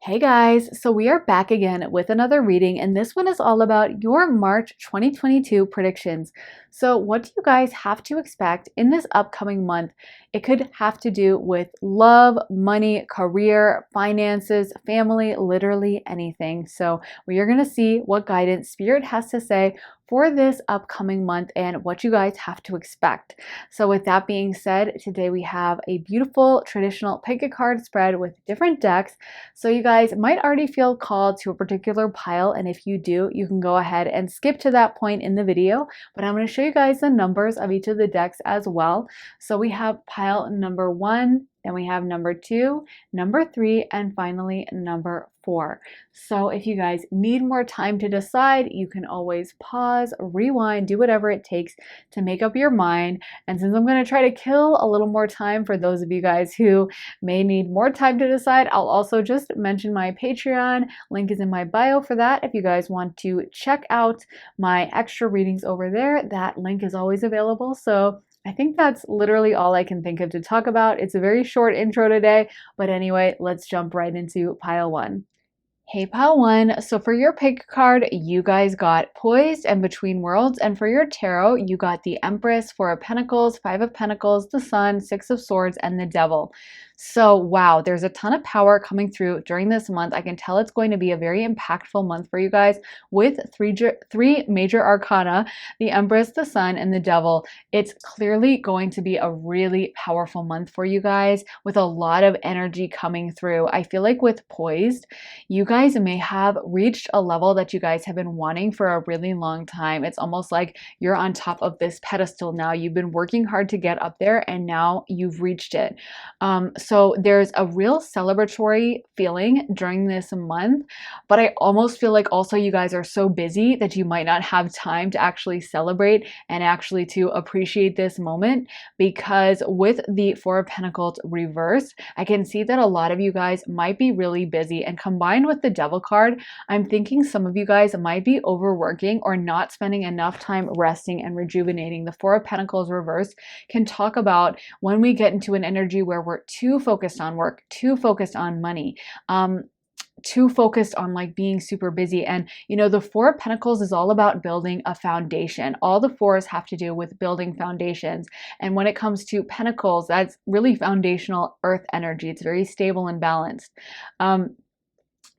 Hey guys, so we are back again with another reading, and this one is all about your March 2022 predictions. So, what do you guys have to expect in this upcoming month? It could have to do with love, money, career, finances, family, literally anything. So, we are going to see what guidance Spirit has to say for this upcoming month and what you guys have to expect. So, with that being said, today we have a beautiful traditional pick a card spread with different decks. So you guys might already feel called to a particular pile, and if you do, you can go ahead and skip to that point in the video, but I'm going to show you guys the numbers of each of the decks as well. So we have pile number 1, then we have number 2, number 3, and finally number 4. So if you guys need more time to decide, you can always pause, rewind, do whatever it takes to make up your mind. And since I'm going to try to kill a little more time for those of you guys who may need more time to decide, I'll also just mention my Patreon. Link is in my bio for that. If you guys want to check out my extra readings over there, that link is always available. So I think that's literally all I can think of to talk about. It's a very short intro today, but anyway, let's jump right into pile 1. Hey pile 1, so for your pick card, you guys got Poised and Between Worlds, and for your tarot, you got the Empress, 4 of Pentacles, 5 of Pentacles, the Sun, 6 of Swords, and the Devil. So wow, there's a ton of power coming through during this month. I can tell it's going to be a very impactful month for you guys with three major arcana, the Empress, the Sun, and the Devil. It's clearly going to be a really powerful month for you guys with a lot of energy coming through. I feel like with Poised, you guys may have reached a level that you guys have been wanting for a really long time. It's almost like you're on top of this pedestal now. You've been working hard to get up there and now you've reached it. So there's a real celebratory feeling during this month, but I almost feel like also you guys are so busy that you might not have time to actually celebrate and actually to appreciate this moment, because with the 4 of Pentacles reversed, I can see that a lot of you guys might be really busy, and combined with the Devil card, I'm thinking some of you guys might be overworking or not spending enough time resting and rejuvenating. The 4 of Pentacles reversed can talk about when we get into an energy where we're too focused on work, too focused on money, too focused on like being super busy. And you know, the 4 of Pentacles is all about building a foundation. All the fours have to do with building foundations. And when it comes to Pentacles, that's really foundational earth energy. It's very stable and balanced.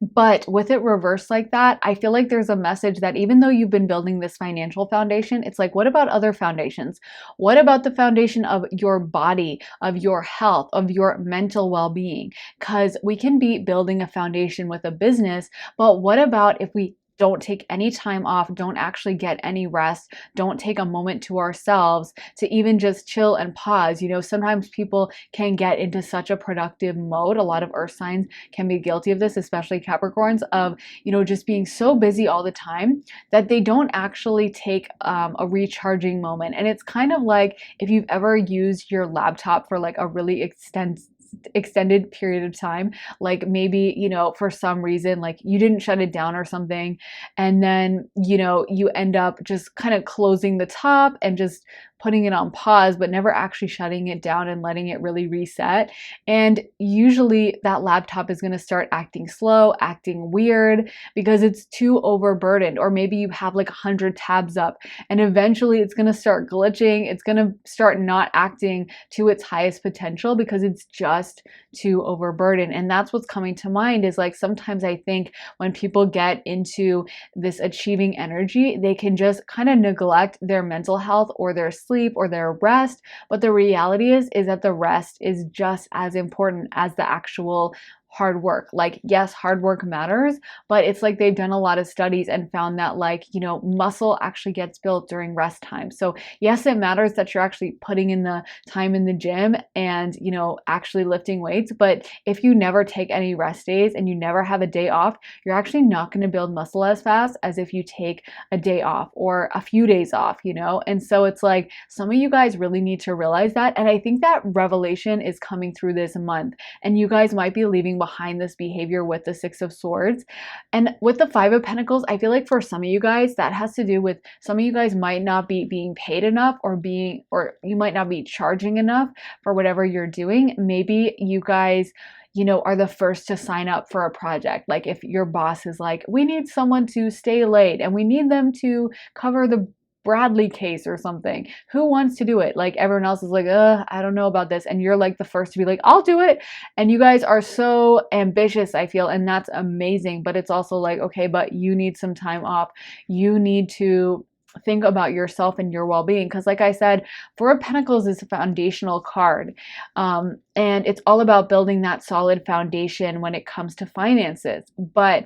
But with it reversed like that, I feel like there's a message that even though you've been building this financial foundation, it's like, what about other foundations? What about the foundation of your body, of your health, of your mental well-being? Because we can be building a foundation with a business, but what about if we don't take any time off, don't actually get any rest, don't take a moment to ourselves to even just chill and pause? You know, sometimes people can get into such a productive mode. A lot of earth signs can be guilty of this, especially Capricorns, of, you know, just being so busy all the time that they don't actually take a recharging moment. And it's kind of like if you've ever used your laptop for like a really extended period of time, like maybe, you know, for some reason like you didn't shut it down or something, and then, you know, you end up just kind of closing the top and just putting it on pause, but never actually shutting it down and letting it really reset. And usually that laptop is going to start acting slow, acting weird, because it's too overburdened. Or maybe you have like 100 tabs up and eventually it's going to start glitching. It's going to start not acting to its highest potential because it's just too overburdened. And that's what's coming to mind, is like sometimes I think when people get into this achieving energy, they can just kind of neglect their mental health or their sleep or their rest. But the reality is that the rest is just as important as the actual hard work. Like, yes, hard work matters, but it's like they've done a lot of studies and found that, like, you know, muscle actually gets built during rest time. So yes, it matters that you're actually putting in the time in the gym and, you know, actually lifting weights. But if you never take any rest days and you never have a day off, you're actually not going to build muscle as fast as if you take a day off or a few days off, you know? And so it's like some of you guys really need to realize that. And I think that revelation is coming through this month, and you guys might be leaving behind this behavior with the 6 of Swords. And with the 5 of Pentacles, I feel like for some of you guys, that has to do with some of you guys might not be being paid enough, or you might not be charging enough for whatever you're doing. Maybe you guys, are the first to sign up for a project. Like if your boss is like, we need someone to stay late and we need them to cover the Bradley case or something. Who wants to do it? Like everyone else is like, I don't know about this. And you're like the first to be like, I'll do it. And you guys are so ambitious, I feel, and that's amazing. But it's also like, okay, but you need some time off. You need to think about yourself and your well-being, because like I said, Four of Pentacles is a foundational card, and it's all about building that solid foundation when it comes to finances. But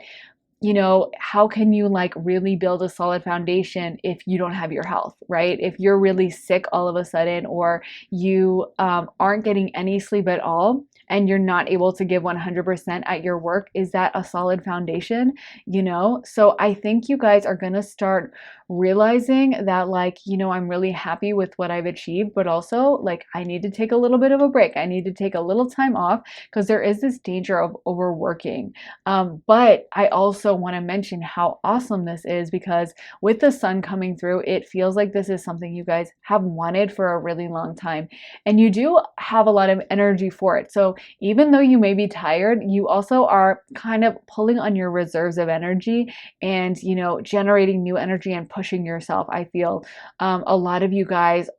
how can you like really build a solid foundation if you don't have your health, right? If you're really sick all of a sudden, or you aren't getting any sleep at all, and you're not able to give 100% at your work, is that a solid foundation? So I think you guys are going to start realizing that, like, I'm really happy with what I've achieved, but also like I need to take a little bit of a break. I need to take a little time off, because there is this danger of overworking. But I also want to mention how awesome this is, because with the sun coming through, it feels like this is something you guys have wanted for a really long time. And you do have a lot of energy for it. So even though you may be tired, you also are kind of pulling on your reserves of energy and, generating new energy and pushing yourself. I feel a lot of you guys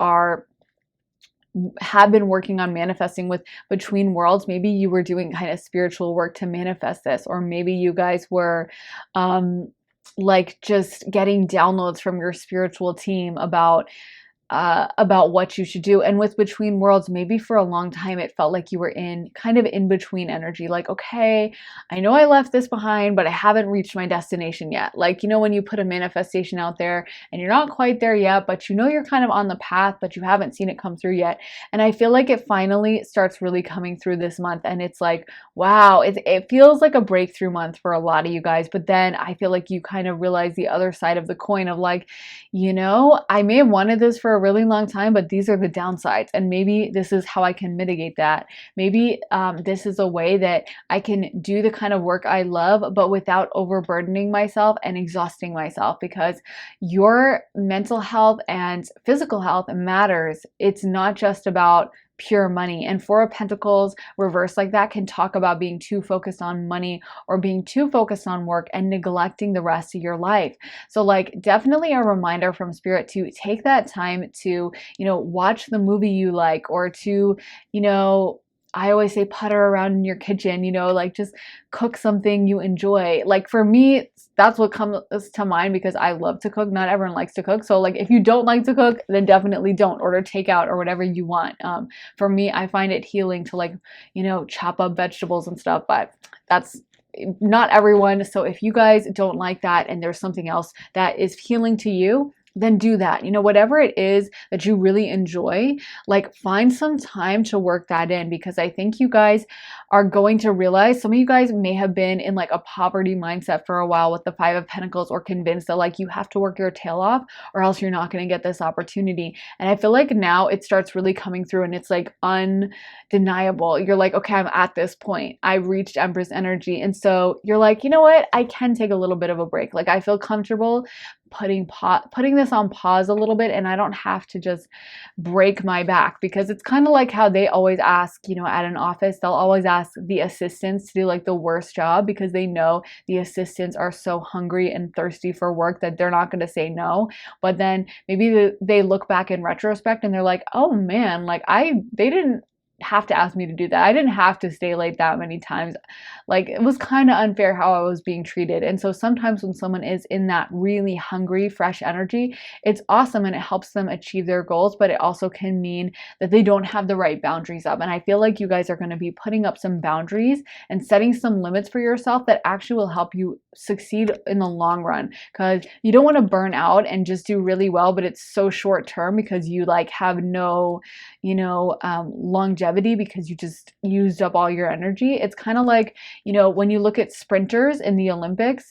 have been working on manifesting with between worlds. Maybe you were doing kind of spiritual work to manifest this, or maybe you guys were like just getting downloads from your spiritual team about what you should do. And with between worlds, maybe for a long time it felt like you were in kind of in between energy, like, okay, I know I left this behind, but I haven't reached my destination yet. Like, when you put a manifestation out there and you're not quite there yet, but you're kind of on the path, but you haven't seen it come through yet. And I feel like it finally starts really coming through this month, and it's like, wow, it feels like a breakthrough month for a lot of you guys. But then I feel like you kind of realize the other side of the coin of like, I may have wanted this for a really long time, but these are the downsides, and maybe this is how I can mitigate that. Maybe this is a way that I can do the kind of work I love, but without overburdening myself and exhausting myself, because your mental health and physical health matters. It's not just about pure money. And Four of Pentacles reversed like that can talk about being too focused on money or being too focused on work and neglecting the rest of your life. So like definitely a reminder from Spirit to take that time to, watch the movie you like, or to, I always say putter around in your kitchen, like just cook something you enjoy. Like for me, that's what comes to mind, because I love to cook. Not everyone likes to cook. So like if you don't like to cook, then definitely don't. Order takeout or whatever you want. For me, I find it healing to like, chop up vegetables and stuff, but that's not everyone. So if you guys don't like that and there's something else that is healing to you, then do that. Whatever it is that you really enjoy, like find some time to work that in, because I think you guys are going to realize some of you guys may have been in like a poverty mindset for a while with the Five of Pentacles, or convinced that like you have to work your tail off or else you're not going to get this opportunity. And I feel like now it starts really coming through, and it's like undeniable. You're like, okay, I'm at this point. I reached Empress energy. And so you're like, you know what? I can take a little bit of a break. Like I feel comfortable putting this on pause a little bit, and I don't have to just break my back, because it's kind of like how they always ask, at an office, they'll always ask the assistants to do like the worst job, because they know the assistants are so hungry and thirsty for work that they're not going to say no. But then maybe they look back in retrospect and they're like, oh man, like they didn't have to ask me to do that. I didn't have to stay late that many times. Like it was kind of unfair how I was being treated. And so sometimes when someone is in that really hungry, fresh energy, it's awesome and it helps them achieve their goals, but it also can mean that they don't have the right boundaries up. And I feel like you guys are going to be putting up some boundaries and setting some limits for yourself that actually will help you succeed in the long run, because you don't want to burn out and just do really well, but it's so short term because you like have no, longevity, because you just used up all your energy. It's kind of like, when you look at sprinters in the Olympics,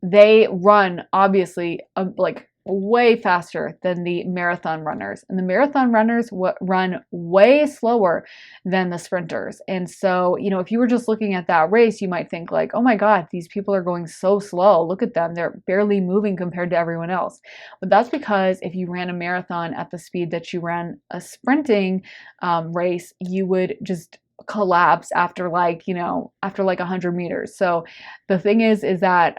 they run obviously like way faster than the marathon runners, and the marathon runners run way slower than the sprinters. And so, if you were just looking at that race, you might think like, oh my God, these people are going so slow. Look at them. They're barely moving compared to everyone else. But that's because if you ran a marathon at the speed that you ran a sprinting race, you would just collapse after like, after like 100 meters. So the thing is that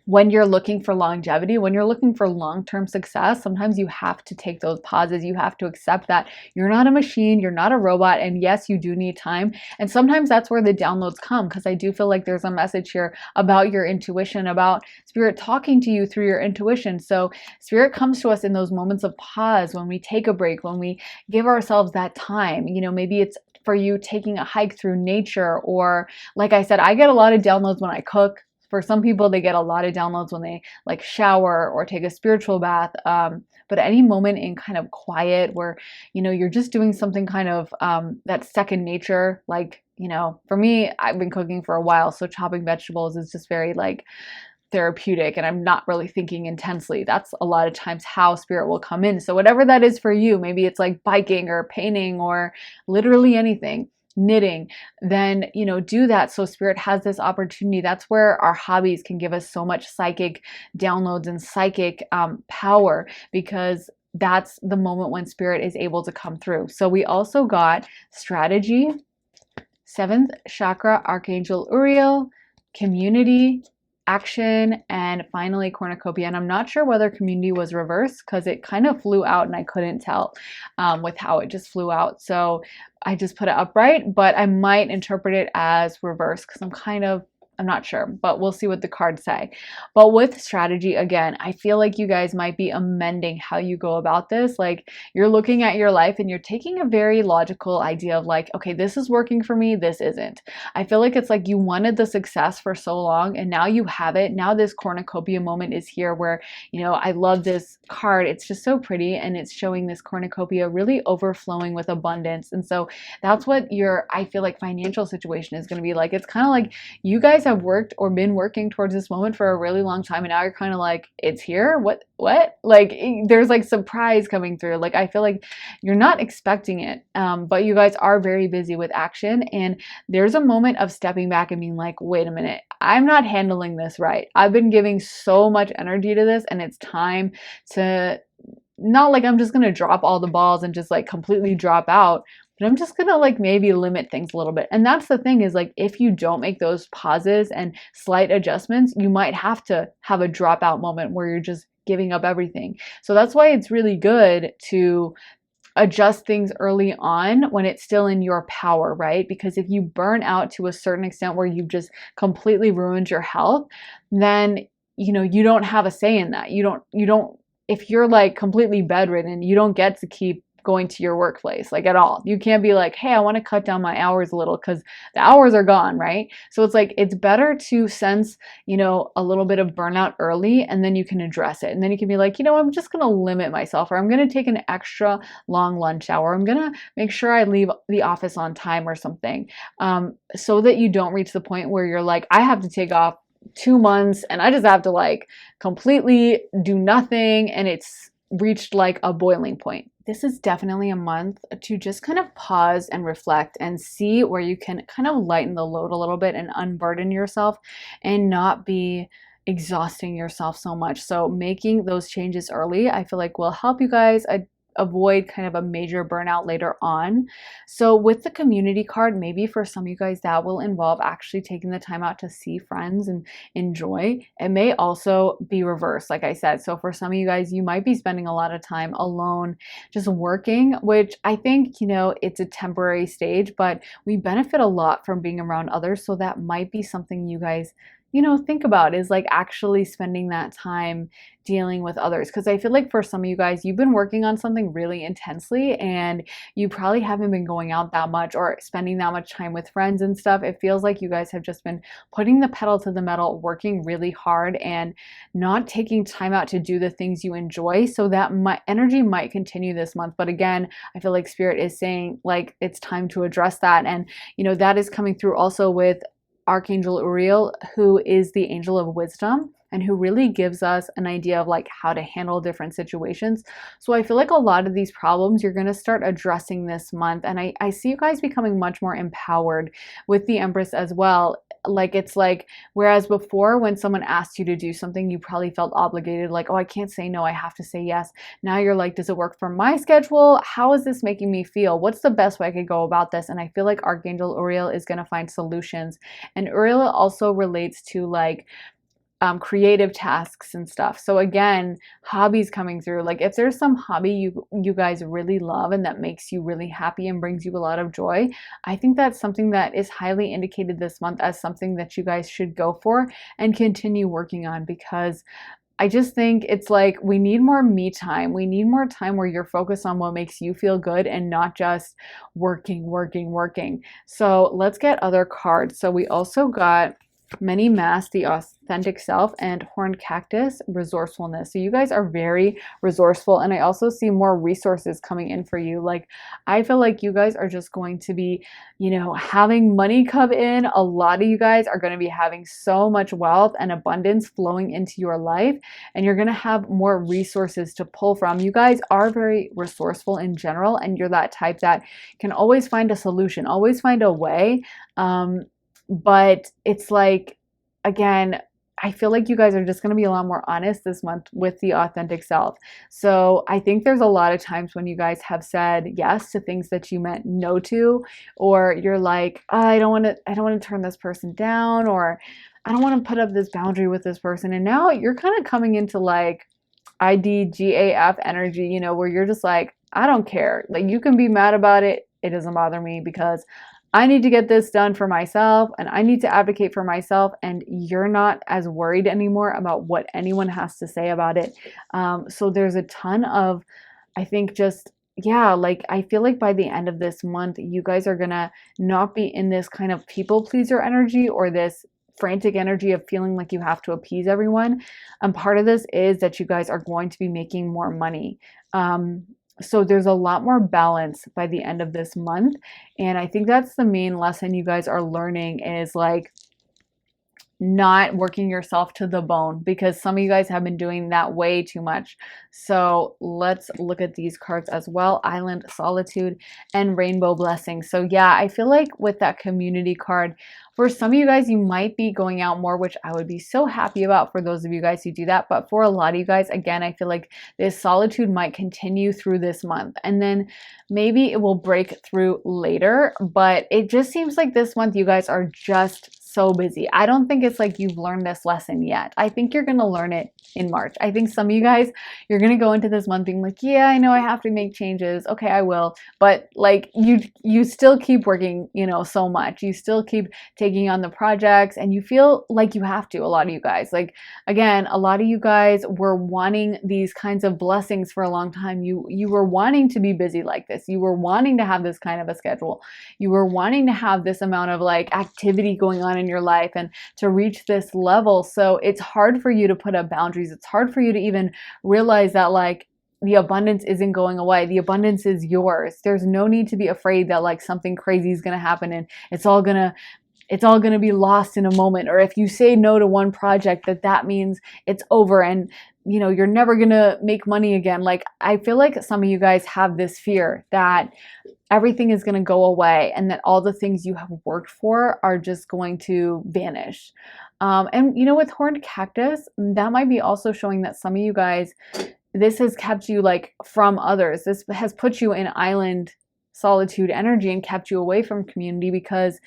when you're looking for longevity, when you're looking for long-term success, sometimes you have to take those pauses. You have to accept that you're not a machine, you're not a robot, and yes, you do need time. And sometimes that's where the downloads come, because I do feel like there's a message here about your intuition, about spirit talking to you through your intuition. So spirit comes to us in those moments of pause, when we take a break, when we give ourselves that time. Maybe it's for you taking a hike through nature, or like I said, I get a lot of downloads when I cook. For some people, they get a lot of downloads when they like shower or take a spiritual bath. But any moment in kind of quiet where, you're just doing something kind of that's second nature. Like, for me, I've been cooking for a while, so chopping vegetables is just very like therapeutic, and I'm not really thinking intensely. That's a lot of times how spirit will come in. So whatever that is for you, maybe it's like biking or painting or literally anything, knitting, then do that. So spirit has this opportunity. That's where our hobbies can give us so much psychic downloads and psychic power, because that's the moment when spirit is able to come through. So we also got strategy, 7th chakra, Archangel Uriel, community, action, and finally cornucopia. And I'm not sure whether community was reversed, because it kind of flew out and I couldn't tell with how it just flew out. So I just put it upright, but I might interpret it as reverse, because I'm not sure, but we'll see what the cards say. But with strategy, again, I feel like you guys might be amending how you go about this. Like, you're looking at your life and you're taking a very logical idea of like, okay, this is working for me, this isn't. I feel like it's like you wanted the success for so long and now you have it. Now this cornucopia moment is here where, I love this card. It's just so pretty, and it's showing this cornucopia really overflowing with abundance. And so that's what I feel like financial situation is going to be like. It's kind of like you guys have worked or been working towards this moment for a really long time, and now you're kind of like, it's here, what like there's like surprise coming through. Like, I feel like you're not expecting it, but you guys are very busy with action, and there's a moment of stepping back and being like, wait a minute, I'm not handling this right. I've been giving so much energy to this, and it's time to, not like I'm just gonna drop all the balls and just like completely drop out, but I'm just gonna like maybe limit things a little bit. And that's the thing, is like, if you don't make those pauses and slight adjustments, you might have to have a dropout moment where you're just giving up everything. So that's why it's really good to adjust things early on when it's still in your power, right? Because if you burn out to a certain extent where you've just completely ruined your health, then you don't have a say in that. You don't, if you're like completely bedridden, you don't get to keep going to your workplace like at all. You can't be like, hey, I want to cut down my hours a little, because the hours are gone, right? So it's like, it's better to sense, a little bit of burnout early, and then you can address it. And then you can be like, I'm just going to limit myself, or I'm going to take an extra long lunch hour. I'm going to make sure I leave the office on time or something, so that you don't reach the point where you're like, I have to take off 2 months and I just have to like completely do nothing, and it's reached like a boiling point. This is definitely a month to just kind of pause and reflect and see where you can kind of lighten the load a little bit and unburden yourself and not be exhausting yourself so much. So making those changes early, I feel like will help you guys avoid kind of a major burnout later on. So with the community card, maybe for some of you guys that will involve actually taking the time out to see friends and enjoy. It may also be reversed, like I said. So for some of you guys, you might be spending a lot of time alone, just working, which I think, it's a temporary stage, but we benefit a lot from being around others. So that might be something you guys think about, is like actually spending that time dealing with others. Because I feel like for some of you guys, you've been working on something really intensely and you probably haven't been going out that much or spending that much time with friends and stuff. It feels like you guys have just been putting the pedal to the metal, working really hard and not taking time out to do the things you enjoy. So that energy might continue this month. But again, I feel like Spirit is saying like it's time to address that. And that is coming through also with Archangel Uriel, who is the angel of wisdom. and who really gives us an idea of like how to handle different situations. So I feel like a lot of these problems you're going to start addressing this month. And I see you guys becoming much more empowered with the Empress as well. Like it's like, whereas before when someone asked you to do something, you probably felt obligated, like, oh, I can't say no, I have to say yes. Now you're like, does it work for my schedule? How is this making me feel? What's the best way I could go about this? And I feel like Archangel Uriel is going to find solutions. And Uriel also relates to like creative tasks and stuff. So again, hobbies coming through. Like if there's some hobby you guys really love and that makes you really happy and brings you a lot of joy, I think that's something that is highly indicated this month as something that you guys should go for and continue working on, because I just think it's like we need more me time. We need more time where you're focused on what makes you feel good and not just working, working, working. So let's get other cards. So we also got Many Masks, the Authentic Self, and Horned Cactus, Resourcefulness. So you guys are very resourceful, and I also see more resources coming in for you. Like I feel like you guys are just going to be, having money come in. A lot of you guys are going to be having so much wealth and abundance flowing into your life, and you're going to have more resources to pull from. You guys are very resourceful in general, and you're that type that can always find a solution, always find a way. But it's like, again, I feel like you guys are just going to be a lot more honest this month with the Authentic Self. So I think there's a lot of times when you guys have said yes to things that you meant no to, or you're like, oh, I don't want to turn this person down, or I don't want to put up this boundary with this person. And now you're kind of coming into like IDGAF energy, where you're just like, I don't care. Like you can be mad about it. It doesn't bother me because I need to get this done for myself and I need to advocate for myself, and you're not as worried anymore about what anyone has to say about it. So there's a ton of, I think just, yeah, like I feel like by the end of this month, you guys are gonna not be in this kind of people pleaser energy or this frantic energy of feeling like you have to appease everyone. And part of this is that you guys are going to be making more money. So there's a lot more balance by the end of this month. And I think that's the main lesson you guys are learning, is like not working yourself to the bone, because some of you guys have been doing that way too much. So let's look at these cards as well. Island, Solitude, and Rainbow Blessing. So yeah, I feel like with that community card, for some of you guys, you might be going out more, which I would be so happy about for those of you guys who do that. But for a lot of you guys, again, I feel like this solitude might continue through this month, and then maybe it will break through later. But it just seems like this month you guys are just so busy. I don't think it's like you've learned this lesson yet. I think you're going to learn it in March. I think some of you guys, you're going to go into this month being like, yeah, I know I have to make changes. Okay, I will. But like you still keep working, so much. You still keep taking on the projects, and you feel like you have to. A lot of you guys, like, again, a lot of you guys were wanting these kinds of blessings for a long time. You were wanting to be busy like this. You were wanting to have this kind of a schedule. You were wanting to have this amount of like activity going on in your life and to reach this level. So it's hard for you to put up boundaries. It's hard for you to even realize that like the abundance isn't going away. The abundance is yours. There's no need to be afraid that like something crazy is going to happen and it's all going to be lost in a moment. Or if you say no to one project, that means it's over and you're never going to make money again. Like I feel like some of you guys have this fear that everything is going to go away and that all the things you have worked for are just going to vanish. And with Horned Cactus, that might be also showing that some of you guys, this has kept you like from others. This has put you in island solitude energy and kept you away from community, because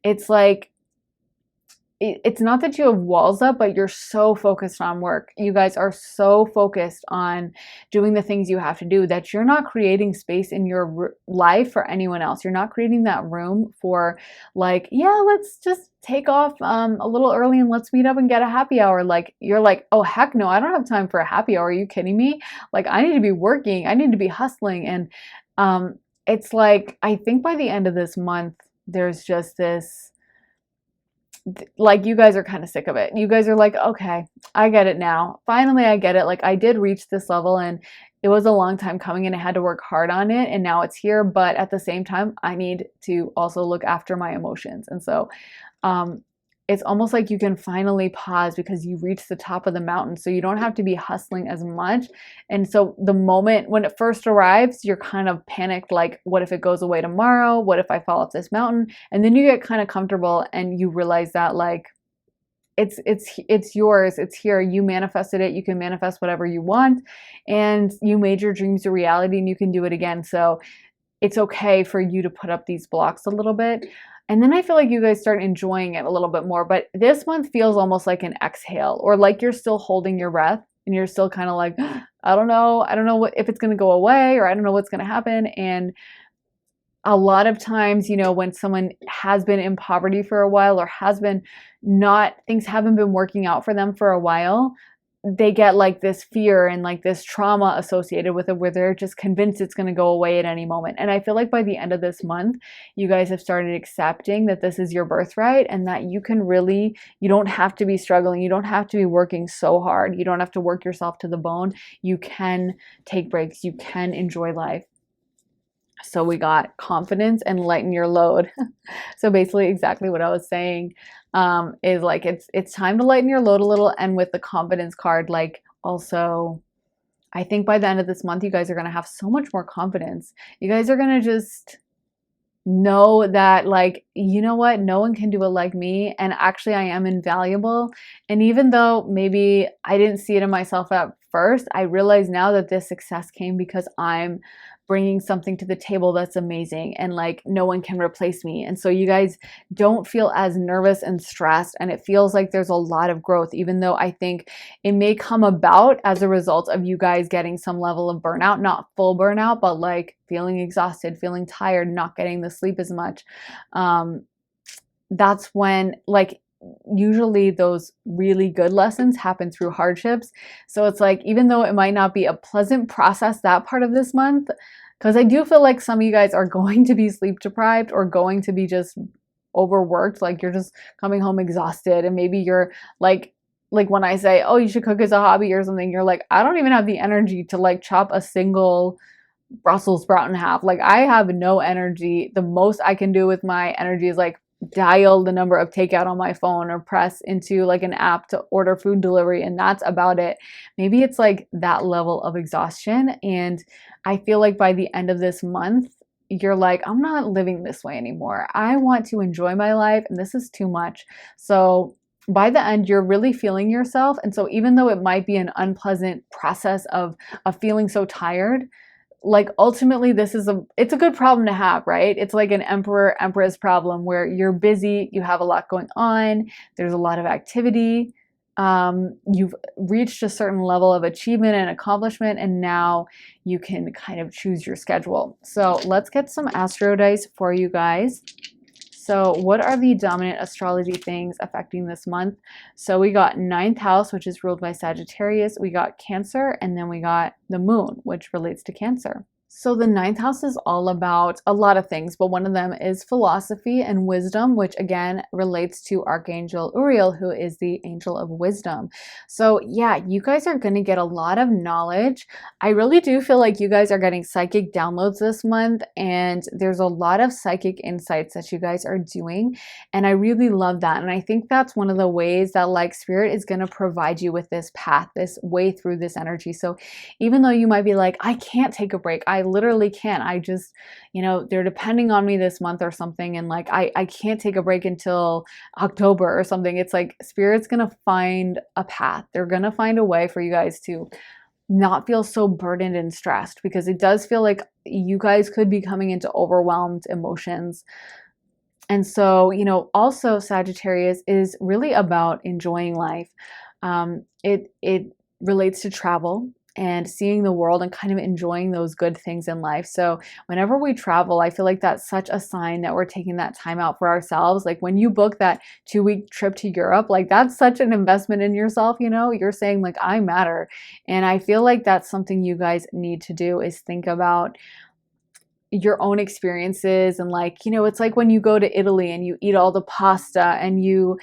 it's like, it's not that you have walls up, but you're so focused on work. You guys are so focused on doing the things you have to do that you're not creating space in your life for anyone else. You're not creating that room for like, yeah, let's just take off a little early and let's meet up and get a happy hour. Like you're like, oh heck no, I don't have time for a happy hour. Are you kidding me? Like I need to be working. I need to be hustling. And it's like, I think by the end of this month, there's just this, like you guys are kind of sick of it. You guys are like, okay, I get it now. Finally, I get it. Like I did reach this level and it was a long time coming and I had to work hard on it and now it's here. But at the same time, I need to also look after my emotions. And so it's almost like you can finally pause because you reach the top of the mountain. So you don't have to be hustling as much. And so the moment when it first arrives, you're kind of panicked, like, what if it goes away tomorrow? What if I fall off this mountain? And then you get kind of comfortable and you realize that, like, it's yours. It's here. You manifested it. You can manifest whatever you want, and you made your dreams a reality, and you can do it again. So it's okay for you to put up these blocks a little bit. And then I feel like you guys start enjoying it a little bit more. But this month feels almost like an exhale, or like you're still holding your breath and you're still kind of like, I don't know. I don't know if it's going to go away, or I don't know what's going to happen. And a lot of times, when someone has been in poverty for a while, or has been things haven't been working out for them for a while, they get like this fear and like this trauma associated with it, where they're just convinced it's going to go away at any moment. And I feel like by the end of this month, you guys have started accepting that this is your birthright, and that you don't have to be struggling. You don't have to be working so hard. You don't have to work yourself to the bone. You can take breaks. You can enjoy life. So we got confidence and lighten your load. So basically exactly what I was saying, is like, it's time to lighten your load a little. And with the confidence card, like, also, I think by the end of this month, you guys are going to have so much more confidence. You guys are going to just know that, like, you know what, no one can do it like me, and actually I am invaluable. And even though maybe I didn't see it in myself at first, I realize now that this success came because I'm bringing something to the table that's amazing, and like, no one can replace me. And so you guys don't feel as nervous and stressed, and it feels like there's a lot of growth, even though I think it may come about as a result of you guys getting some level of burnout, not full burnout, but like feeling exhausted, feeling tired, not getting the sleep as much. That's when, like, usually those really good lessons happen through hardships. So it's like, even though it might not be a pleasant process that part of this month, because I do feel like some of you guys are going to be sleep deprived, or going to be just overworked, like you're just coming home exhausted, and maybe you're like when I say, oh, you should cook as a hobby or something, you're like, I don't even have the energy to like chop a single Brussels sprout in half. Like, I have no energy. The most I can do with my energy is like dial the number of takeout on my phone, or press into like an app to order food delivery, and that's about it. Maybe it's like that level of exhaustion. And I feel like by the end of this month, you're like, I'm not living this way anymore. I want to enjoy my life, and this is too much. So by the end, you're really feeling yourself. And so even though it might be an unpleasant process of feeling so tired, like, ultimately it's a good problem to have, right? It's like an emperor empress problem, where you're busy, you have a lot going on, there's a lot of activity, you've reached a certain level of achievement and accomplishment, and now you can kind of choose your schedule. So let's get some astro dice for you guys. So what are the dominant astrology things affecting this month? So we got 9th house, which is ruled by Sagittarius. We got Cancer, and then we got the moon, which relates to Cancer. So the 9th house is all about a lot of things, but one of them is philosophy and wisdom, which again relates to Archangel Uriel, who is the angel of wisdom. So yeah, you guys are going to get a lot of knowledge. I really do feel like you guys are getting psychic downloads this month, and there's a lot of psychic insights that you guys are doing, and I really love that. And I think that's one of the ways that, like, Spirit is going to provide you with this path, this way through this energy. So even though you might be like, I can't take a break, I literally can't, I just, they're depending on me this month or something, and like, I can't take a break until October or something. It's like, Spirit's gonna find a path. They're gonna find a way for you guys to not feel so burdened and stressed, because it does feel like you guys could be coming into overwhelmed emotions. And so, also Sagittarius is really about enjoying life. It relates to travel and seeing the world and kind of enjoying those good things in life. So whenever we travel, I feel like that's such a sign that we're taking that time out for ourselves. Like, when you book that 2-week trip to Europe, like, that's such an investment in yourself. You're saying, like, I matter. And I feel like that's something you guys need to do, is think about your own experiences. And like, it's like when you go to Italy and you eat all the pasta, and you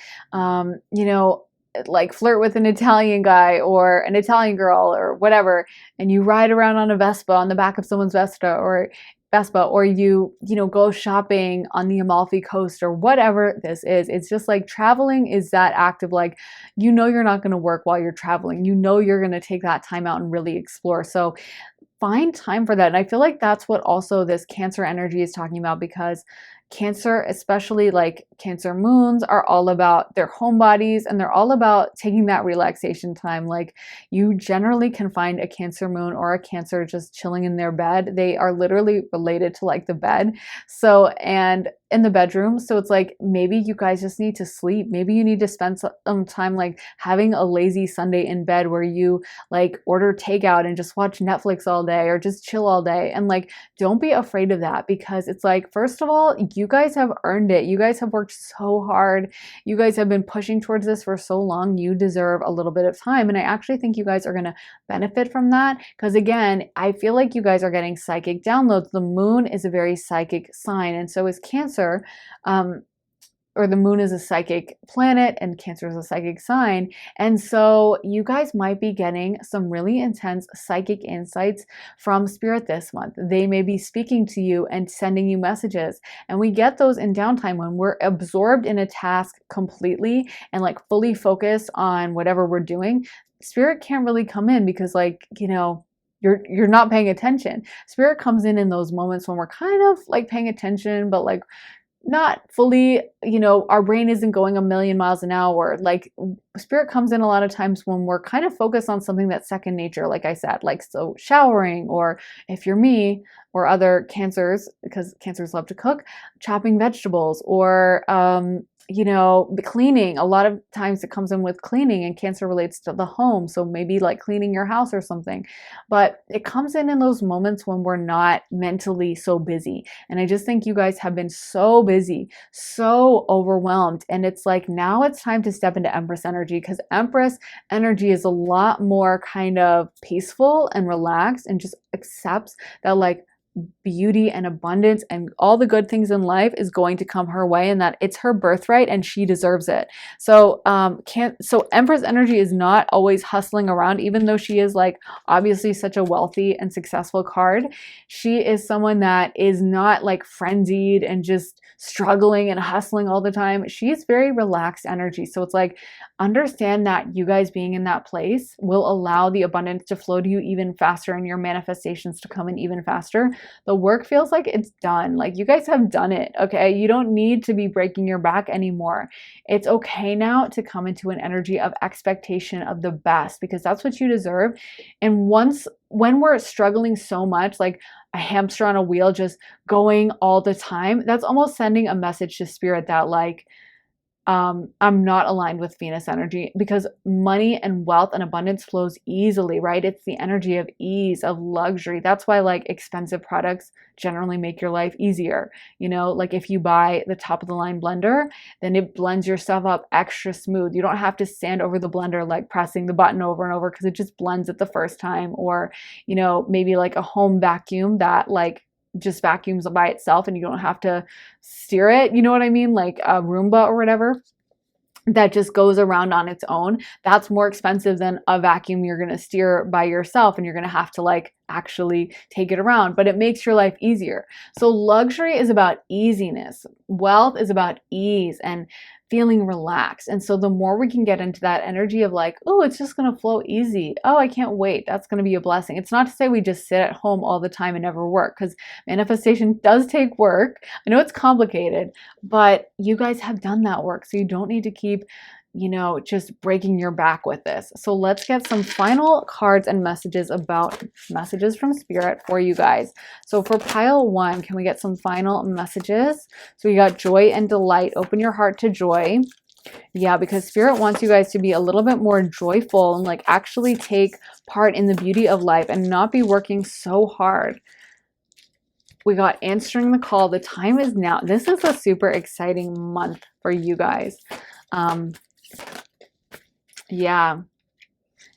like flirt with an Italian guy or an Italian girl or whatever, and you ride around on a Vespa on the back of someone's Vespa, or Vespa, or you go shopping on the Amalfi Coast or whatever this is. It's just like traveling is that act of like, you're not going to work while you're traveling. You're going to take that time out and really explore. So find time for that. And I feel like that's what also this Cancer energy is talking about, because Cancer, especially like Cancer moons, are all about their home bodies, and they're all about taking that relaxation time. Like, you generally can find a Cancer moon or a Cancer just chilling in their bed. They are literally related to like the bed. So, and in the bedroom. So it's like, maybe you guys just need to sleep. Maybe you need to spend some time like having a lazy Sunday in bed where you like order takeout and just watch Netflix all day or just chill all day. And like, don't be afraid of that, because it's like, first of all, you guys have earned it. You guys have worked so hard. You guys have been pushing towards this for so long. You deserve a little bit of time. And I actually think you guys are going to benefit from that, because again, I feel like you guys are getting psychic downloads. The moon is a very psychic sign, and so is Cancer. Or the moon is a psychic planet and Cancer is a psychic sign. And so you guys might be getting some really intense psychic insights from Spirit this month. They may be speaking to you and sending you messages. And we get those in downtime when we're absorbed in a task completely and like fully focused on whatever we're doing. Spirit can't really come in because you're not paying attention. Spirit comes in those moments when we're kind of like paying attention, but like not fully, our brain isn't going a million miles an hour. Like, Spirit comes in a lot of times when we're kind of focused on something that's second nature, like I said, like, so showering, or if you're me or other Cancers, because Cancers love to cook, chopping vegetables, or cleaning. A lot of times it comes in with cleaning, and Cancer relates to the home. So maybe like cleaning your house or something, but it comes in those moments when we're not mentally so busy. And I just think you guys have been so busy, so overwhelmed. And it's like, now it's time to step into Empress energy, because Empress energy is a lot more kind of peaceful and relaxed and just accepts that like beauty and abundance and all the good things in life is going to come her way, and that it's her birthright and she deserves it. So Empress energy is not always hustling around, even though she is like obviously such a wealthy and successful card. She is someone that is not like frenzied and just struggling and hustling all the time. She's very relaxed energy. So it's like, understand that you guys being in that place will allow the abundance to flow to you even faster and your manifestations to come in even faster. The work feels like it's done. Like, you guys have done it, okay? You don't need to be breaking your back anymore. It's okay now to come into an energy of expectation of the best, because that's what you deserve. And when we're struggling so much, like a hamster on a wheel, just going all the time, that's almost sending a message to Spirit that like, I'm not aligned with Venus energy, because money and wealth and abundance flows easily, right? It's the energy of ease, of luxury. That's why like expensive products generally make your life easier. Like if you buy the top of the line blender, then it blends your stuff up extra smooth. You don't have to stand over the blender, like pressing the button over and over, because it just blends it the first time. Or, maybe like a home vacuum that like just vacuums by itself and you don't have to steer it. You know what I mean? Like a Roomba or whatever that just goes around on its own. That's more expensive than a vacuum you're going to steer by yourself and you're going to have to like actually take it around, but it makes your life easier. So luxury is about easiness. Wealth is about ease and feeling relaxed. And so the more we can get into that energy of like, oh, it's just going to flow easy. Oh, I can't wait. That's going to be a blessing. It's not to say we just sit at home all the time and never work, because manifestation does take work. I know it's complicated, but you guys have done that work. So you don't need to keep just breaking your back with this. So let's get some final cards and messages from Spirit for you guys. So for pile 1, can we get some final messages? So we got joy and delight. Open your heart to joy. Yeah, because Spirit wants you guys to be a little bit more joyful and like actually take part in the beauty of life and not be working so hard. We got answering the call. The time is now. This is a super exciting month for you guys. Yeah,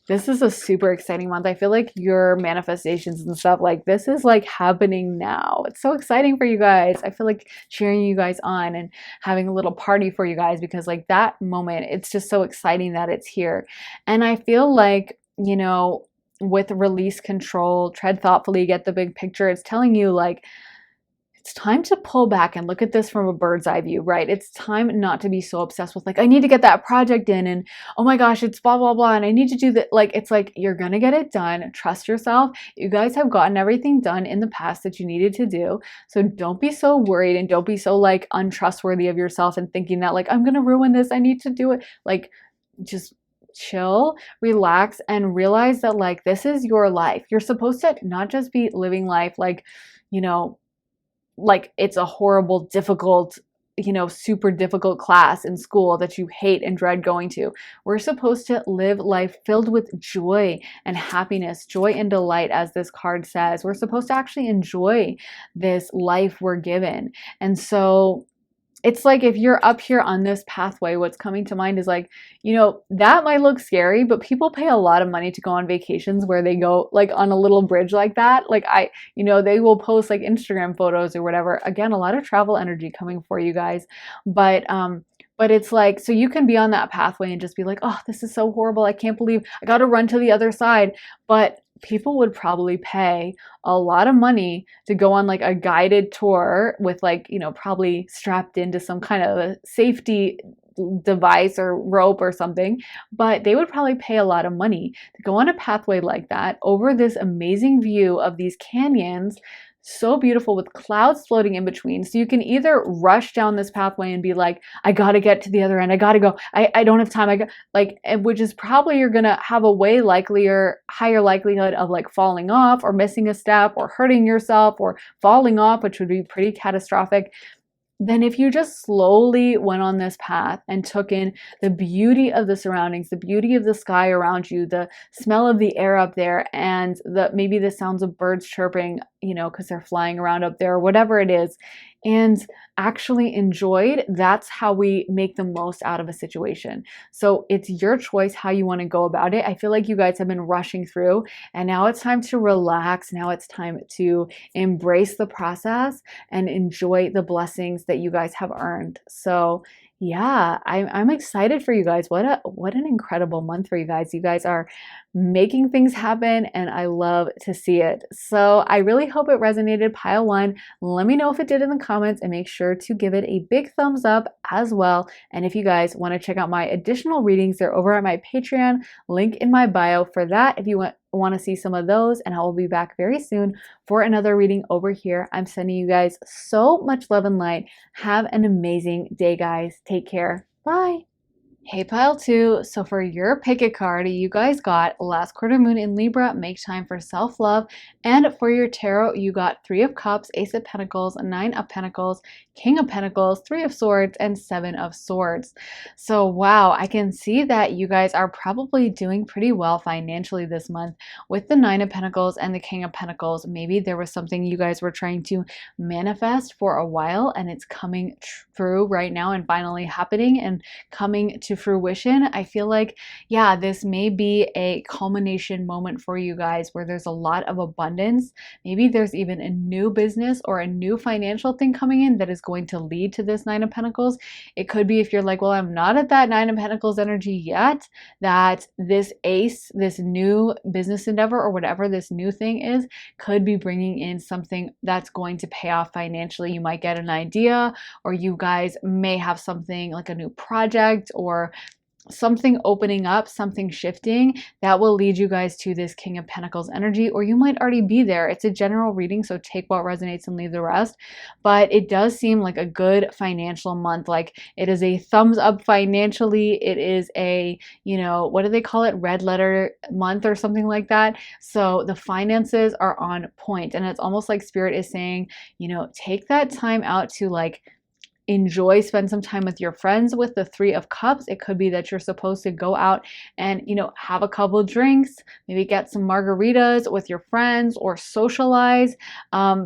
this is a super exciting month. I feel like your manifestations and stuff like this is like happening now. It's so exciting for you guys. I feel like cheering you guys on and having a little party for you guys, because like that moment, it's just so exciting that it's here. And I feel like, with release control, tread thoughtfully, get the big picture. It's telling you like, it's time to pull back and look at this from a bird's eye view, right? It's time not to be so obsessed with like, I need to get that project in and oh my gosh, it's blah, blah, blah. And I need to do that. Like, it's like, you're going to get it done. Trust yourself. You guys have gotten everything done in the past that you needed to do. So don't be so worried and don't be so like untrustworthy of yourself and thinking that like, I'm going to ruin this. I need to do it. Like, just chill, relax, and realize that like, this is your life. You're supposed to not just be living life like, you know, like it's a horrible, difficult, super difficult class in school that you hate and dread going to. We're supposed to live life filled with joy and happiness, joy and delight, as this card says. We're supposed to actually enjoy this life we're given. And so it's like if you're up here on this pathway, what's coming to mind is like, that might look scary, but people pay a lot of money to go on vacations where they go like on a little bridge like that. Like they will post like Instagram photos or whatever. Again, a lot of travel energy coming for you guys. But it's like, so you can be on that pathway and just be like, oh, this is so horrible. I can't believe I got to run to the other side. But people would probably pay a lot of money to go on like a guided tour with like, probably strapped into some kind of a safety device or rope or something, but they would probably pay a lot of money to go on a pathway like that over this amazing view of these canyons, so beautiful with clouds floating in between. So you can either rush down this pathway and be like, I got to get to the other end. I got to go. I don't have time. Which is probably you're going to have a higher likelihood of like falling off or missing a step or hurting yourself or falling off, which would be pretty catastrophic. Then if you just slowly went on this path and took in the beauty of the surroundings, the beauty of the sky around you, the smell of the air up there, and maybe the sounds of birds chirping, because they're flying around up there or whatever it is, and actually enjoyed, that's how we make the most out of a situation. So it's your choice how you want to go about it. I feel like you guys have been rushing through and now it's time to relax. Now it's time to embrace the process and enjoy the blessings that you guys have earned. So yeah, I'm excited for you guys. What an incredible month for you guys. You guys are making things happen and I love to see it. So I really hope it resonated, pile one. Let me know if it did in the comments and make sure to give it a big thumbs up as well. And if you guys want to check out my additional readings, they're over at my Patreon, link in my bio for that if you want to see some of those, and I will be back very soon for another reading over here. I'm sending you guys so much love and light. Have an amazing day, guys. Take care. Bye. Hey, pile two. So for your pick a card, you guys got last quarter moon in Libra, make time for self-love. And for your tarot, you got 3 of Cups, Ace of Pentacles, 9 of Pentacles, King of Pentacles, 3 of Swords, and 7 of Swords. So wow, I can see that you guys are probably doing pretty well financially this month with the 9 of Pentacles and the King of Pentacles. Maybe there was something you guys were trying to manifest for a while and it's coming true right now and finally happening and coming to fruition. I feel like, yeah, this may be a culmination moment for you guys where there's a lot of abundance. Maybe there's even a new business or a new financial thing coming in that is going to lead to this 9 of Pentacles. It could be if you're like, well, I'm not at that 9 of Pentacles energy yet, that this ace, this new business endeavor or whatever this new thing is, could be bringing in something that's going to pay off financially. You might get an idea, or you guys may have something like a new project or something opening up, something shifting that will lead you guys to this King of Pentacles energy, or you might already be there. It's a general reading, so take what resonates and leave the rest. But it does seem like a good financial month. Like it is a thumbs up financially. It is a, what do they call it? Red letter month or something like that. So the finances are on point, and it's almost like Spirit is saying, take that time out to like enjoy, spend some time with your friends. With the 3 of Cups, it could be that you're supposed to go out and, have a couple drinks, maybe get some margaritas with your friends or socialize,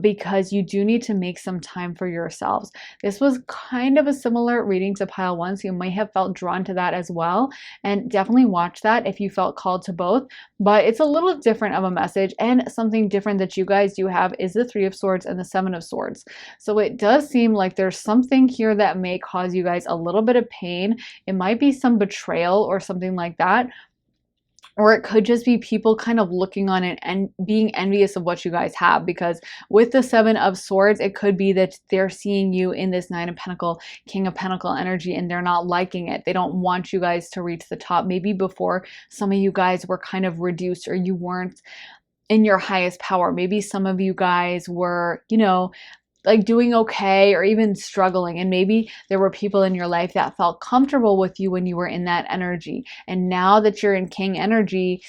because you do need to make some time for yourselves. This was kind of a similar reading to pile 1, so you might have felt drawn to that as well. And definitely watch that if you felt called to both, but it's a little different of a message, and something different that you guys do have is the 3 of Swords and the 7 of Swords. So it does seem like there's something here that may cause you guys a little bit of pain. It might be some betrayal or something like that. or it could just be people kind of looking on it and being envious of what you guys have, because with the Seven of Swords, it could be that they're seeing you in this Nine of Pentacle, King of Pentacle energy, and they're not liking it. They don't want you guys to reach the top. Maybe before, some of you guys were kind of reduced, or you weren't in your highest power. Maybe some of you guys were, like doing okay or even struggling, and maybe there were people in your life that felt comfortable with you when you were in that energy, and now that you're in King energy,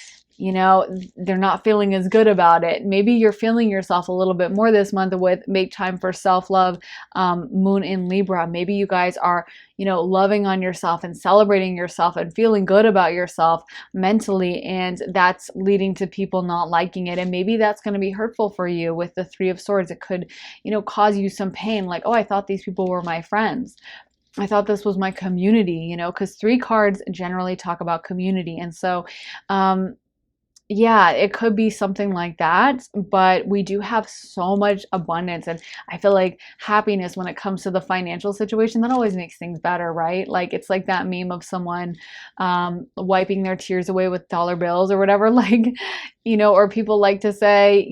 they're not feeling as good about it. Maybe you're feeling yourself a little bit more this month with make time for self-love, moon in Libra. Maybe you guys are loving on yourself and celebrating yourself and feeling good about yourself mentally, and that's leading to people not liking it. And maybe that's going to be hurtful for you with the Three of Swords. It could cause you some pain, like, oh, I thought these people were my friends, I thought this was my community, because 3 cards generally talk about community. And so yeah, it could be something like that, but we do have so much abundance, and I feel like happiness when it comes to the financial situation, that always makes things better, right? Like, it's like that meme of someone wiping their tears away with dollar bills or whatever, like, or people like to say,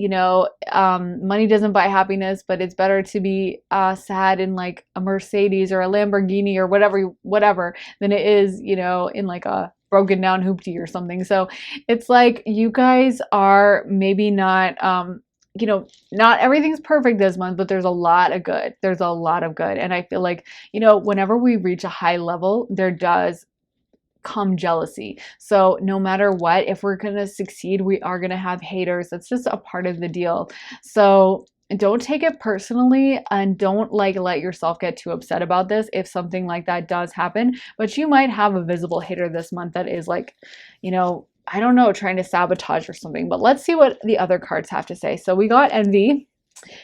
money doesn't buy happiness, but it's better to be sad in like a Mercedes or a Lamborghini or whatever than it is, in like a broken down hoopty or something. So it's like you guys are maybe not not everything's perfect this month, but there's a lot of good. There's a lot of good. And I feel like, whenever we reach a high level, there does come jealousy. So no matter what, if we're going to succeed, we are going to have haters. That's just a part of the deal. So don't take it personally, and don't let yourself get too upset about this if something like that does happen. But you might have a visible hater this month that is like, I don't know, trying to sabotage or something. But let's see what the other cards have to say. So we got envy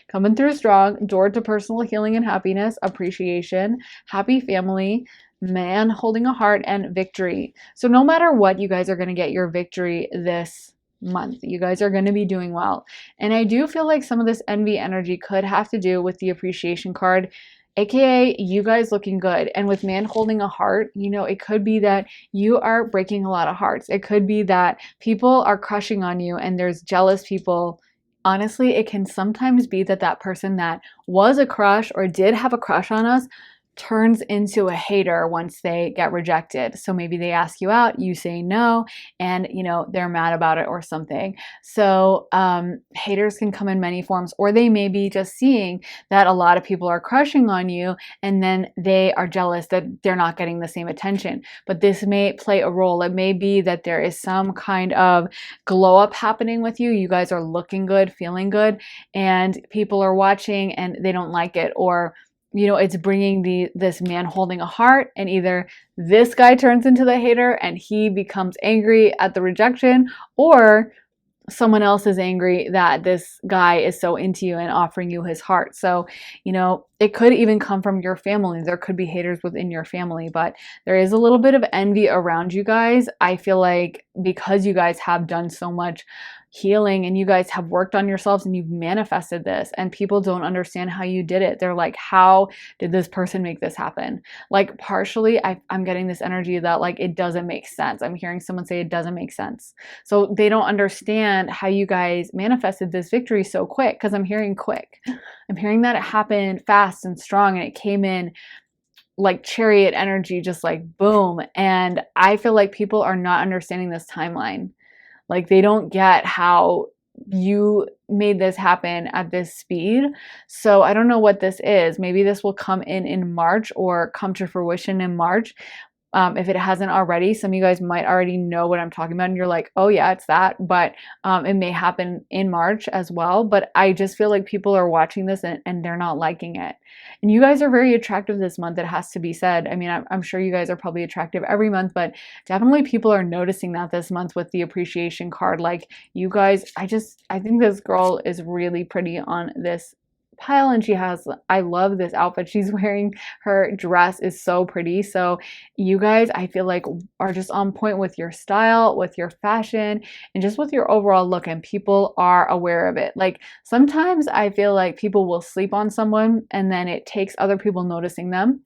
coming through strong, door to personal healing and happiness, appreciation, happy family, man holding a heart, and victory. So no matter what, you guys are going to get your victory this month. You guys are going to be doing well. And I do feel like some of this envy energy could have to do with the appreciation card, aka you guys looking good. And with man holding a heart, it could be that you are breaking a lot of hearts. It could be that people are crushing on you and there's jealous people. Honestly, it can sometimes be that that person that was a crush or did have a crush on us turns into a hater once they get rejected. So maybe they ask you out, you say no, and they're mad about it or something. So haters can come in many forms, or they may be just seeing that a lot of people are crushing on you, and then they are jealous that they're not getting the same attention. But this may play a role. It may be that there is some kind of glow up happening with you. You guys are looking good, feeling good, and people are watching and they don't like it, or it's bringing this man holding a heart, and either this guy turns into the hater and he becomes angry at the rejection, or someone else is angry that this guy is so into you and offering you his heart. So, it could even come from your family. There could be haters within your family, but there is a little bit of envy around you guys. I feel like because you guys have done so much healing and you guys have worked on yourselves and you've manifested this, and people don't understand how you did it. They're like, how did this person make this happen? Like, partially I'm getting this energy that like it doesn't make sense. I'm hearing someone say it doesn't make sense. So they don't understand how you guys manifested this victory so quick, because I'm hearing quick. I'm hearing that it happened fast and strong, and it came in like chariot energy, just like boom. And I feel like people are not understanding this timeline. Like, they don't get how you made this happen at this speed. So I don't know what this is. Maybe this will come in March, or come to fruition in March. If it hasn't already, some of you guys might already know what I'm talking about, and you're like, oh yeah, it's that. But it may happen in March as well. But I just feel like people are watching this and they're not liking it. And you guys are very attractive this month, it has to be said. I mean, I'm sure you guys are probably attractive every month, but definitely people are noticing that this month with the appreciation card. Like, you guys, I think this girl is really pretty on this pile, and I love this outfit she's wearing. Her dress is so pretty. So you guys, I feel like, are just on point with your style, with your fashion, and just with your overall look, and people are aware of it. Like, sometimes I feel like people will sleep on someone, and then it takes other people noticing them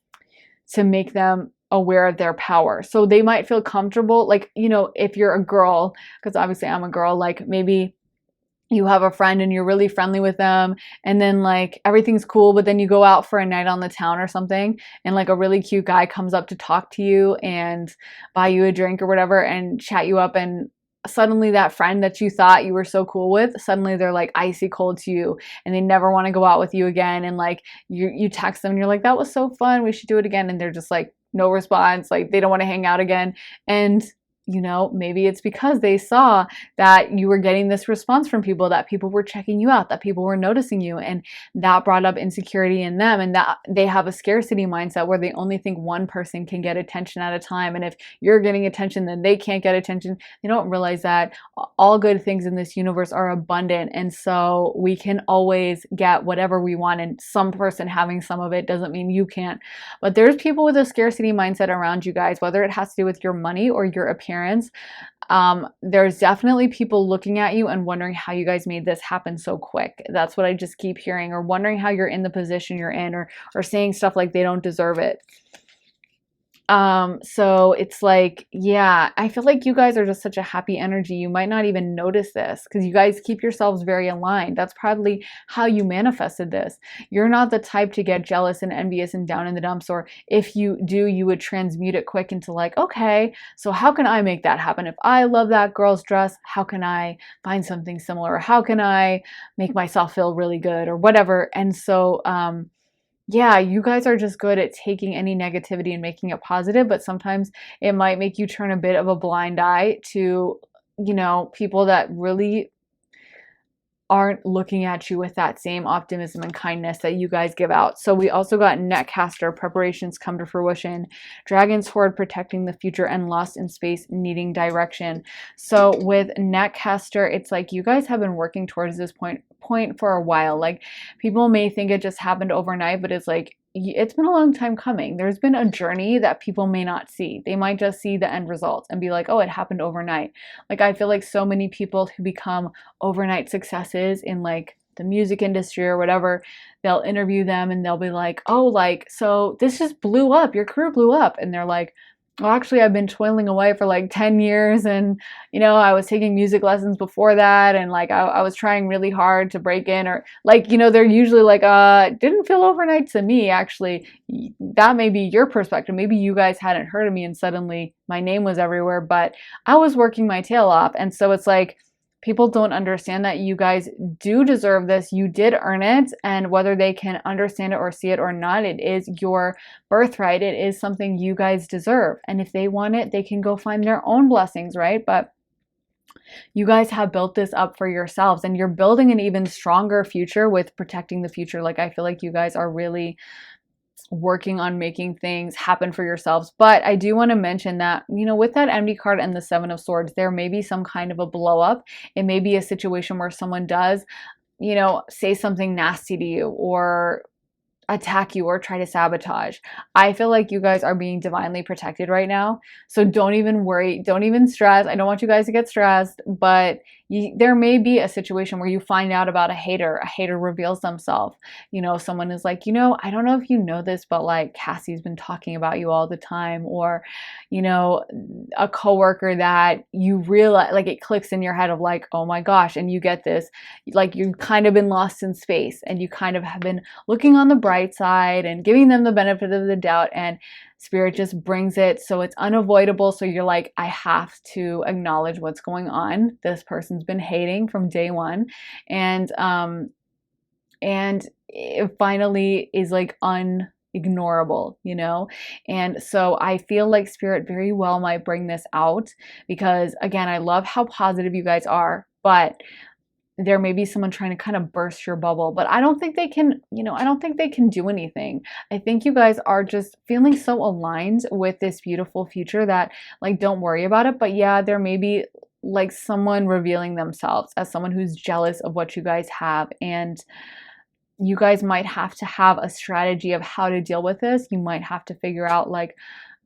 to make them aware of their power. So they might feel comfortable, like, you know, if you're a girl, because obviously I'm a girl, like maybe you have a friend and you're really friendly with them, and then like everything's cool, but then you go out for a night on the town or something, and like a really cute guy comes up to talk to you and buy you a drink or whatever and chat you up, and suddenly that friend that you thought you were so cool with, suddenly they're like icy cold to you and they never want to go out with you again, and like you text them and you're like, that was so fun, we should do it again, and they're just like no response, like they don't want to hang out again. And you know, maybe it's because they saw that you were getting this response from people, that people were checking you out, that people were noticing you, and that brought up insecurity in them, and that they have a scarcity mindset where they only think one person can get attention at a time, and if you're getting attention, then they can't get attention. They don't realize that all good things in this universe are abundant, and so we can always get whatever we want, and some person having some of it doesn't mean you can't. But there's people with a scarcity mindset around you guys, whether it has to do with your money or your appearance. There's definitely people looking at you and wondering how you guys made this happen so quick. That's what I just keep hearing, or wondering how you're in the position you're in, or saying stuff like they don't deserve it. So it's like, yeah, I feel like you guys are just such a happy energy. You might not even notice this because you guys keep yourselves very aligned. That's probably how you manifested this. You're not the type to get jealous and envious and down in the dumps, or if you do, you would transmute it quick into like, okay, so how can I make that happen? If I love that girl's dress, how can I find something similar? Or how can I make myself feel really good or whatever? And so, yeah, you guys are just good at taking any negativity and making it positive, but sometimes it might make you turn a bit of a blind eye to, you know, people that really aren't looking at you with that same optimism and kindness that you guys give out. So we also got Netcaster, preparations come to fruition, Dragon's Horde, protecting the future, and Lost in Space, needing direction. So with Netcaster, it's like you guys have been working towards this point for a while. Like people may think it just happened overnight, but it's like it's been a long time coming. There's been a journey that people may not see. They might just see the end result and be like, oh, it happened overnight. Like I feel like so many people who become overnight successes in like the music industry or whatever, they'll interview them and they'll be like, oh, like, so this just blew up, your career blew up. And they're like, well, actually, I've been toiling away for like 10 years, and, you know, I was taking music lessons before that, and like I was trying really hard to break in, or like, you know, they're usually like, didn't feel overnight to me, actually. That may be your perspective. Maybe you guys hadn't heard of me and suddenly my name was everywhere, but I was working my tail off. And so it's like, people don't understand that you guys do deserve this. You did earn it. And whether they can understand it or see it or not, it is your birthright. It is something you guys deserve. And if they want it, they can go find their own blessings, right? But you guys have built this up for yourselves, and you're building an even stronger future with protecting the future. Like I feel like you guys are really working on making things happen for yourselves. But I do want to mention that, you know, with that Empty card and the Seven of Swords, there may be some kind of a blow up. It may be a situation where someone does, you know, say something nasty to you or attack you or try to sabotage. I feel like you guys are being divinely protected right now. So don't even worry. Don't even stress. I don't want you guys to get stressed, but there may be a situation where you find out about a hater reveals themselves. You know, someone is like, you know, I don't know if you know this, but like Cassie's been talking about you all the time. Or, you know, a coworker that you realize, like it clicks in your head of like, oh my gosh, and you get this, like you've kind of been lost in space and you kind of have been looking on the bright side and giving them the benefit of the doubt, and Spirit just brings it, so it's unavoidable. So you're like, I have to acknowledge what's going on. This person's been hating from day one, and it finally is like unignorable, you know? And so I feel like Spirit very well might bring this out, because again, I love how positive you guys are, but there may be someone trying to kind of burst your bubble, but I don't think they can, you know, I don't think they can do anything. I think you guys are just feeling so aligned with this beautiful future that, like, don't worry about it. But yeah, there may be like someone revealing themselves as someone who's jealous of what you guys have, and you guys might have to have a strategy of how to deal with this. You might have to figure out like,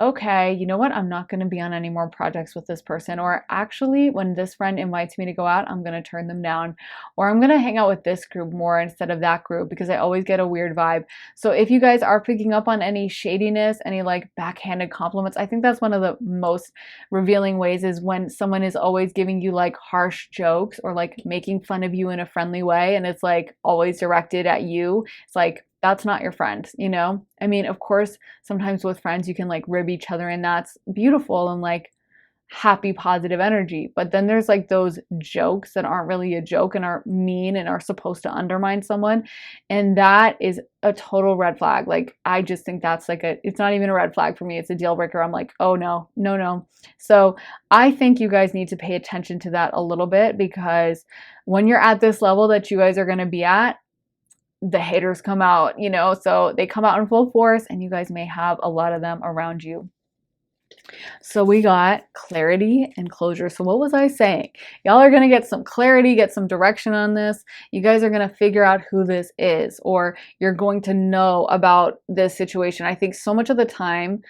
okay, you know what? I'm not going to be on any more projects with this person. Or actually, when this friend invites me to go out, I'm going to turn them down. Or I'm going to hang out with this group more instead of that group because I always get a weird vibe. So if you guys are picking up on any shadiness, any like backhanded compliments, I think that's one of the most revealing ways is when someone is always giving you like harsh jokes or like making fun of you in a friendly way and it's like always directed at you. It's like, that's not your friend, you know? I mean, of course, sometimes with friends you can like rib each other and that's beautiful and like happy positive energy, but then there's like those jokes that aren't really a joke and are mean and are supposed to undermine someone, and that is a total red flag. Like I just think that's like it's not even a red flag for me, it's a deal breaker. I'm like, oh no, no, no. So I think you guys need to pay attention to that a little bit, because when you're at this level that you guys are going to be at, the haters come out, you know, so they come out in full force and you guys may have a lot of them around you. So we got clarity and closure. So what was I saying? Y'all are going to get some clarity, get some direction on this. You guys are going to figure out who this is, or you're going to know about this situation. I think so much of the time,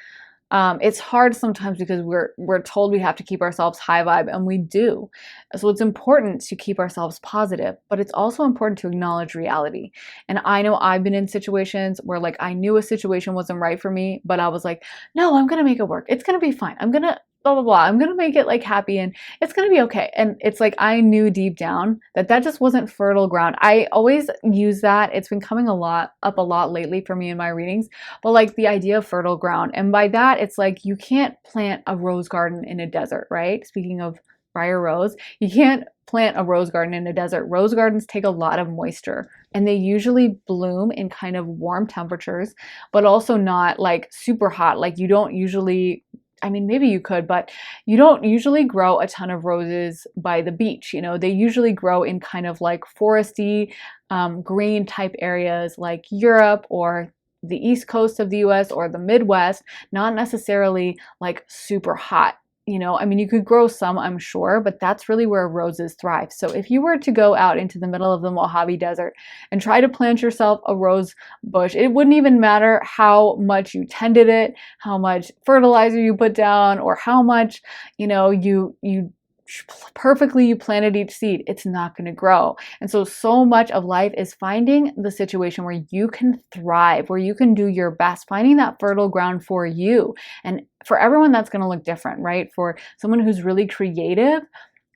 it's hard sometimes because we're told we have to keep ourselves high vibe, and we do. So it's important to keep ourselves positive, but it's also important to acknowledge reality. And I know I've been in situations where like I knew a situation wasn't right for me, but I was like, no, I'm gonna make it work. It's gonna be fine. I'm gonna blah blah blah. I'm gonna make it like happy and it's gonna be okay. And it's like I knew deep down that that just wasn't fertile ground. I always use that. It's been coming up a lot lately for me in my readings. But like the idea of fertile ground, and by that it's like you can't plant a rose garden in a desert, right? Speaking of Briar Rose, you can't plant a rose garden in a desert. Rose gardens take a lot of moisture and they usually bloom in kind of warm temperatures, but also not like super hot. Like you don't usually, I mean, maybe you could, but you don't usually grow a ton of roses by the beach. You know, they usually grow in kind of like foresty, green type areas like Europe or the East Coast of the US or the Midwest, not necessarily like super hot. You know, I mean, you could grow some, I'm sure, but that's really where roses thrive. So if you were to go out into the middle of the Mojave Desert and try to plant yourself a rose bush, it wouldn't even matter how much you tended it, how much fertilizer you put down, or how much, you know, you perfectly you planted each seed, it's not going to grow. And so much of life is finding the situation where you can thrive, where you can do your best, finding that fertile ground for you. And for everyone, that's going to look different, right? For someone who's really creative,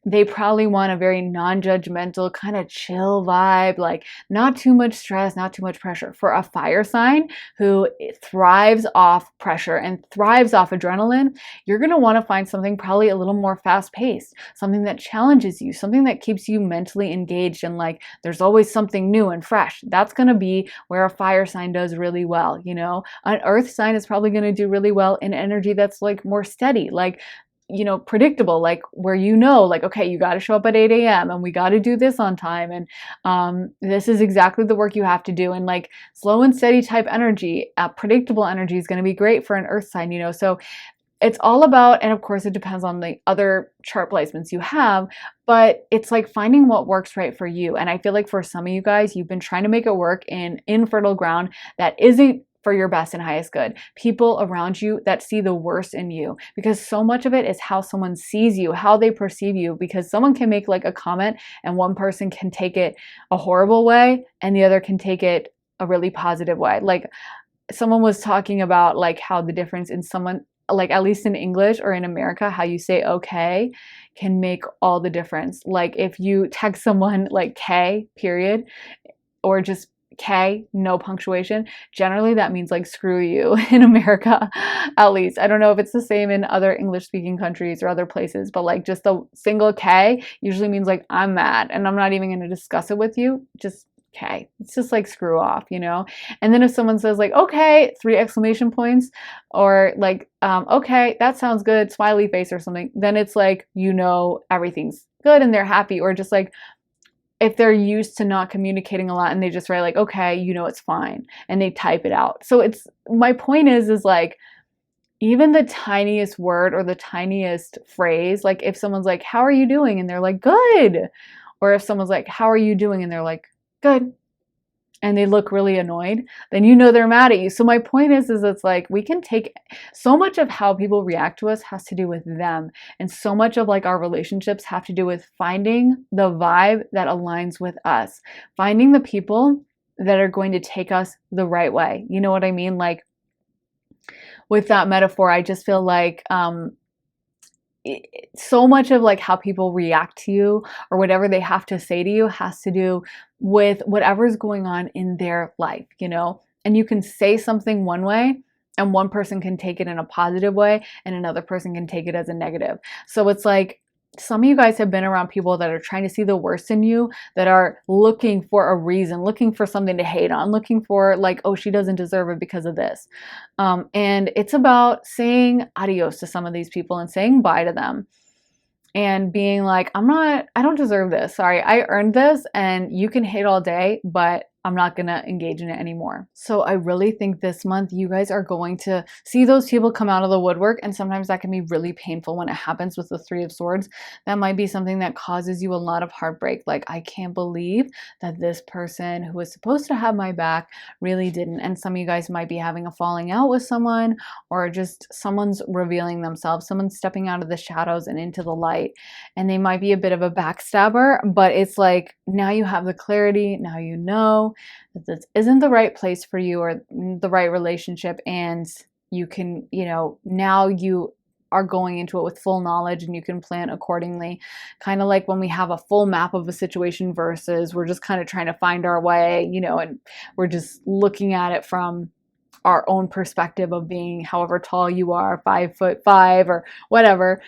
they probably want a very non-judgmental, kind of chill vibe, like not too much stress, not too much pressure. For a fire sign who thrives off pressure and thrives off adrenaline, you're going to want to find something probably a little more fast-paced, something that challenges you, something that keeps you mentally engaged and like there's always something new and fresh. That's going to be where a fire sign does really well, you know? An earth sign is probably going to do really well in energy that's like more steady, like, you know, predictable, like where you know, like, okay, you got to show up at 8 a.m. and we got to do this on time. And this is exactly the work you have to do. And like slow and steady type energy, predictable energy is going to be great for an earth sign, you know. So it's all about, and of course it depends on the other chart placements you have, but it's like finding what works right for you. And I feel like for some of you guys, you've been trying to make it work in infertile ground that isn't for your best and highest good. People around you that see the worst in you, because so much of it is how someone sees you, how they perceive you, because someone can make like a comment and one person can take it a horrible way and the other can take it a really positive way. Like someone was talking about like how the difference in someone, like at least in English or in America, how you say okay can make all the difference. Like if you text someone like K period or just K, no punctuation, generally that means like screw you in America, at least. I don't know if it's the same in other English speaking countries or other places, but like just a single K usually means like I'm mad and I'm not even going to discuss it with you. Just K. It's just like screw off, you know? And then if someone says like, okay, 3 exclamation points, or like, okay, that sounds good, smiley face or something, then it's like, you know, everything's good and they're happy. Or just like, if they're used to not communicating a lot and they just write like, okay, you know, it's fine, and they type it out. So it's, my point is like, even the tiniest word or the tiniest phrase, like if someone's like, how are you doing? And they're like, good. Or if someone's like, how are you doing? And they're like, good. and they look really annoyed, then you know they're mad at you. So my point is it's like we can take so much of how people react to us has to do with them. And so much of like our relationships have to do with finding the vibe that aligns with us, finding the people that are going to take us the right way. You know what I mean? Like with that metaphor, I just feel like, so much of like how people react to you or whatever they have to say to you has to do with whatever's going on in their life, you know? And you can say something one way and one person can take it in a positive way and another person can take it as a negative. So it's like some of you guys have been around people that are trying to see the worst in you, that are looking for a reason, looking for something to hate on, looking for like, oh, she doesn't deserve it because of this. And it's about saying adios to some of these people and saying bye to them and being like, I don't deserve this. Sorry, I earned this and you can hate all day, but I'm not going to engage in it anymore. So I really think this month you guys are going to see those people come out of the woodwork, and sometimes that can be really painful when it happens with the Three of Swords. That might be something that causes you a lot of heartbreak. Like, I can't believe that this person who was supposed to have my back really didn't. And some of you guys might be having a falling out with someone, or just someone's revealing themselves, someone's stepping out of the shadows and into the light, and they might be a bit of a backstabber, but it's like now you have the clarity, now you know that this isn't the right place for you or the right relationship, and you can, you know, now you are going into it with full knowledge and you can plan accordingly. Kind of like when we have a full map of a situation versus we're just kind of trying to find our way, you know, and we're just looking at it from our own perspective of being however tall you are, 5'5" or whatever,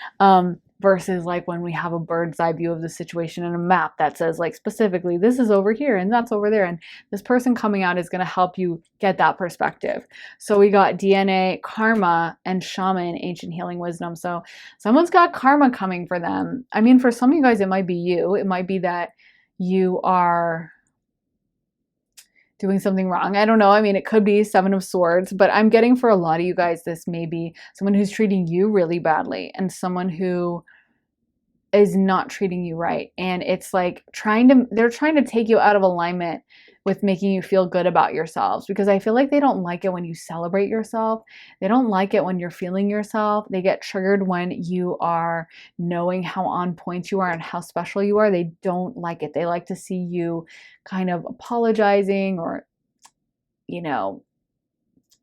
versus like when we have a bird's eye view of the situation and a map that says like specifically this is over here and that's over there, and this person coming out is going to help you get that perspective. So we got DNA, karma, and shaman, ancient healing wisdom. So someone's got karma coming for them. I mean, for some of you guys it might be you, it might be that you are doing something wrong. I don't know. I mean, it could be Seven of Swords, but I'm getting for a lot of you guys, this may be someone who's treating you really badly and someone who is not treating you right. And it's like they're trying to take you out of alignment with making you feel good about yourselves, because I feel like they don't like it when you celebrate yourself. They don't like it when you're feeling yourself. They get triggered when you are knowing how on point you are and how special you are. They don't like it. They like to see you kind of apologizing or, you know,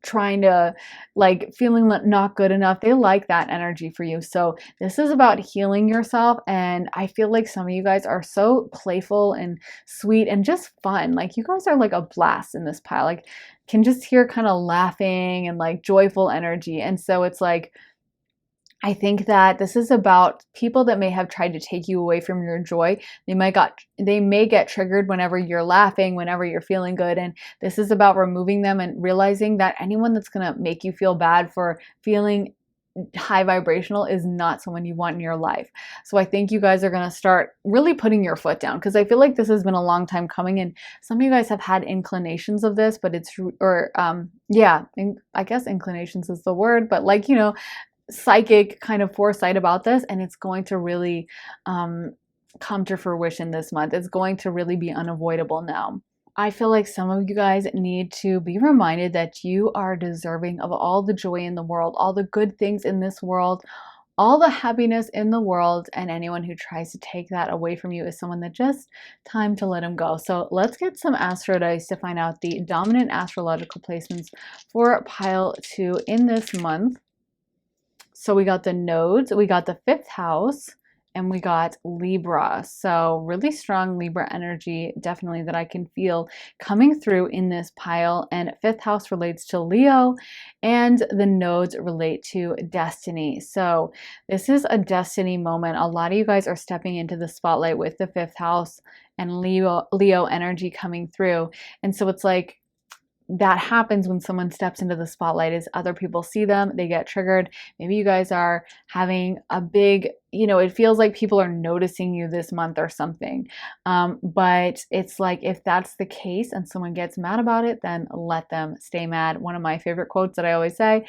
trying to, like, feeling not good enough. They like that energy for you. So this is about healing yourself, and I feel like some of you guys are so playful and sweet and just fun. Like, you guys are like a blast in this pile. Like, can just hear kind of laughing and like joyful energy. And so it's like, I think that this is about people that may have tried to take you away from your joy. They may get triggered whenever you're laughing, whenever you're feeling good. And this is about removing them and realizing that anyone that's going to make you feel bad for feeling high vibrational is not someone you want in your life. So I think you guys are going to start really putting your foot down, because I feel like this has been a long time coming, and some of you guys have had inclinations of this, but I guess inclinations is the word, but like, you know, psychic kind of foresight about this, and it's going to really come to fruition this month. It's going to really be unavoidable now. I feel like some of you guys need to be reminded that you are deserving of all the joy in the world, all the good things in this world, all the happiness in the world, and anyone who tries to take that away from you is someone that just time to let them go. So let's get some astro dice to find out the dominant astrological placements for pile 2 in this month. So we got the nodes, we got the 5th house, and we got Libra. So really strong Libra energy, definitely, that I can feel coming through in this pile. And 5th house relates to Leo, and the nodes relate to destiny. So this is a destiny moment. A lot of you guys are stepping into the spotlight with the 5th house and Leo energy coming through. And so it's like, that happens when someone steps into the spotlight, is other people see them, they get triggered. Maybe you guys are having a big, you know, it feels like people are noticing you this month or something. But it's like, if that's the case and someone gets mad about it, then let them stay mad. One of my favorite quotes that I always say,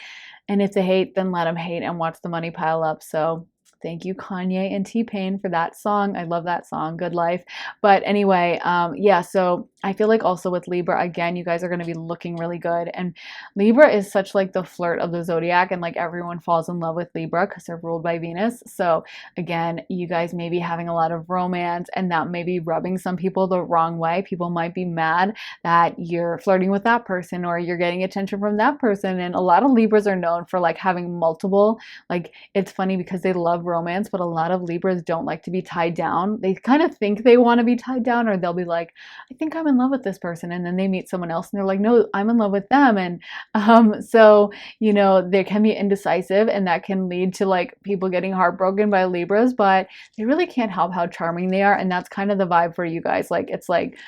and if they hate, then let them hate and watch the money pile up. So Thank you, Kanye and T-Pain, for that song. I love that song, Good Life. But anyway, yeah, so I feel like also with Libra, again, you guys are going to be looking really good. And Libra is such like the flirt of the zodiac, and like everyone falls in love with Libra because they're ruled by Venus. So again, you guys may be having a lot of romance, and that may be rubbing some people the wrong way. People might be mad that you're flirting with that person or you're getting attention from that person. And a lot of Libras are known for like having multiple, like it's funny because they love romance, but a lot of Libras don't like to be tied down. They kind of think they want to be tied down, or they'll be like, I think I'm in love with this person. And then they meet someone else and they're like, no, I'm in love with them. And so, you know, they can be indecisive, and that can lead to like people getting heartbroken by Libras, but they really can't help how charming they are. And that's kind of the vibe for you guys. Like, it's like,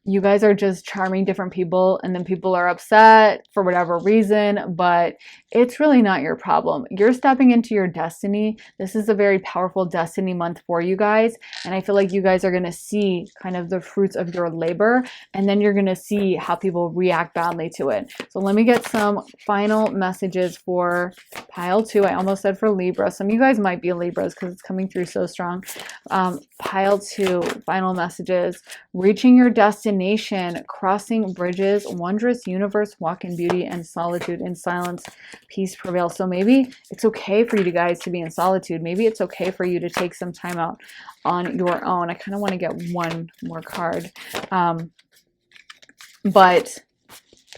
you guys are just charming different people, and then people are upset for whatever reason, but it's really not your problem. You're stepping into your destiny. This is a very powerful destiny month for you guys, and I feel like you guys are going to see kind of the fruits of your labor, and then you're going to see how people react badly to it. So let me get some final messages for pile 2. I almost said for Libra. Some of you guys might be Libras because it's coming through so strong. Pile 2, final messages. Reaching your destination, crossing bridges, wondrous universe, walk in beauty and solitude, in silence, peace prevails. So maybe it's okay for you guys to be in solitude. Maybe it's okay for you to take some time out on your own. I kind of want to get one more card. But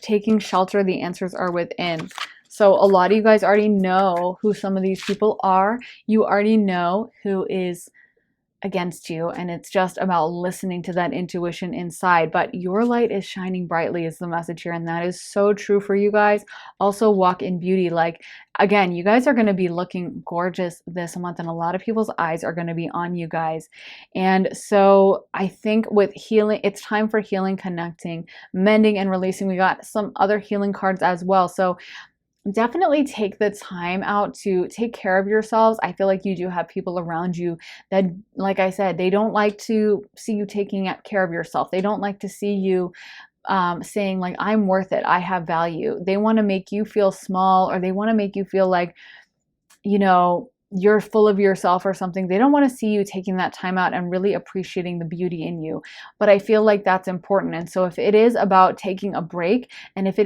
taking shelter, the answers are within. So a lot of you guys already know who some of these people are. You already know who is against you, and it's just about listening to that intuition inside. But your light is shining brightly is the message here, and that is so true for you guys. Also, walk in beauty. Like, again, you guys are going to be looking gorgeous this month, and a lot of people's eyes are going to be on you guys. And so I think with healing, it's time for healing, connecting, mending, and releasing. We got some other healing cards as well. So definitely take the time out to take care of yourselves. I feel like you do have people around you that, like I said, they don't like to see you taking care of yourself. They don't like to see you saying like, I'm worth it, I have value. They want to make you feel small, or they want to make you feel like, you know, you're full of yourself or something. They don't want to see you taking that time out and really appreciating the beauty in you. But I feel like that's important. And so if it is about taking a break, and if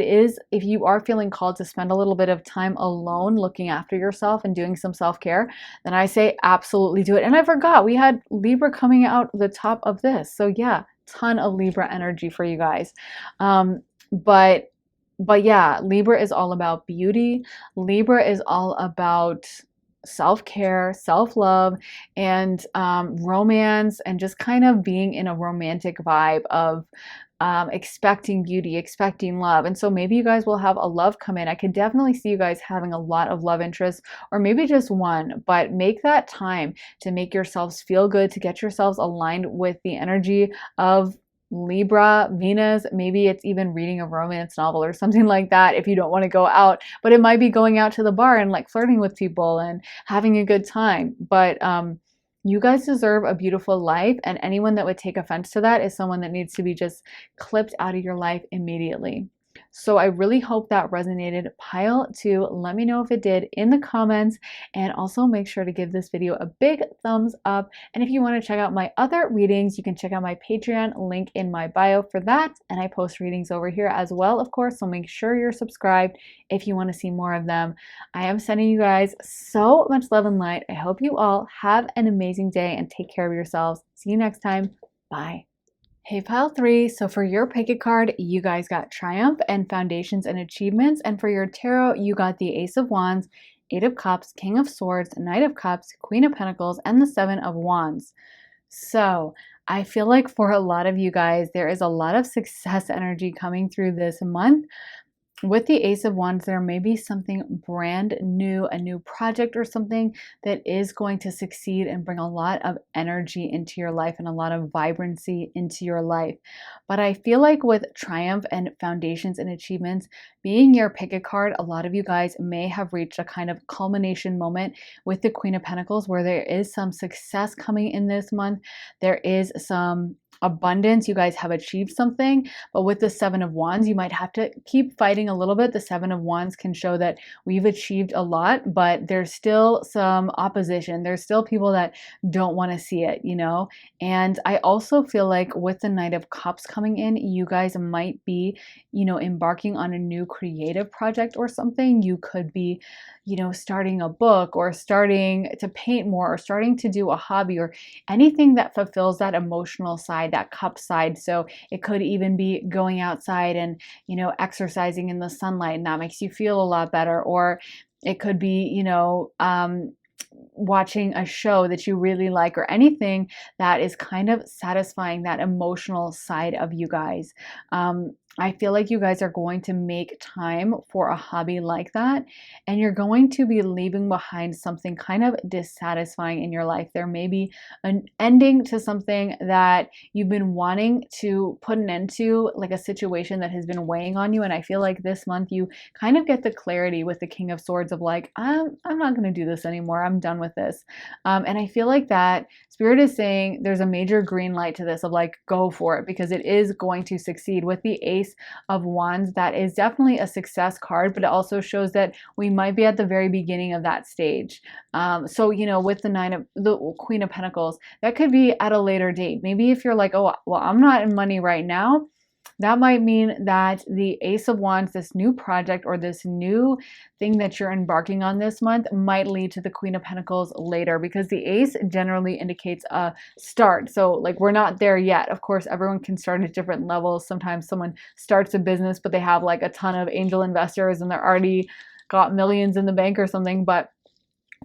you are feeling called to spend a little bit of time alone looking after yourself and doing some self-care, then I say absolutely do it. And I forgot, we had Libra coming out the top of this. So yeah, ton of Libra energy for you guys. But yeah, Libra is all about beauty. Libra is all about self-care, self-love, and romance, and just kind of being in a romantic vibe of expecting beauty, expecting love. And so maybe you guys will have a love come in. I could definitely see you guys having a lot of love interests, or maybe just one, but make that time to make yourselves feel good, to get yourselves aligned with the energy of Libra, Venus. Maybe it's even reading a romance novel or something like that if you don't want to go out, but it might be going out to the bar and like flirting with people and having a good time. But you guys deserve a beautiful life, and anyone that would take offense to that is someone that needs to be just clipped out of your life immediately. So I really hope that resonated. Pile 2, let me know if it did in the comments, and also make sure to give this video a big thumbs up. And if you want to check out my other readings, you can check out my Patreon, link in my bio for that. And I post readings over here as well, of course, so make sure you're subscribed if you want to see more of them. I am sending you guys so much love and light. I hope you all have an amazing day and take care of yourselves. See you next time. Bye. Hey, pile 3, so for your pick a card, you guys got Triumph and Foundations and Achievements, and for your tarot, you got the Ace of Wands, 8 of Cups, King of Swords, Knight of Cups, Queen of Pentacles, and the 7 of Wands. So I feel like for a lot of you guys, there is a lot of success energy coming through this month. With the Ace of Wands, there may be something brand new, a new project or something that is going to succeed and bring a lot of energy into your life and a lot of vibrancy into your life. But I feel like with Triumph and Foundations and Achievements being your pick a card, a lot of you guys may have reached a kind of culmination moment with the Queen of Pentacles, where there is some success coming in this month. There is some abundance, you guys have achieved something. But with the Seven of Wands, you might have to keep fighting a little bit. The Seven of Wands can show that we've achieved a lot, but there's still some opposition. There's still people that don't want to see it, you know? And I also feel like with the Knight of Cups coming in, you guys might be, you know, embarking on a new creative project or something. You could be, you know, starting a book or starting to paint more or starting to do a hobby or anything that fulfills that emotional side, that cup side. So it could even be going outside and, you know, exercising in the sunlight, and that makes you feel a lot better. Or it could be, you know, watching a show that you really like, or anything that is kind of satisfying that emotional side of you guys. I feel like you guys are going to make time for a hobby like that, and you're going to be leaving behind something kind of dissatisfying in your life. There may be an ending to something that you've been wanting to put an end to, like a situation that has been weighing on you. And I feel like this month you kind of get the clarity with the King of Swords of like, I'm not going to do this anymore. I'm done with this. And I feel like that Spirit is saying there's a major green light to this of like, go for it, because it is going to succeed. With the Ace of Wands, that is definitely a success card, but it also shows that we might be at the very beginning of that stage. So, you know, with the Queen of Pentacles, that could be at a later date. Maybe if you're like, oh, well, I'm not in money right now, that might mean that the Ace of Wands, this new project or this new thing that you're embarking on this month, might lead to the Queen of Pentacles later, because the Ace generally indicates a start. So like, we're not there yet. Of course, everyone can start at different levels. Sometimes someone starts a business, but they have like a ton of angel investors and they're already got millions in the bank or something. But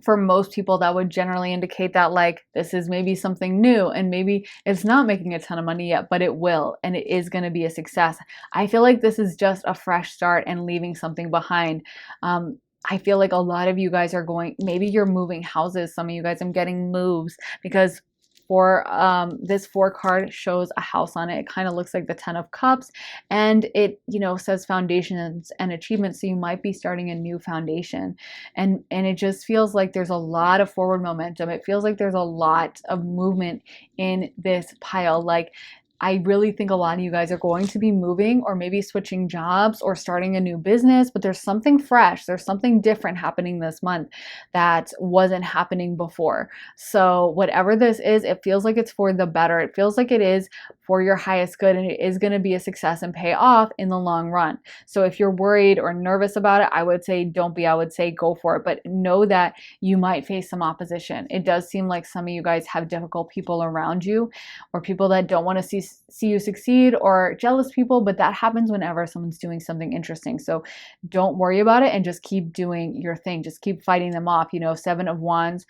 for most people, that would generally indicate that like, this is maybe something new, and maybe it's not making a ton of money yet, but it will, and it is going to be a success. I feel like this is just a fresh start and leaving something behind. I feel like a lot of you guys are going, maybe you're moving houses. Some of you guys are getting moves, because for this 4 card shows a house on it. It kind of looks like the 10 of Cups, and it, you know, says foundations and achievements. So you might be starting a new foundation, and it just feels like there's a lot of forward momentum. It feels like there's a lot of movement in this pile. Like, I really think a lot of you guys are going to be moving, or maybe switching jobs or starting a new business, but there's something fresh, there's something different happening this month that wasn't happening before. So whatever this is, it feels like it's for the better. It feels like it is for your highest good, and it is going to be a success and pay off in the long run. So if you're worried or nervous about it, I would say don't be. I would say go for it, but know that you might face some opposition. It does seem like some of you guys have difficult people around you, or people that don't want to see you succeed, or jealous people, but that happens whenever someone's doing something interesting. So don't worry about it and just keep doing your thing. Just keep fighting them off. You know, 7 of Wands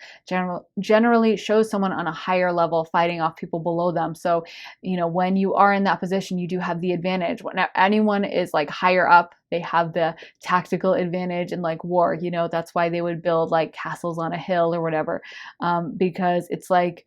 generally shows someone on a higher level fighting off people below them. So, you know, when you are in that position, you do have the advantage. When anyone is like higher up, they have the tactical advantage in like war. You know, that's why they would build like castles on a hill or whatever, because it's like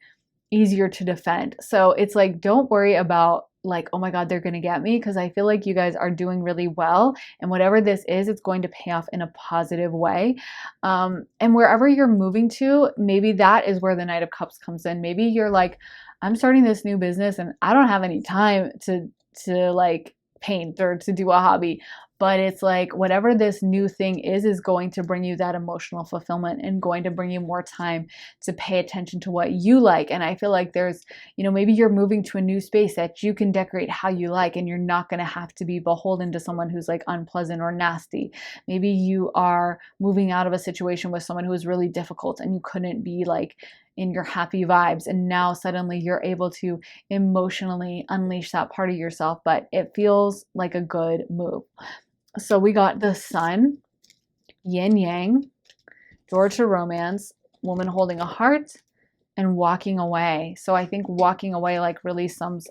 easier to defend. So it's like, don't worry about like, oh my God, they're going to get me, because I feel like you guys are doing really well. And whatever this is, it's going to pay off in a positive way. And wherever you're moving to, maybe that is where the Knight of Cups comes in. Maybe you're like, I'm starting this new business and I don't have any time to like paint or to do a hobby. But it's like, whatever this new thing is going to bring you that emotional fulfillment and going to bring you more time to pay attention to what you like. And I feel like there's, you know, maybe you're moving to a new space that you can decorate how you like, and you're not going to have to be beholden to someone who's like unpleasant or nasty. Maybe you are moving out of a situation with someone who is really difficult and you couldn't be like in your happy vibes, and now suddenly you're able to emotionally unleash that part of yourself. But it feels like a good move. So we got the Sun, Yin Yang, door to romance, woman holding a heart, and walking away. So I think walking away like really sums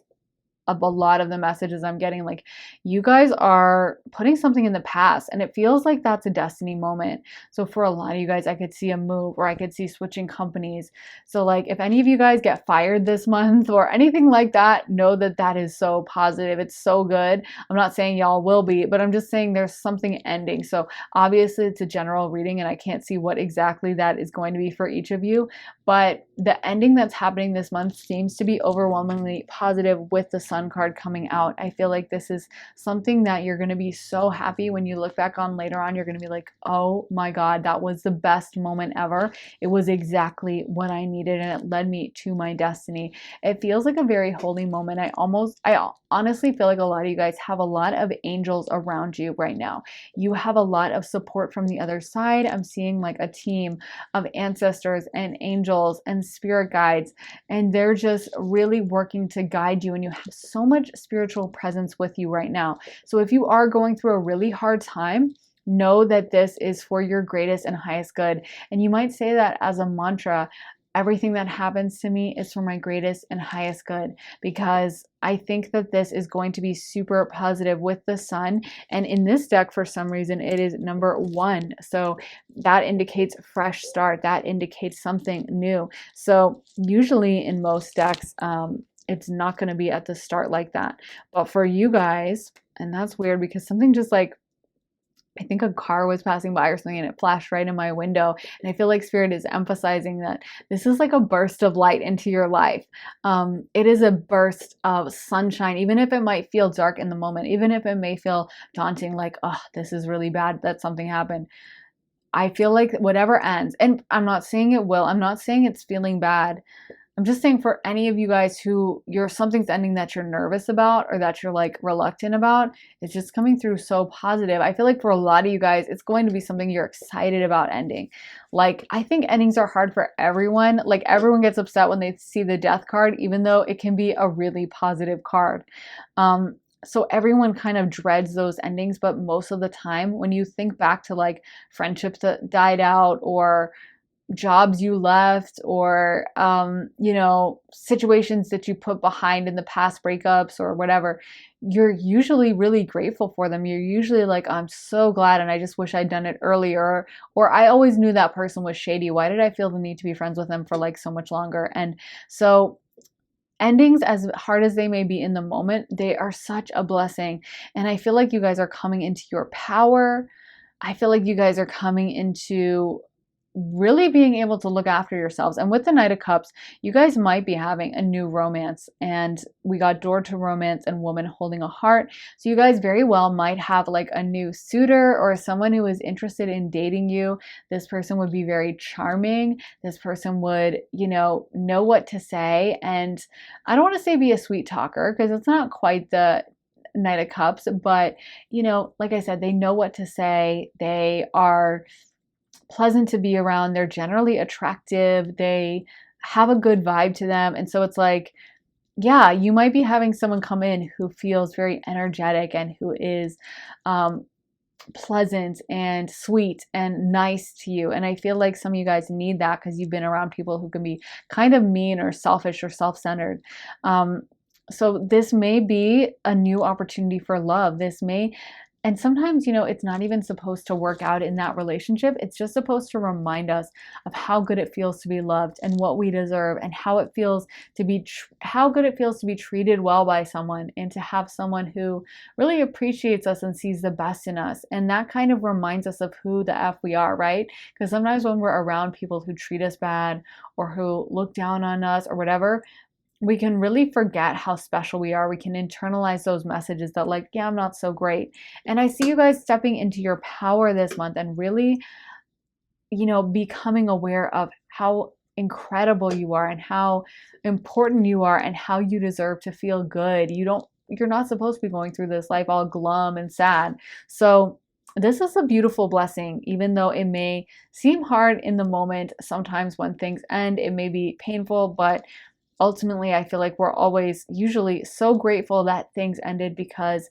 of a lot of the messages I'm getting. Like, you guys are putting something in the past, and it feels like that's a destiny moment. So for a lot of you guys, I could see a move, or I could see switching companies. So like, if any of you guys get fired this month or anything like that, know that that is so positive. It's so good. I'm not saying y'all will be, but I'm just saying there's something ending. So obviously it's a general reading, and I can't see what exactly that is going to be for each of you, but the ending that's happening this month seems to be overwhelmingly positive with the Sun card coming out. I feel like this is something that you're going to be so happy when you look back on later on. You're going to be like, oh my God, that was the best moment ever. It was exactly what I needed, and it led me to my destiny. It feels like a very holy moment. I honestly feel like a lot of you guys have a lot of angels around you right now. You have a lot of support from the other side. I'm seeing like a team of ancestors and angels and spirit guides, and they're just really working to guide you, and you have so much spiritual presence with you right now. So if you are going through a really hard time, know that this is for your greatest and highest good. And you might say that as a mantra: everything that happens to me is for my greatest and highest good, because I think that this is going to be super positive with the Sun. And in this deck, for some reason, it is number 1. So that indicates fresh start. That indicates something new. So usually in most decks, it's not going to be at the start like that. But for you guys, and that's weird because something just like, I think a car was passing by or something, and it flashed right in my window. And I feel like Spirit is emphasizing that this is like a burst of light into your life. It is a burst of sunshine, even if it might feel dark in the moment, even if it may feel daunting, like, oh, this is really bad that something happened. I feel like whatever ends, and I'm not saying it will, I'm not saying it's feeling bad. I'm just saying for any of you guys who something's ending that you're nervous about, or that you're like reluctant about, it's just coming through so positive. I feel like for a lot of you guys, it's going to be something you're excited about ending. Like, I think endings are hard for everyone. Like, everyone gets upset when they see the Death card, even though it can be a really positive card. So everyone kind of dreads those endings, but most of the time when you think back to like friendships that died out, or jobs you left, or situations that you put behind in the past, breakups or whatever, you're usually really grateful for them. You're usually like, I'm so glad, and I just wish I'd done it earlier, or I always knew that person was shady. Why did I feel the need to be friends with them for like so much longer? And so endings, as hard as they may be in the moment, they are such a blessing. And I feel like you guys are coming into your power. I feel like you guys are coming into really being able to look after yourselves. And with the Knight of Cups, you guys might be having a new romance, and we got door to romance and woman holding a heart. So you guys very well might have like a new suitor, or someone who is interested in dating you. This person would be very charming. This person would, know what to say. And I don't want to say be a sweet talker, because it's not quite the Knight of Cups, but like I said, they know what to say. They are pleasant to be around. They're generally attractive. They have a good vibe to them. And so it's like, yeah, you might be having someone come in who feels very energetic, and who is pleasant and sweet and nice to you. And I feel like some of you guys need that, because you've been around people who can be kind of mean or selfish or self-centered. So this may be a new opportunity for love. And sometimes, it's not even supposed to work out in that relationship. It's just supposed to remind us of how good it feels to be loved, and what we deserve, and how good it feels to be treated well by someone, and to have someone who really appreciates us and sees the best in us. And that kind of reminds us of who the F we are, right? Because sometimes when we're around people who treat us bad, or who look down on us, or whatever, we can really forget how special we are. We can internalize those messages that like, yeah, I'm not so great. And I see you guys stepping into your power this month, and really, becoming aware of how incredible you are, and how important you are, and how you deserve to feel good. You're not supposed to be going through this life all glum and sad. So this is a beautiful blessing, even though it may seem hard in the moment. Sometimes when things end, it may be painful, but ultimately, I feel like we're always usually so grateful that things ended, because,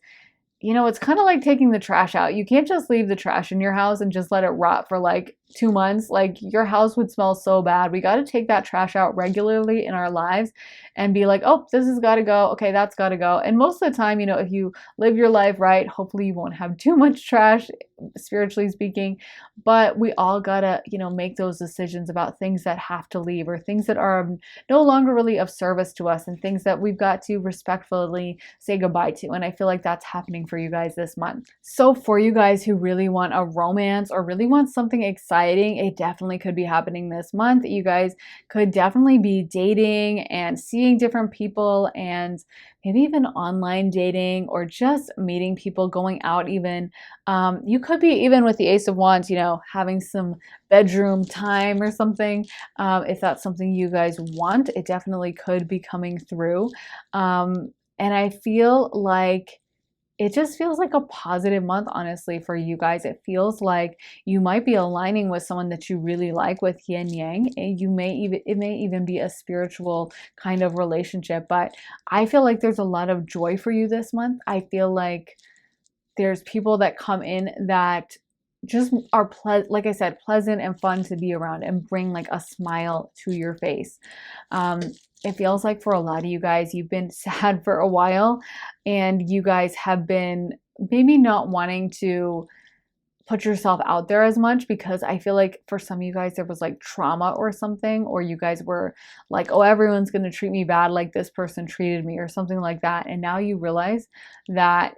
it's kind of like taking the trash out. You can't just leave the trash in your house and just let it rot for like 2 months, like your house would smell so bad. We got to take that trash out regularly in our lives and be like, oh, this has got to go. Okay, that's got to go. And most of the time, if you live your life right, hopefully you won't have too much trash, spiritually speaking. But we all got to, make those decisions about things that have to leave or things that are no longer really of service to us and things that we've got to respectfully say goodbye to. And I feel like that's happening for you guys this month. So for you guys who really want a romance or really want something exciting, it definitely could be happening this month. You guys could definitely be dating and seeing different people, and maybe even online dating or just meeting people, going out even. You could be even with the Ace of Wands, having some bedroom time or something. If that's something you guys want, it definitely could be coming through. And I feel like it just feels like a positive month, honestly, for you guys. It feels like you might be aligning with someone that you really like with yin yang. And it may even be a spiritual kind of relationship, but I feel like there's a lot of joy for you this month. I feel like there's people that come in that just are like I said, pleasant and fun to be around and bring like a smile to your face. It feels like for a lot of you guys, you've been sad for a while and you guys have been maybe not wanting to put yourself out there as much, because I feel like for some of you guys there was like trauma or something, or you guys were like, oh, everyone's going to treat me bad like this person treated me or something like that. And now you realize that,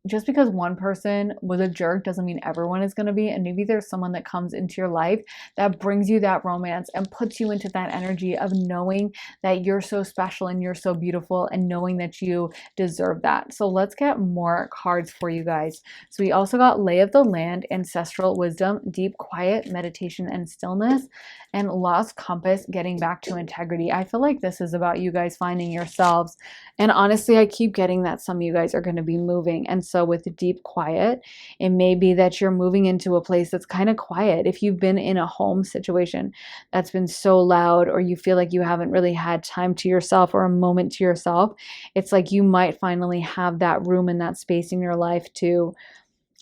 just because one person was a jerk doesn't mean everyone is going to be. And maybe there's someone that comes into your life that brings you that romance and puts you into that energy of knowing that you're so special and you're so beautiful and knowing that you deserve that. So let's get more cards for you guys. So we also got Lay of the Land, Ancestral Wisdom, Deep Quiet, Meditation and Stillness, and Lost Compass, Getting Back to Integrity. I feel like this is about you guys finding yourselves. And honestly, I keep getting that some of you guys are going to be moving. And so with Deep Quiet, it may be that you're moving into a place that's kind of quiet. If you've been in a home situation that's been so loud, or you feel like you haven't really had time to yourself or a moment to yourself, it's like you might finally have that room and that space in your life to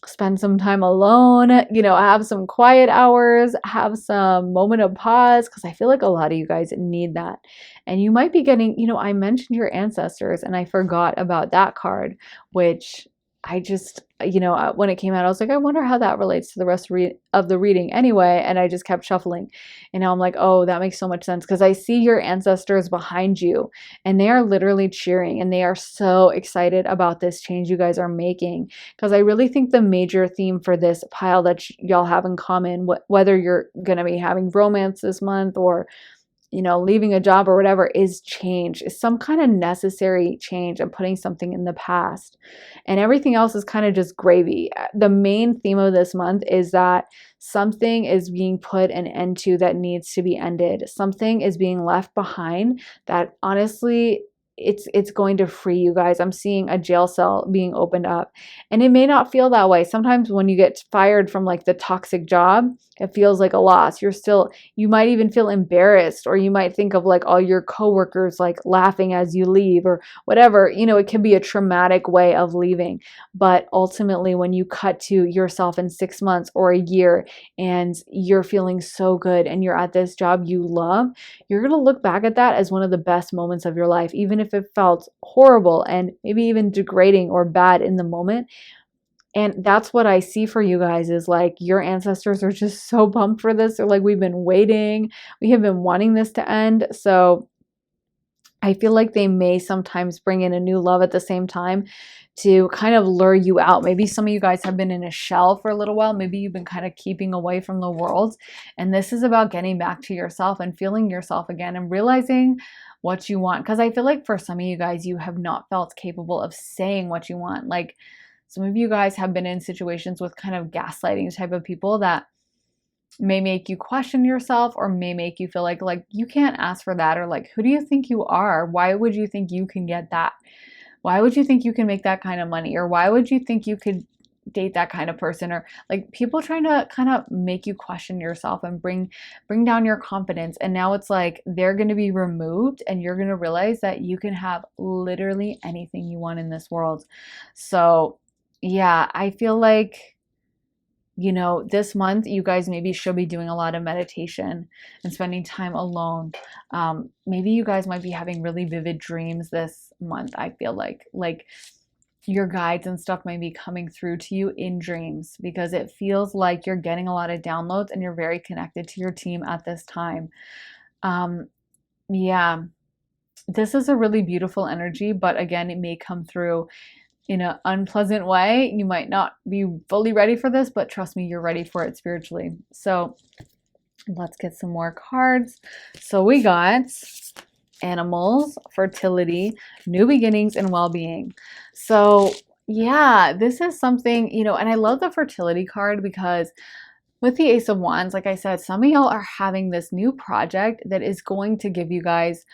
spend some time alone, have some quiet hours, have some moment of pause, because I feel like a lot of you guys need that. And you might be getting, I mentioned your ancestors and I forgot about that card, which I just, when it came out, I was like, I wonder how that relates to the rest of the reading anyway. And I just kept shuffling. And now I'm like, oh, that makes so much sense, because I see your ancestors behind you and they are literally cheering and they are so excited about this change you guys are making. Because I really think the major theme for this pile that y'all have in common, whether you're going to be having romance this month or leaving a job or whatever, is change, is some kind of necessary change and putting something in the past. And everything else is kind of just gravy. The main theme of this month is that something is being put an end to that needs to be ended. Something is being left behind that honestly, it's going to free you guys. I'm seeing a jail cell being opened up, and it may not feel that way. Sometimes when you get fired from like the toxic job, it feels like a loss. You might even feel embarrassed, or you might think of like all your coworkers like laughing as you leave or whatever. It can be a traumatic way of leaving. But ultimately, when you cut to yourself in 6 months or a year and you're feeling so good and you're at this job you love, you're going to look back at that as one of the best moments of your life, even if it felt horrible and maybe even degrading or bad in the moment. And that's what I see for you guys, is like your ancestors are just so pumped for this. They're like, we've been waiting. We have been wanting this to end. So I feel like they may sometimes bring in a new love at the same time to kind of lure you out. Maybe some of you guys have been in a shell for a little while. Maybe you've been kind of keeping away from the world. And this is about getting back to yourself and feeling yourself again and realizing what you want. Because I feel like for some of you guys, you have not felt capable of saying what you want. Like some of you guys have been in situations with kind of gaslighting type of people that may make you question yourself, or may make you feel like you can't ask for that, or like, who do you think you are? Why would you think you can get that? Why would you think you can make that kind of money? Or why would you think you could date that kind of person? Or like people trying to kind of make you question yourself and bring down your confidence. And now it's like they're going to be removed and you're going to realize that you can have literally anything you want in this world. So yeah, I feel like This month you guys maybe should be doing a lot of meditation and spending time alone. Maybe you guys might be having really vivid dreams this month. I feel like your guides and stuff might be coming through to you in dreams, because it feels like you're getting a lot of downloads and you're very connected to your team at this time. Um, yeah, this is a really beautiful energy, but again, it may come through in an unpleasant way. You might not be fully ready for this, but trust me, you're ready for it spiritually. So let's get some more cards. So we got animals, fertility, new beginnings, and well-being. So yeah, this is something, and I love the fertility card because with the Ace of Wands, like I said, some of y'all are having this new project that is going to give you guys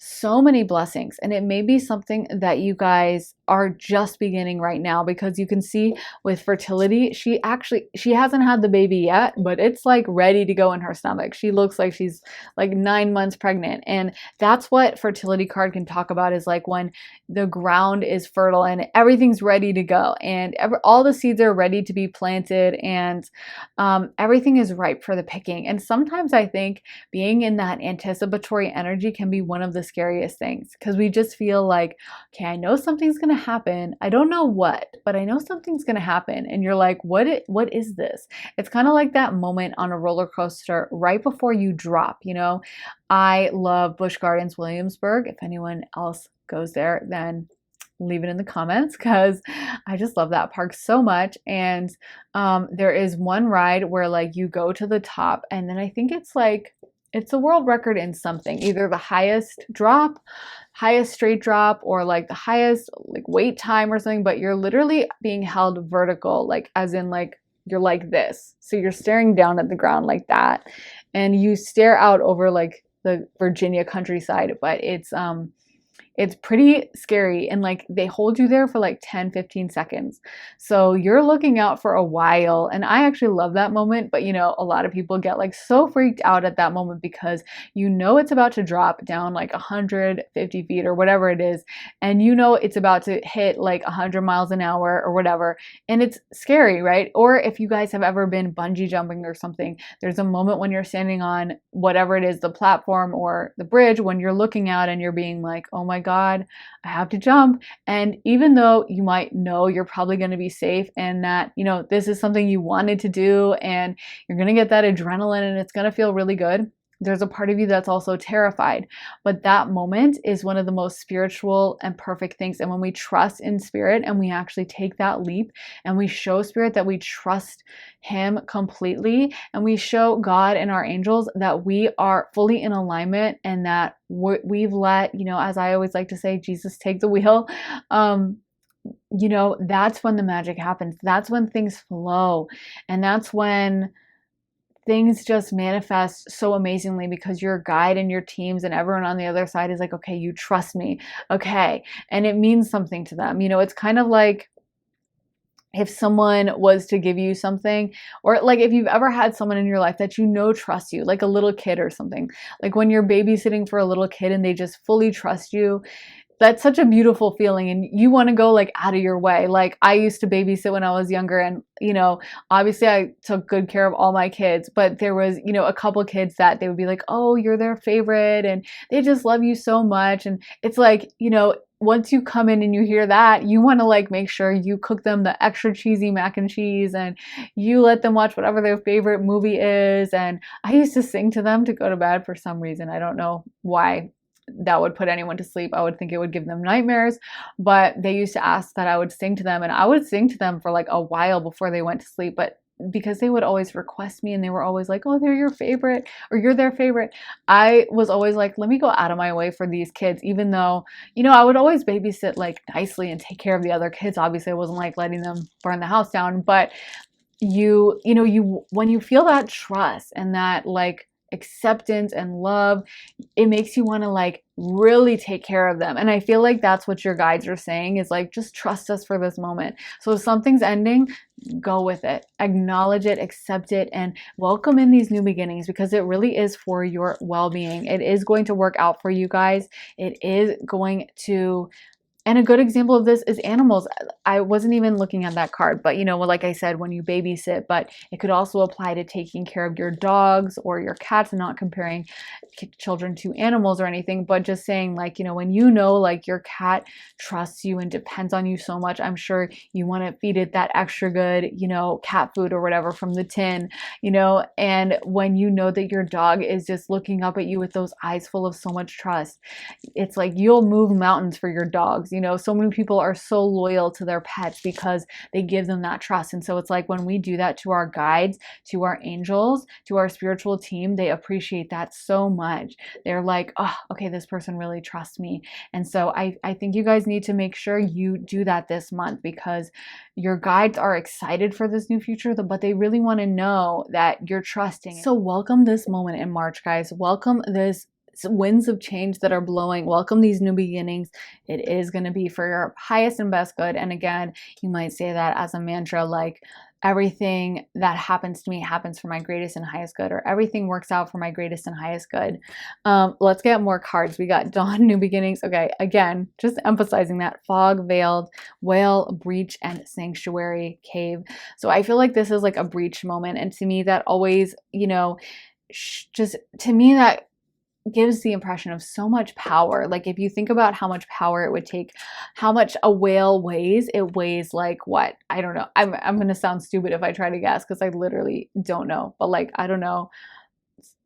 so many blessings. And it may be something that you guys are just beginning right now, because you can see with fertility, she hasn't had the baby yet, but it's like ready to go in her stomach. She looks like she's like 9 months pregnant. And that's what fertility card can talk about, is like when the ground is fertile and everything's ready to go, and all the seeds are ready to be planted, and everything is ripe for the picking. And sometimes I think being in that anticipatory energy can be one of the scariest things, because we just feel like, okay, I know something's going to happen. I don't know what, but I know something's going to happen. And you're like, what is this? It's kind of like that moment on a roller coaster right before you drop, I love Busch Gardens, Williamsburg. If anyone else goes there, then leave it in the comments, because I just love that park so much. And there is one ride where like you go to the top, and then I think it's a world record in something, either the highest straight drop, or like the highest like wait time or something, but you're literally being held vertical, like as in like you're like this. So you're staring down at the ground like that, and you stare out over like the Virginia countryside, but it's pretty scary, and like they hold you there for like 10-15 seconds. So you're looking out for a while, and I actually love that moment. But a lot of people get like so freaked out at that moment, because it's about to drop down like 150 feet or whatever it is, and it's about to hit like 100 miles an hour or whatever, and it's scary, right? Or if you guys have ever been bungee jumping or something, there's a moment when you're standing on whatever it is, the platform or the bridge, when you're looking out and you're being like, oh my God, I have to jump. And even though you might know you're probably going to be safe, and that, this is something you wanted to do, and you're going to get that adrenaline and it's going to feel really good, there's a part of you that's also terrified. But that moment is one of the most spiritual and perfect things. And when we trust in spirit and we actually take that leap and we show spirit that we trust him completely, and we show God and our angels that we are fully in alignment, and that we've let, as I always like to say, Jesus take the wheel, that's when the magic happens. That's when things flow. And that's when things just manifest so amazingly, because your guide and your teams and everyone on the other side is like, okay, you trust me. Okay. And it means something to them. It's kind of like if someone was to give you something, or like if you've ever had someone in your life that trusts you, like a little kid or something, like when you're babysitting for a little kid and they just fully trust you. That's such a beautiful feeling, and you want to go like out of your way. Like I used to babysit when I was younger, and obviously I took good care of all my kids, but there was a couple kids that they would be like, oh, you're their favorite, and they just love you so much. And it's like, once you come in and you hear that, you want to like make sure you cook them the extra cheesy mac and cheese, and you let them watch whatever their favorite movie is. And I used to sing to them to go to bed for some reason. I don't know why that would put anyone to sleep. I would think it would give them nightmares, but they used to ask that I would sing to them, and I would sing to them for like a while before they went to sleep. But because they would always request me, and they were always like, oh, they're your favorite, or you're their favorite, I was always like, let me go out of my way for these kids, even though, I would always babysit like nicely and take care of the other kids. Obviously I wasn't like letting them burn the house down, but when you feel that trust and that like acceptance and love, it makes you want to like really take care of them. And I feel like that's what your guides are saying, is like, just trust us for this moment. So if something's ending, go with it, acknowledge it, accept it, and welcome in these new beginnings, because it really is for your well-being. It is going to work out for you guys. It is going to And a good example of this is animals. I wasn't even looking at that card, but like I said, when you babysit, but it could also apply to taking care of your dogs or your cats, and not comparing children to animals or anything, but just saying, like, when like your cat trusts you and depends on you so much, I'm sure you want to feed it that extra good, cat food or whatever from the tin, and when that your dog is just looking up at you with those eyes full of so much trust, it's like you'll move mountains for your dogs. So many people are so loyal to their pets because they give them that trust. And so it's like when we do that to our guides, to our angels, to our spiritual team, they appreciate that so much. They're like, oh, okay, this person really trusts me. And so I think you guys need to make sure you do that this month, because your guides are excited for this new future, but they really want to know that you're trusting. So welcome this moment in March, guys. Welcome this winds of change that are blowing. Welcome these new beginnings. It is going to be for your highest and best good. And again, you might say that as a mantra, like, everything that happens to me happens for my greatest and highest good, or everything works out for my greatest and highest good. Let's get more cards. We got dawn, new beginnings. Okay, again, just emphasizing that fog, veiled, whale, breach, and sanctuary, cave. So I feel like this is like a breach moment. And to me, that always, just to me, that gives the impression of so much power. Like, if you think about how much power it would take, how much a whale weighs, it weighs like what? I don't know. I'm going to sound stupid if I try to guess, because I literally don't know. But like, I don't know,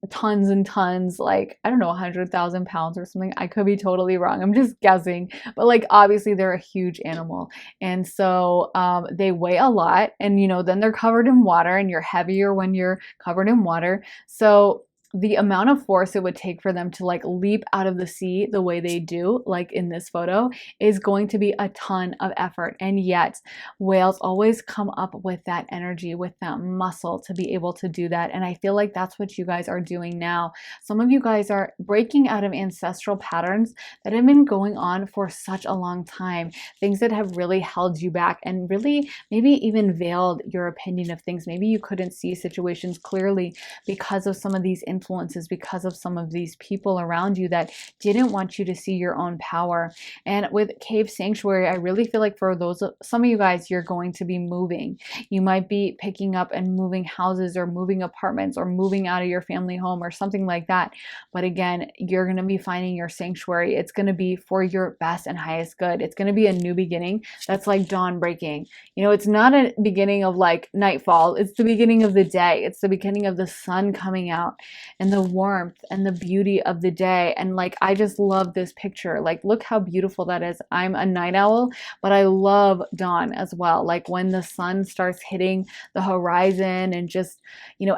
tons and tons, like, I don't know, 100,000 pounds or something. I could be totally wrong. I'm just guessing. But like, obviously they're a huge animal. And so they weigh a lot. And, then they're covered in water, and you're heavier when you're covered in water. So the amount of force it would take for them to like leap out of the sea the way they do, like in this photo, is going to be a ton of effort. And yet whales always come up with that energy, with that muscle to be able to do that. And I feel like that's what you guys are doing now. Some of you guys are breaking out of ancestral patterns that have been going on for such a long time, things that have really held you back and really maybe even veiled your opinion of things. Maybe you couldn't see situations clearly because of some of these influences, because of some of these people around you that didn't want you to see your own power. And with cave sanctuary, I really feel like for some of you guys, you're going to be moving. You might be picking up and moving houses, or moving apartments, or moving out of your family home, or something like that. But again, you're going to be finding your sanctuary. It's going to be for your best and highest good. It's going to be a new beginning that's like dawn breaking. It's not a beginning of like nightfall. It's the beginning of the day. It's the beginning of the sun coming out, and the warmth and the beauty of the day. And like, I just love this picture. Like, look how beautiful that is. I'm a night owl, but I love dawn as well. Like when the sun starts hitting the horizon, and just,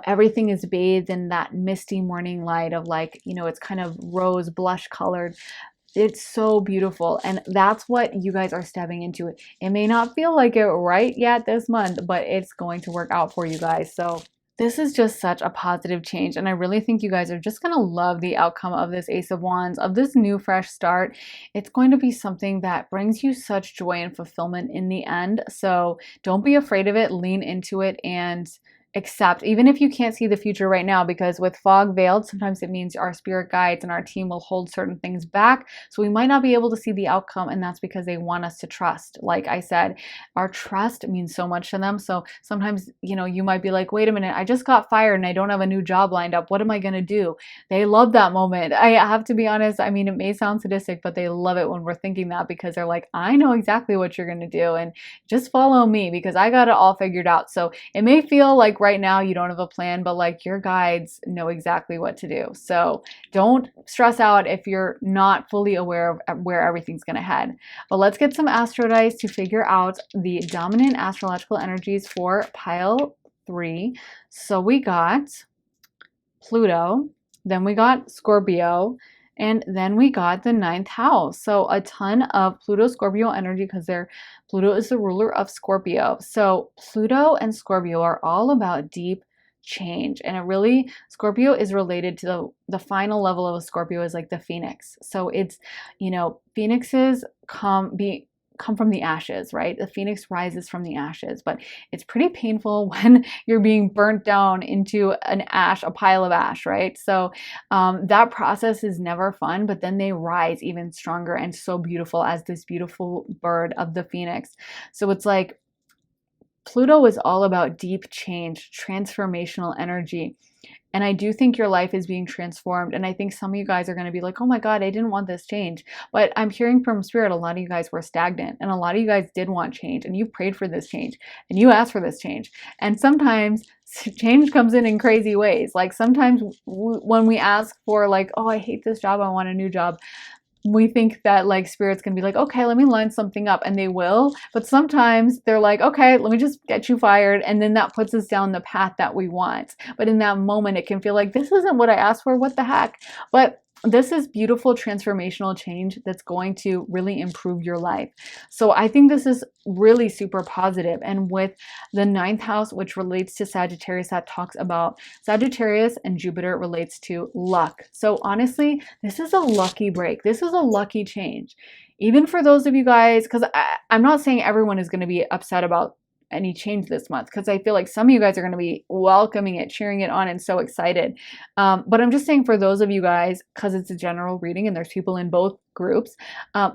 everything is bathed in that misty morning light of like, it's kind of rose blush colored. It's so beautiful. And that's what you guys are stepping into. It may not feel like it right yet this month, but it's going to work out for you guys. So this is just such a positive change, and I really think you guys are just going to love the outcome of this Ace of Wands, of this new fresh start. It's going to be something that brings you such joy and fulfillment in the end. So don't be afraid of it. Lean into it and accept, even if you can't see the future right now, because with fog veiled, sometimes it means our spirit guides and our team will hold certain things back. So we might not be able to see the outcome, and that's because they want us to trust. Like I said, our trust means so much to them. So sometimes, you might be like, wait a minute, I just got fired and I don't have a new job lined up. What am I going to do? They love that moment. I have to be honest. I mean, it may sound sadistic, but they love it when we're thinking that, because they're like, I know exactly what you're going to do, and just follow me because I got it all figured out. So it may feel like right now you don't have a plan, but like your guides know exactly what to do. So don't stress out if you're not fully aware of where everything's going to head. But let's get some astro dice to figure out the dominant astrological energies for pile 3. So we got Pluto, then we got Scorpio, and then we got the 9th house. So a ton of Pluto Scorpio energy, because Pluto is the ruler of Scorpio. So Pluto and Scorpio are all about deep change. And Scorpio is related to the final level of a Scorpio is like the phoenix. So it's, phoenixes come from the ashes, right? The phoenix rises from the ashes, but it's pretty painful when you're being burnt down into a pile of ash, right? So that process is never fun, but then they rise even stronger and so beautiful as this beautiful bird of the phoenix. So it's like Pluto is all about deep change, transformational energy. And I do think your life is being transformed. And I think some of you guys are going to be like, oh my God, I didn't want this change. But I'm hearing from Spirit, a lot of you guys were stagnant and a lot of you guys did want change and you prayed for this change and you asked for this change. And sometimes change comes in crazy ways. Like sometimes when we ask for like, oh, I hate this job, I want a new job, we think that like Spirit's gonna be like, okay, let me line something up, and they will. But sometimes they're like, okay, let me just get you fired, and then that puts us down the path that we want. But in that moment, it can feel like this isn't what I asked for. What the heck? But this is beautiful transformational change that's going to really improve your life. So I think this is really super positive. And with the 9th house, which relates to Sagittarius, that talks about Sagittarius and Jupiter relates to luck. So honestly, this is a lucky break. This is a lucky change. Even for those of you guys, because I'm not saying everyone is going to be upset about any change this month, because I feel like some of you guys are going to be welcoming it, cheering it on, and so excited. But I'm just saying for those of you guys, because it's a general reading and there's people in both groups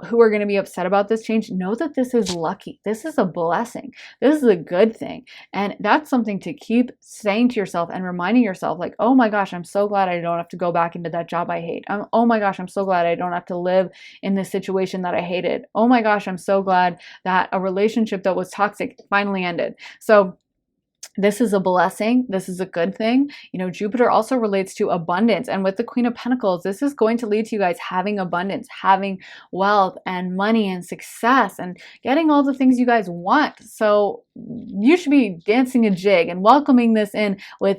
who are going to be upset about this change, know that this is lucky. This is a blessing. This is a good thing. And that's something to keep saying to yourself and reminding yourself like, oh my gosh, I'm so glad I don't have to go back into that job I hate. Oh my gosh, I'm so glad I don't have to live in this situation that I hated. Oh my gosh, I'm so glad that a relationship that was toxic finally ended. So this is a blessing. This is a good thing. You know, Jupiter also relates to abundance. And with the Queen of Pentacles, this is going to lead to you guys having abundance, having wealth and money and success and getting all the things you guys want. So you should be dancing a jig and welcoming this in with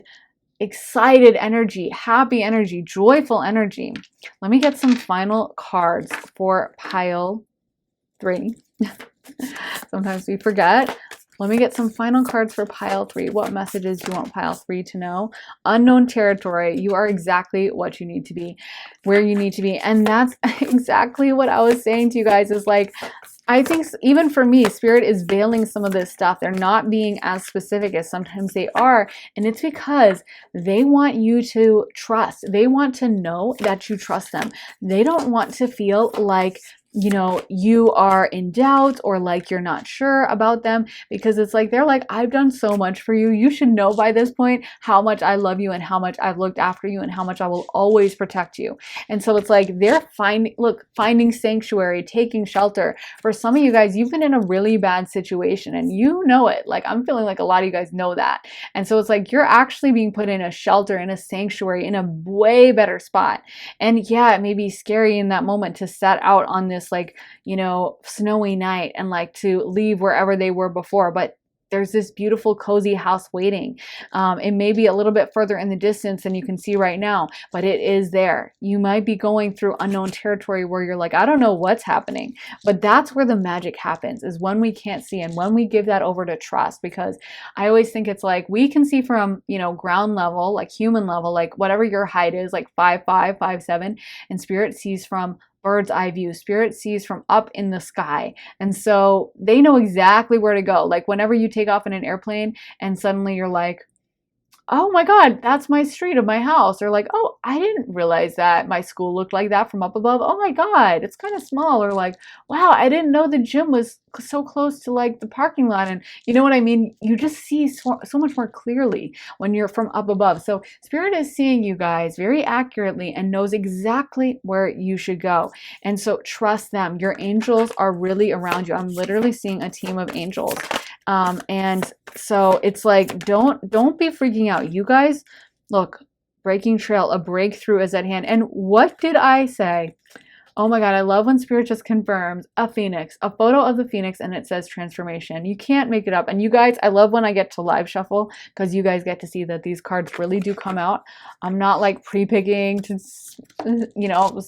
excited energy, happy energy, joyful energy. Let me get some final cards for pile 3. Sometimes we forget. Let me get some final cards for pile 3. What messages do you want pile 3 to know? Unknown territory. You are exactly what you need to be, where you need to be. And that's exactly what I was saying to you guys is like, I think even for me, Spirit is veiling some of this stuff. They're not being as specific as sometimes they are. And it's because they want you to trust. They want to know that you trust them. They don't want to feel like, you know, you are in doubt or like you're not sure about them, because it's like, they're like, I've done so much for you. You should know by this point how much I love you and how much I've looked after you and how much I will always protect you. And so it's like they're finding sanctuary, taking shelter. For some of you guys, you've been in a really bad situation and you know it. Like I'm feeling like a lot of you guys know that. And so it's like you're actually being put in a shelter, in a sanctuary, in a way better spot. And yeah, it may be scary in that moment to set out on this like, you know, snowy night and like to leave wherever they were before, but there's this beautiful cozy house waiting. It may be a little bit further in the distance than you can see right now, but it is there. You might be going through unknown territory where you're like, I don't know what's happening, but that's where the magic happens, is when we can't see and when we give that over to trust. Because I always think it's like we can see from, you know, ground level, like human level, like whatever your height is, like 5'5", 5'7", and Spirit sees from bird's eye view. Spirit sees from up in the sky. And so they know exactly where to go. Like whenever you take off in an airplane and suddenly you're like, oh my God, that's my street of my house. Or like, oh, I didn't realize that my school looked like that from up above. Oh my God, it's kind of small. Or like, wow, I didn't know the gym was so close to like the parking lot. And you know what I mean? You just see so much more clearly when you're from up above. So Spirit is seeing you guys very accurately and knows exactly where you should go. And so trust them. Your angels are really around you. I'm literally seeing a team of angels. And so it's like, don't be freaking out. You guys, look, breaking trail, a breakthrough is at hand. And what did I say? Oh my God, I love when Spirit just confirms a phoenix, a photo of the phoenix, and it says transformation. You can't make it up. And you guys, I love when I get to live shuffle, because you guys get to see that these cards really do come out. I'm not like pre-picking to, you know,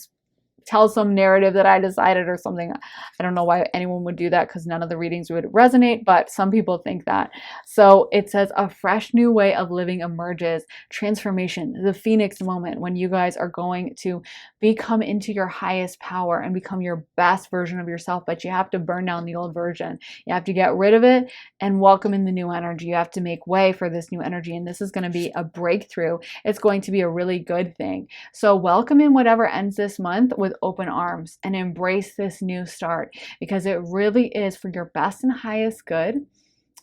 tell some narrative that I decided or something. I don't know why anyone would do that because none of the readings would resonate, but some people think that. So it says a fresh new way of living emerges, transformation, the phoenix moment when you guys are going to become into your highest power and become your best version of yourself, but you have to burn down the old version. You have to get rid of it and welcome in the new energy. You have to make way for this new energy, and this is going to be a breakthrough. It's going to be a really good thing. So welcome in whatever ends this month with open arms and embrace this new start because it really is for your best and highest good.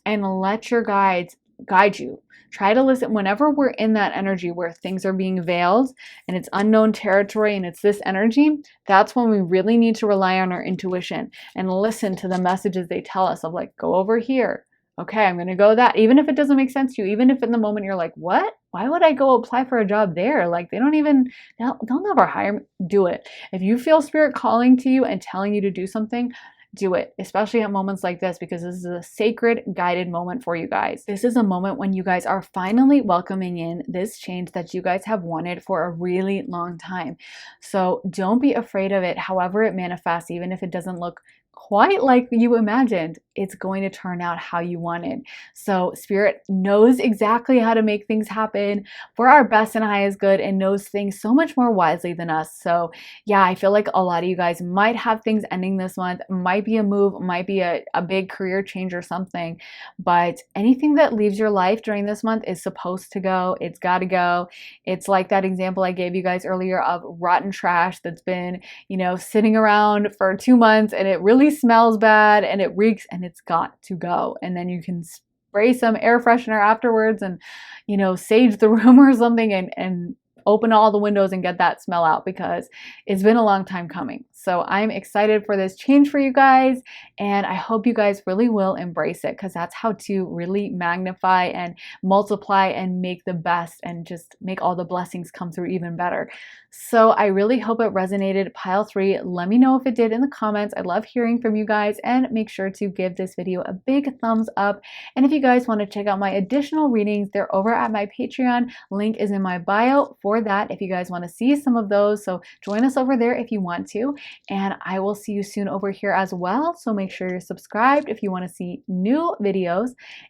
And let your guides guide you. Try to listen whenever we're in that energy where things are being veiled and it's unknown territory and it's this energy. That's when we really need to rely on our intuition and listen to the messages they tell us of like, go over here. Okay, I'm going to go that. Even if it doesn't make sense to you, even if in the moment you're like, what? Why would I go apply for a job there? Like they'll never hire me. Do it. If you feel spirit calling to you and telling you to do something, do it, especially at moments like this, because this is a sacred guided moment for you guys. This is a moment when you guys are finally welcoming in this change that you guys have wanted for a really long time. So don't be afraid of it, however it manifests, even if it doesn't look quite like you imagined, it's going to turn out how you wanted. So spirit knows exactly how to make things happen for our best and highest good and knows things so much more wisely than us. So yeah, I feel like a lot of you guys might have things ending this month, might be a move, might be a big career change or something, but anything that leaves your life during this month is supposed to go. It's got to go. It's like that example I gave you guys earlier of rotten trash that's been, sitting around for 2 months and it really smells bad and it reeks and it's got to go. And then you can spray some air freshener afterwards and, sage the room or something and open all the windows and get that smell out because it's been a long time coming. So I'm excited for this change for you guys, and I hope you guys really will embrace it because that's how to really magnify and multiply and make the best and just make all the blessings come through even better. So I really hope it resonated. Pile 3, let me know if it did in the comments. I love hearing from you guys, and make sure to give this video a big thumbs up. And if you guys want to check out my additional readings, they're over at my Patreon. Link is in my bio for that if you guys want to see some of those. So join us over there if you want to, and I will see you soon over here as well. So make sure you're subscribed if you want to see new videos.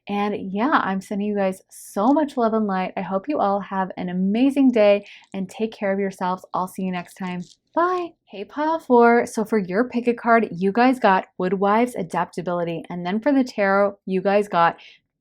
And yeah, I'm sending you guys so much love and light. I hope you all have an amazing day and take care of yourselves. I'll see you next time. Bye. Hey, pile 4. So for your pick a card, you guys got Woodwives Adaptability. And then for the tarot, you guys got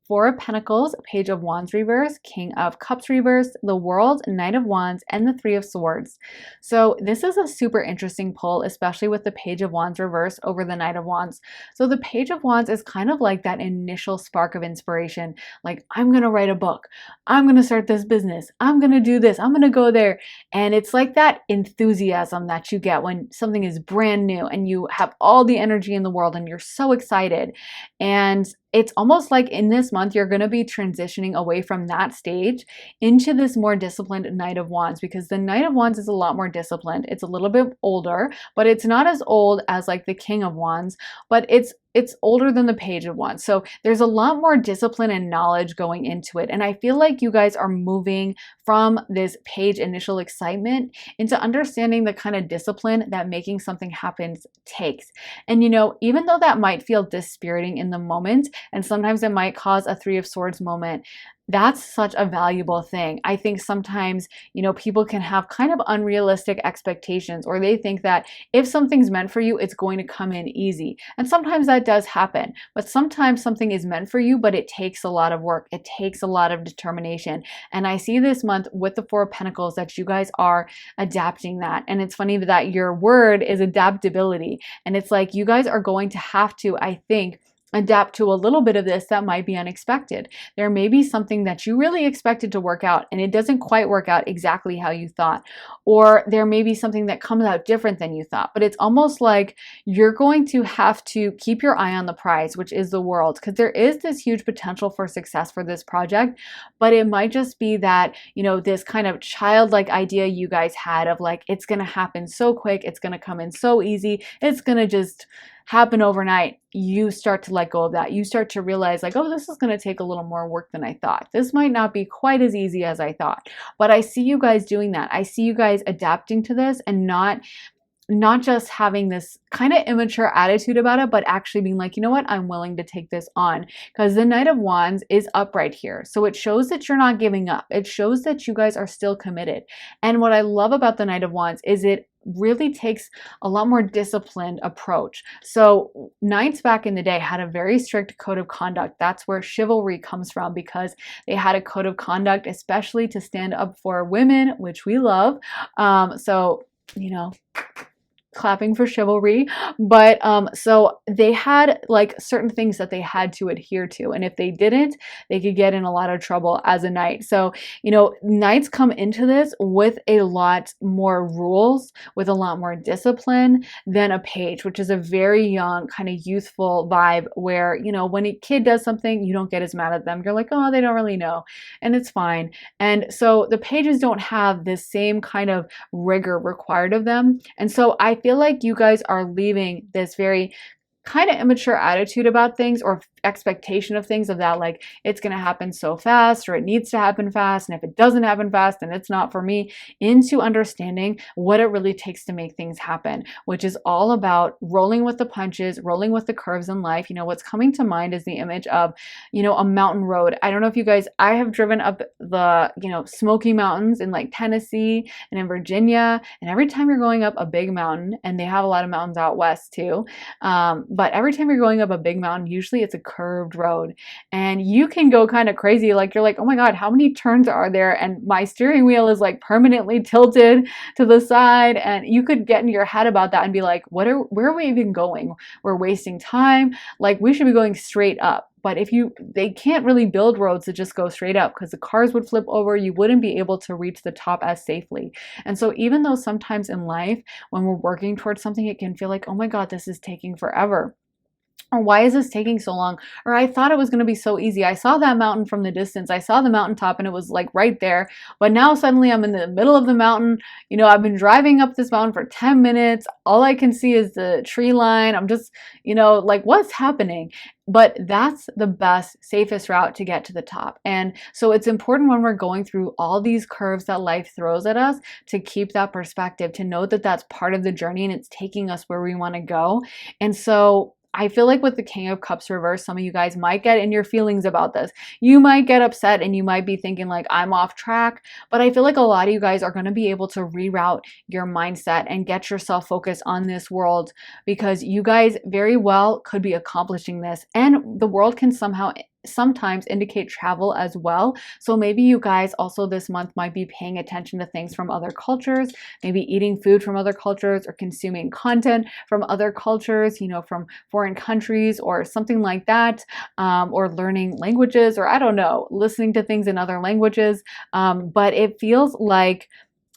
Four of Pentacles, Page of Wands reverse, King of Cups reverse, the World, Knight of Wands, and the Three of Swords. So this is a super interesting pull, especially with the Page of Wands reverse over the Knight of Wands. So the Page of Wands is kind of like that initial spark of inspiration. Like, I'm going to write a book. I'm going to start this business. I'm going to do this. I'm going to go there. And it's like that enthusiasm that you get when something is brand new and you have all the energy in the world and you're so excited. And it's almost like in this month, you're going to be transitioning away from that stage into this more disciplined Knight of Wands, because the Knight of Wands is a lot more disciplined. It's a little bit older, but it's not as old as like the King of Wands, but it's older than the Page of Wands. So there's a lot more discipline and knowledge going into it. And I feel like you guys are moving from this page initial excitement into understanding the kind of discipline that making something happen takes. And even though that might feel dispiriting in the moment, and sometimes it might cause a Three of Swords moment, that's such a valuable thing. I think sometimes, people can have kind of unrealistic expectations, or they think that if something's meant for you, it's going to come in easy. And sometimes that does happen, but sometimes something is meant for you, but it takes a lot of work. It takes a lot of determination. And I see this month with the Four of Pentacles that you guys are adapting that. And it's funny that your word is adaptability. And it's like you guys are going to have to, I think, adapt to a little bit of this that might be unexpected. There may be something that you really expected to work out and it doesn't quite work out exactly how you thought. Or there may be something that comes out different than you thought. But it's almost like you're going to have to keep your eye on the prize, which is the world, because there is this huge potential for success for this project. But it might just be that, this kind of childlike idea you guys had of like, it's going to happen so quick, it's going to come in so easy, it's going to just happen overnight. You start to let go of that. You start to realize like, oh, this is going to take a little more work than I thought. This might not be quite as easy as I thought. But I see you guys doing that. I see you guys adapting to this and not not just having this kind of immature attitude about it, but actually being like, you know what, I'm willing to take this on. Because the Knight of Wands is upright here. So it shows that you're not giving up. It shows that you guys are still committed. And what I love about the Knight of Wands is it really takes a lot more disciplined approach. So knights back in the day had a very strict code of conduct. That's where chivalry comes from, because they had a code of conduct, especially to stand up for women, which we love. So, you know, clapping for chivalry. But so they had like certain things that they had to adhere to, and if they didn't, they could get in a lot of trouble as a knight. So, you know, knights come into this with a lot more rules, with a lot more discipline than a page, which is a very young kind of youthful vibe where, you know, when a kid does something, you don't get as mad at them. You're like, oh, they don't really know, and it's fine. And so the pages don't have this same kind of rigor required of them. And so I feel like you guys are leaving this very kind of immature attitude about things, or expectation of things, of that like it's going to happen so fast, or it needs to happen fast, and if it doesn't happen fast, then it's not for me, into understanding what it really takes to make things happen, which is all about rolling with the punches, rolling with the curves in life. You know, what's coming to mind is the image of, you know, a mountain road. I don't know if you guys, I have driven up the, you know, Smoky Mountains in like Tennessee and in Virginia, and every time you're going up a big mountain, and they have a lot of mountains out west too, but every time you're going up a big mountain, usually it's a curved road, and you can go kind of crazy. Like you're like, oh my God, how many turns are there? And my steering wheel is like permanently tilted to the side. And you could get in your head about that and be like, where are we even going? We're wasting time. Like we should be going straight up. But they can't really build roads that just go straight up, because the cars would flip over. You wouldn't be able to reach the top as safely. And so even though sometimes in life, when we're working towards something, it can feel like, oh my God, this is taking forever. Or why is this taking so long? Or I thought it was going to be so easy. I saw that mountain from the distance. I saw the mountaintop and it was like right there. But now suddenly I'm in the middle of the mountain. You know, I've been driving up this mountain for 10 minutes. All I can see is the tree line. I'm just, you know, like what's happening? But that's the best, safest route to get to the top. And so it's important when we're going through all these curves that life throws at us to keep that perspective, to know that that's part of the journey and it's taking us where we want to go. And so I feel like with the King of Cups reversed, some of you guys might get in your feelings about this. You might get upset and you might be thinking like, I'm off track. But I feel like a lot of you guys are going to be able to reroute your mindset and get yourself focused on this world, because you guys very well could be accomplishing this. And the world can sometimes indicate travel as well. So maybe you guys also this month might be paying attention to things from other cultures, maybe eating food from other cultures, or consuming content from other cultures, you know, from foreign countries or something like that, or learning languages, or I don't know, listening to things in other languages. But it feels like,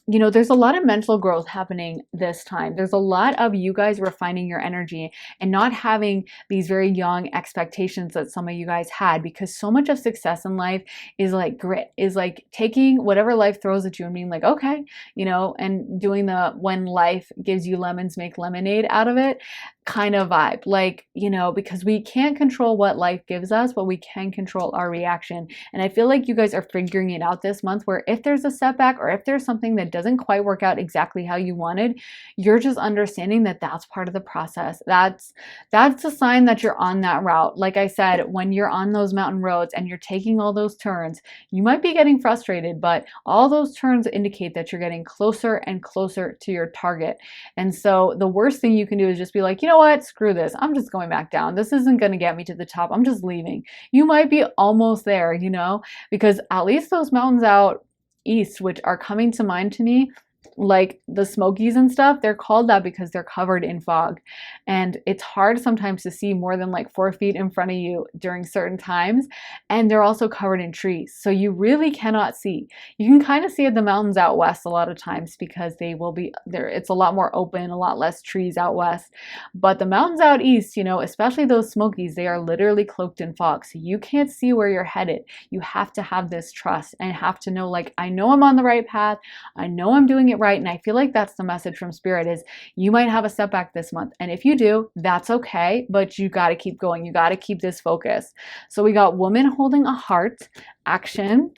you know, there's a lot of mental growth happening this time. There's a lot of you guys refining your energy and not having these very young expectations that some of you guys had, because so much of success in life is like grit, is like taking whatever life throws at you and being like, okay, you know, and doing the when life gives you lemons, make lemonade out of it kind of vibe. Like, you know, because we can't control what life gives us, but we can control our reaction. And I feel like you guys are figuring it out this month, where if there's a setback or if there's something that doesn't quite work out exactly how you wanted, you're just understanding that that's part of the process. That's a sign that you're on that route. Like I said, when you're on those mountain roads and you're taking all those turns, you might be getting frustrated, but all those turns indicate that you're getting closer and closer to your target. And so the worst thing you can do is just be like, you know what, screw this. I'm just going back down. This isn't going to get me to the top. I'm just leaving. You might be almost there, you know, because at least those mountains out east, which are coming to mind to me, like the Smokies and stuff, they're called that because they're covered in fog. And it's hard sometimes to see more than like 4 feet in front of you during certain times. And they're also covered in trees. So you really cannot see. You can kind of see at the mountains out west a lot of times because they will be there. It's a lot more open, a lot less trees out west. But the mountains out east, you know, especially those Smokies, they are literally cloaked in fog. So you can't see where you're headed. You have to have this trust and have to know, like, I know I'm on the right path. I know I'm doing it right. And I feel like that's the message from Spirit, is you might have a setback this month. And if you do, that's okay, but you got to keep going. You got to keep this focus. So we got woman holding a heart, action,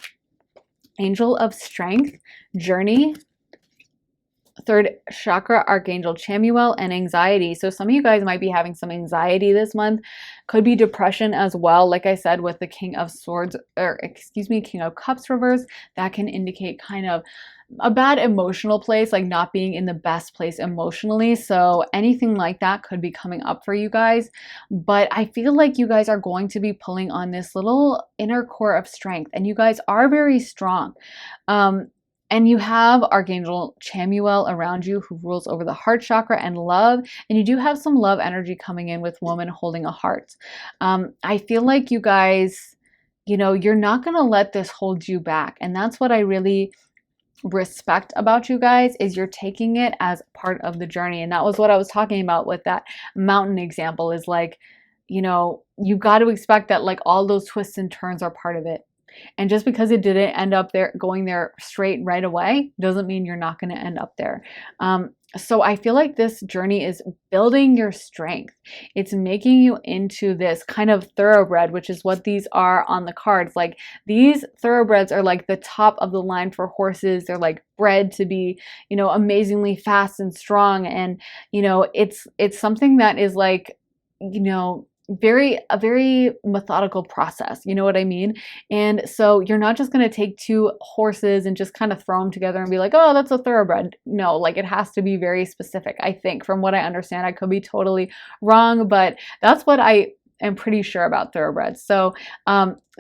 angel of strength, journey, third chakra, Archangel Chamuel, and anxiety. So some of you guys might be having some anxiety this month. Could be depression as well. Like I said, with the King of Swords, or excuse me, King of Cups reverse, that can indicate kind of a bad emotional place, like not being in the best place emotionally. So anything like that could be coming up for you guys. But I feel like you guys are going to be pulling on this little inner core of strength, and you guys are very strong. And you have Archangel Chamuel around you, who rules over the heart chakra and love. And you do have some love energy coming in with woman holding a heart. I feel like you guys, you're not going to let this hold you back. And that's what I really respect about you guys, is you're taking it as part of the journey. And that was what I was talking about with that mountain example, is like, you've got to expect that like all those twists and turns are part of it. And just because it didn't end up there, going there straight right away, doesn't mean you're not going to end up there. So I feel like this journey is building your strength. It's making you into this kind of thoroughbred, which is what these are on the cards. Like, these thoroughbreds are like the top of the line for horses. They're like bred to be, amazingly fast and strong. And, it's something that is like, a very methodical process, you know what I mean? And so you're not just going to take two horses and just kind of throw them together and be like, oh, that's a thoroughbred. No, like, it has to be very specific, I think, from what I understand. I could be totally wrong, but that's what I am pretty sure about thoroughbreds. So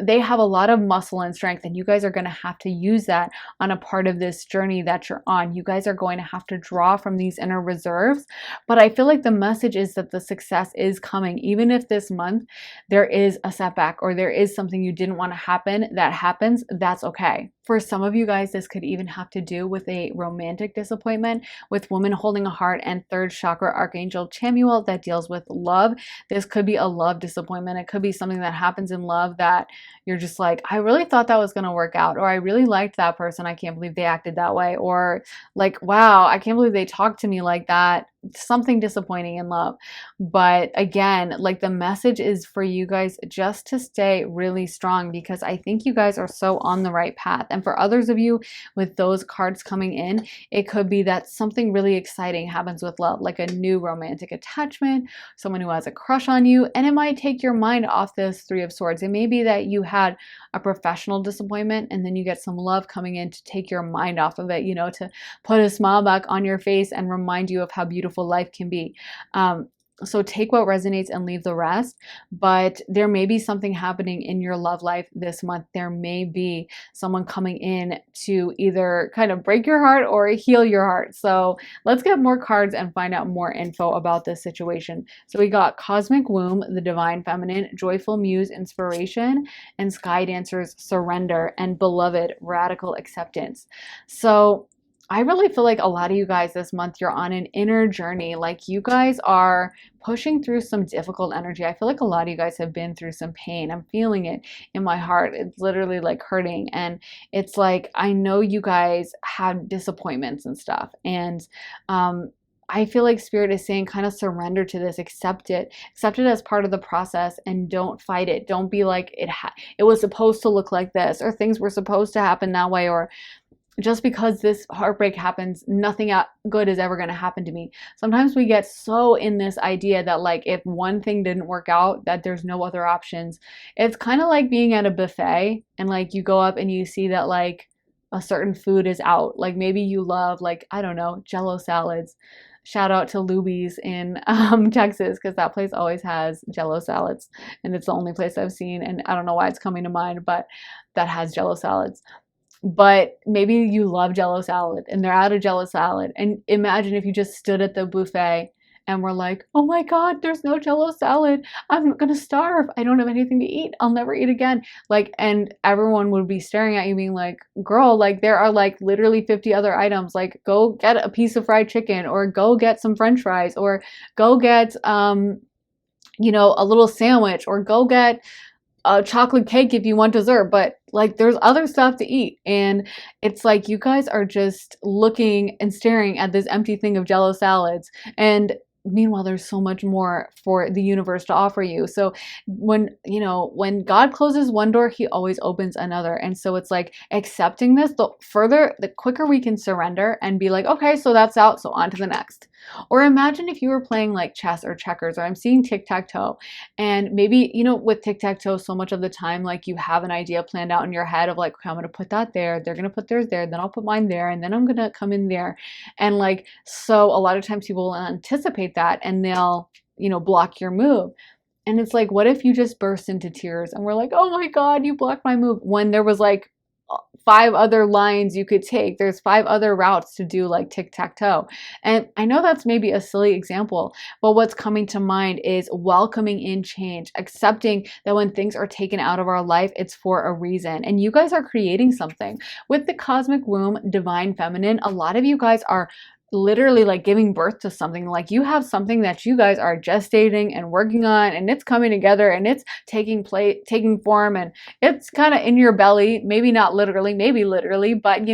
they have a lot of muscle and strength, and you guys are going to have to use that on a part of this journey that you're on. You guys are going to have to draw from these inner reserves. But I feel like the message is that the success is coming. Even if this month there is a setback, or there is something you didn't want to happen that happens, that's okay. For some of you guys, this could even have to do with a romantic disappointment, with woman holding a heart and third chakra Archangel Chamuel that deals with love. This could be a love disappointment. It could be something that happens in love that you're just like, I really thought that was going to work out, or I really liked that person. I can't believe they acted that way. Or like, wow, I can't believe they talked to me like that. Something disappointing in love. But again, like, the message is for you guys just to stay really strong, because I think you guys are so on the right path. And for others of you with those cards coming in, it could be that something really exciting happens with love, like a new romantic attachment, someone who has a crush on you, and it might take your mind off this Three of Swords. It may be that you had a professional disappointment, and then you get some love coming in to take your mind off of it, to put a smile back on your face and remind you of how beautiful life can be. So take what resonates and leave the rest. But there may be something happening in your love life this month. There may be someone coming in to either kind of break your heart or heal your heart. So let's get more cards and find out more info about this situation. So we got Cosmic Womb, the Divine Feminine, Joyful Muse, Inspiration, and Sky Dancers, Surrender, and Beloved, Radical Acceptance. So I really feel like a lot of you guys this month, you're on an inner journey. Like, you guys are pushing through some difficult energy. I feel like a lot of you guys have been through some pain. I'm feeling it in my heart. It's literally like hurting. And it's like, I know you guys had disappointments and stuff. And I feel like Spirit is saying, kind of surrender to this, accept it as part of the process, and don't fight it. Don't be like, it was supposed to look like this, or things were supposed to happen that way, or just because this heartbreak happens, nothing good is ever going to happen to me. Sometimes we get so in this idea that, like, if one thing didn't work out, that there's no other options. It's kind of like being at a buffet, and like, you go up and you see that like a certain food is out. Like, maybe you love, like, I don't know, Jello salads. Shout out to Luby's in Texas, because that place always has Jello salads, and it's the only place I've seen, and I don't know why it's coming to mind, but that has Jello salads. But maybe you love Jello salad and they're out of Jello salad. And imagine if you just stood at the buffet and were like, oh my God, there's no Jello salad. I'm gonna starve. I don't have anything to eat. I'll never eat again. Like, and everyone would be staring at you being like, girl, like, there are like literally 50 other items. Like, go get a piece of fried chicken, or go get some French fries, or go get, a little sandwich, or go get a chocolate cake if you want dessert. But like, there's other stuff to eat. And it's like, you guys are just looking and staring at this empty thing of Jello salads. And meanwhile, there's so much more for the universe to offer you. So when God closes one door, he always opens another. And so it's like accepting this, the quicker we can surrender and be like, okay, so that's out, so on to the next. Or imagine if you were playing like chess or checkers, or I'm seeing tic-tac-toe, and maybe, with tic-tac-toe, so much of the time, like you have an idea planned out in your head of like, okay, I'm going to put that there, they're going to put theirs there, then I'll put mine there, and then I'm going to come in there. And like, so a lot of times people will anticipate that and they'll, block your move. And it's like, what if you just burst into tears and we're like, oh my God, you blocked my move, when there was like 5 other lines you could take. There's 5 other routes to do like tic-tac-toe. And I know that's maybe a silly example, but what's coming to mind is welcoming in change, accepting that when things are taken out of our life, it's for a reason. And you guys are creating something. With the cosmic womb, divine feminine, a lot of you guys are literally like giving birth to something. Like you have something that you guys are gestating and working on, and it's coming together and it's taking form, and it's kind of in your belly, maybe not literally, maybe literally, but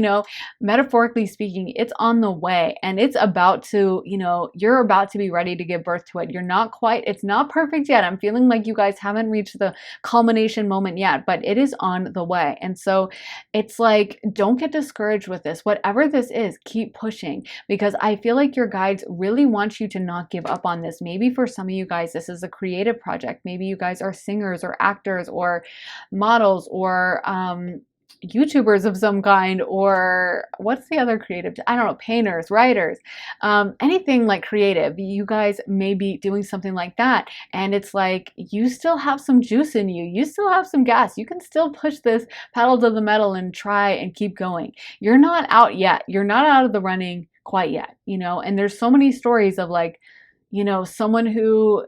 metaphorically speaking, it's on the way, and it's about to, you're about to be ready to give birth to it. It's not perfect yet. I'm feeling like you guys haven't reached the culmination moment yet, but it is on the way. And so it's like, don't get discouraged with this. Whatever this is, keep pushing, because I feel like your guides really want you to not give up on this. Maybe for some of you guys, this is a creative project. Maybe you guys are singers or actors or models or YouTubers of some kind, or what's the other creative? I don't know, painters, writers, anything like creative. You guys may be doing something like that. And it's like, you still have some juice in you. You still have some gas. You can still push this pedal to the metal and try and keep going. You're not out yet. You're not out of the running quite yet, and there's so many stories of like, someone who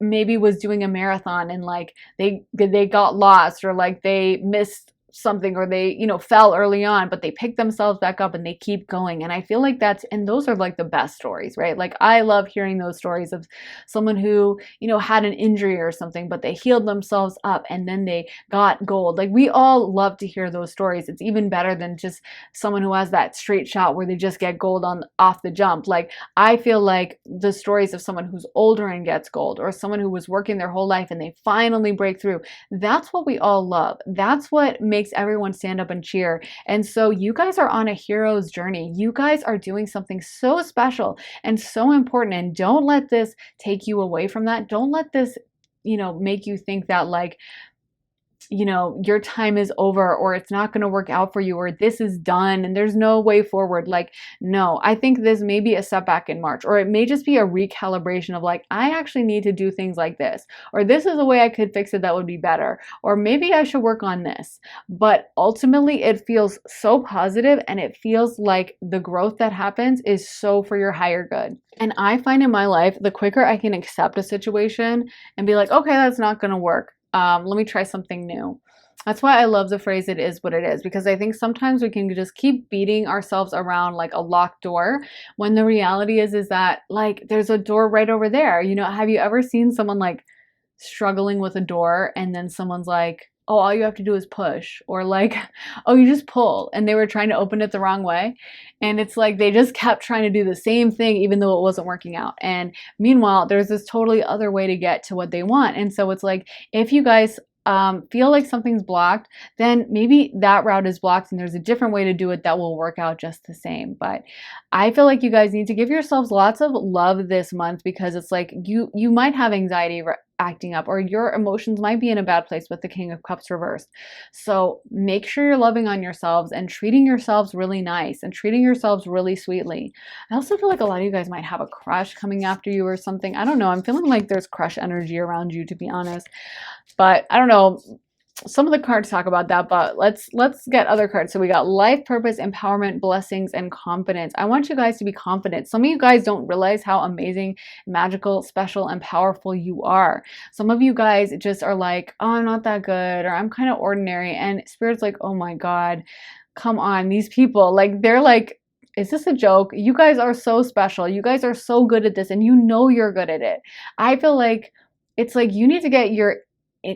maybe was doing a marathon and like they got lost, or like they missed something, or they fell early on, but they pick themselves back up and they keep going. And I feel like those are like the best stories, right? Like I love hearing those stories of someone who had an injury or something, but they healed themselves up and then they got gold. Like we all love to hear those stories. It's even better than just someone who has that straight shot where they just get gold off the jump. Like I feel like the stories of someone who's older and gets gold, or someone who was working their whole life and they finally break through, that's what we all love. That's what makes everyone stand up and cheer. And so you guys are on a hero's journey. You guys are doing something so special and so important, and don't let this take you away from that. Don't let this make you think that like your time is over, or it's not going to work out for you, or this is done and there's no way forward. Like, no, I think this may be a setback in March, or it may just be a recalibration of like, I actually need to do things like this, or this is a way I could fix it that would be better, or maybe I should work on this. But ultimately it feels so positive, and it feels like the growth that happens is so for your higher good. And I find in my life, the quicker I can accept a situation and be like, okay, that's not going to work. Let me try something new. That's why I love the phrase, it is what it is, because I think sometimes we can just keep beating ourselves around like a locked door, when the reality is that like there's a door right over there. Have you ever seen someone like struggling with a door and then someone's like, oh, all you have to do is push, or like, oh, you just pull, and they were trying to open it the wrong way. And it's like they just kept trying to do the same thing even though it wasn't working out. And meanwhile, there's this totally other way to get to what they want. And so it's like, if you guys feel like something's blocked, then maybe that route is blocked and there's a different way to do it that will work out just the same. But I feel like you guys need to give yourselves lots of love this month, because it's like you might have anxiety acting up, or your emotions might be in a bad place with the King of Cups reversed. So make sure you're loving on yourselves and treating yourselves really nice and treating yourselves really sweetly. I also feel like a lot of you guys might have a crush coming after you or something. I don't know. I'm feeling like there's crush energy around you, to be honest. But I don't know. Some of the cards talk about that, but let's get other cards. So we got life, purpose, empowerment, blessings, and confidence. I want you guys to be confident. Some of you guys don't realize how amazing, magical, special, and powerful you are. Some of you guys just are like, oh, I'm not that good, or I'm kind of ordinary. And Spirit's like, oh my God, come on, these people, like, they're like, is this a joke? You guys are so special. You guys are so good at this, and you're good at it. I feel like it's like you need to get your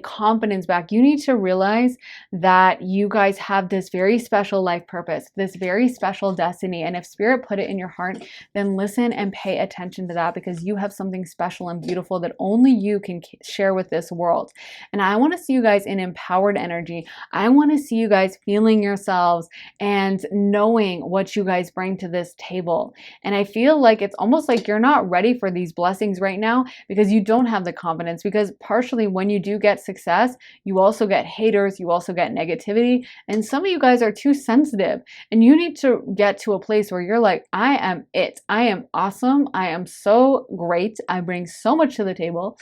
confidence back. You need to realize that you guys have this very special life purpose, this very special destiny. And if Spirit put it in your heart, then listen and pay attention to that, because you have something special and beautiful that only you can share with this world. And I want to see you guys in empowered energy. I want to see you guys feeling yourselves and knowing what you guys bring to this table. And I feel like it's almost like you're not ready for these blessings right now because you don't have the confidence, because partially when you do get success, you also get haters, you also get negativity, and some of you guys are too sensitive, and you need to get to a place where you're like, I am it, I am awesome, I am so great, I bring so much to the table.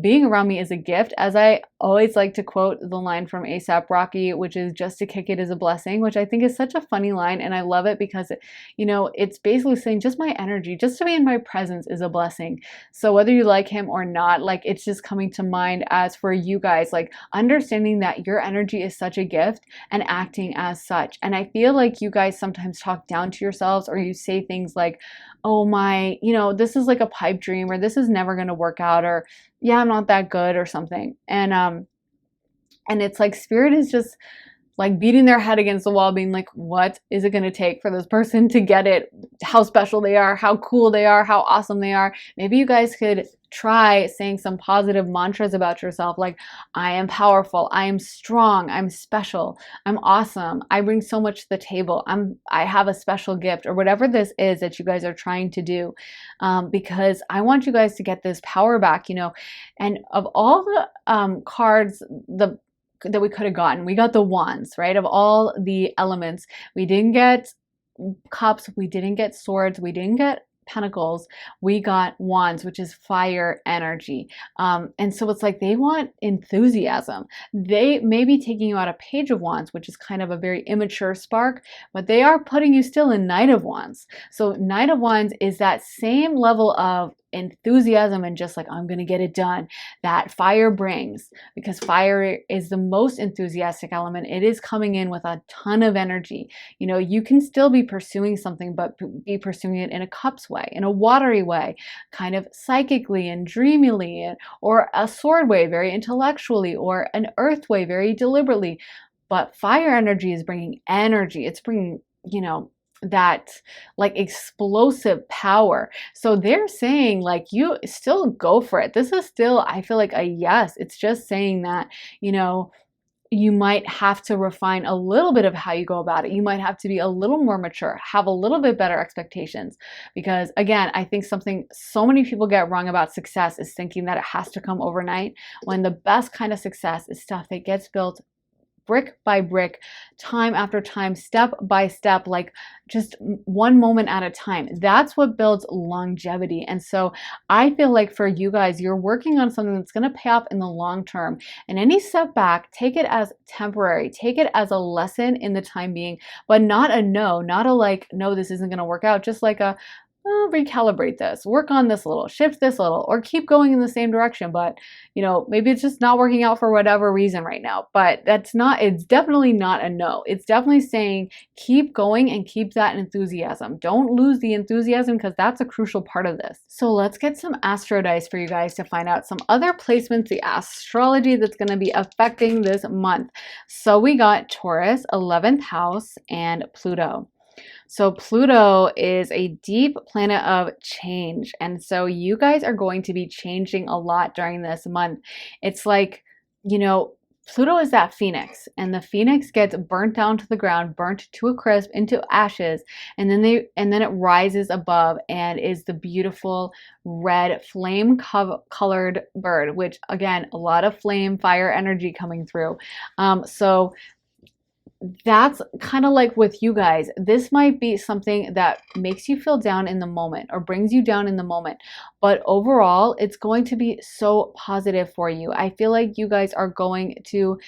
Being around me is a gift, as I always like to quote the line from A$AP Rocky, which is just to kick it is a blessing, which I think is such a funny line, and I love it because it's basically saying just my energy, just to be in my presence is a blessing. So whether you like him or not, like, it's just coming to mind as for you guys, like understanding that your energy is such a gift and acting as such. And I feel like you guys sometimes talk down to yourselves, or you say things like, oh my, this is like a pipe dream, or this is never going to work out, or yeah, I'm not that good, or something. And it's like Spirit is just like beating their head against the wall, being like, what is it going to take for this person to get it, how special they are, how cool they are, how awesome they are. Maybe you guys could try saying some positive mantras about yourself, like, I am powerful, I am strong, I'm special, I'm awesome, I bring so much to the table, I have a special gift, or whatever this is that you guys are trying to do, because I want you guys to get this power back, and of all the cards that we could have gotten, we got the wands, right? Of all the elements, we didn't get cups, we didn't get swords, we didn't get pentacles, we got wands, which is fire energy. And so it's like they want enthusiasm. They may be taking you out a page of wands, which is kind of a very immature spark, but they are putting you still in knight of wands. So knight of wands is that same level of enthusiasm and just like, I'm going to get it done, that fire brings, because fire is the most enthusiastic element. It is coming in with a ton of energy. You can still be pursuing something, but be pursuing it in a cups way, in a watery way, kind of psychically and dreamily, or a sword way, very intellectually, or an earth way, very deliberately. But fire energy is bringing energy. It's bringing, that like explosive power. So they're saying like, you still go for it. This is still, I feel like, a yes. It's just saying that, you might have to refine a little bit of how you go about it. You might have to be a little more mature, have a little bit better expectations. Because again, I think something so many people get wrong about success is thinking that it has to come overnight, when the best kind of success is stuff that gets built brick by brick, time after time, step by step, like just one moment at a time. That's what builds longevity. And so I feel like for you guys, you're working on something that's going to pay off in the long term. And any setback, take it as temporary, take it as a lesson in the time being, but not a no, not a like, no, this isn't going to work out, just like a, recalibrate this, work on this a little, shift this a little, or keep going in the same direction. But, maybe it's just not working out for whatever reason right now. But it's definitely not a no. It's definitely saying keep going and keep that enthusiasm. Don't lose the enthusiasm, because that's a crucial part of this. So let's get some astro dice for you guys to find out some other placements, the astrology that's going to be affecting this month. So we got Taurus, 11th house, and Pluto. So Pluto is a deep planet of change. And so you guys are going to be changing a lot during this month. It's like, Pluto is that phoenix, and the phoenix gets burnt down to the ground, burnt to a crisp, into ashes, and then it rises above and is the beautiful red flame colored bird, which again, a lot of flame fire energy coming through. So that's kind of like with you guys, this might be something that makes you feel down in the moment or brings you down in the moment, but overall it's going to be so positive for you. I feel like you guys are going to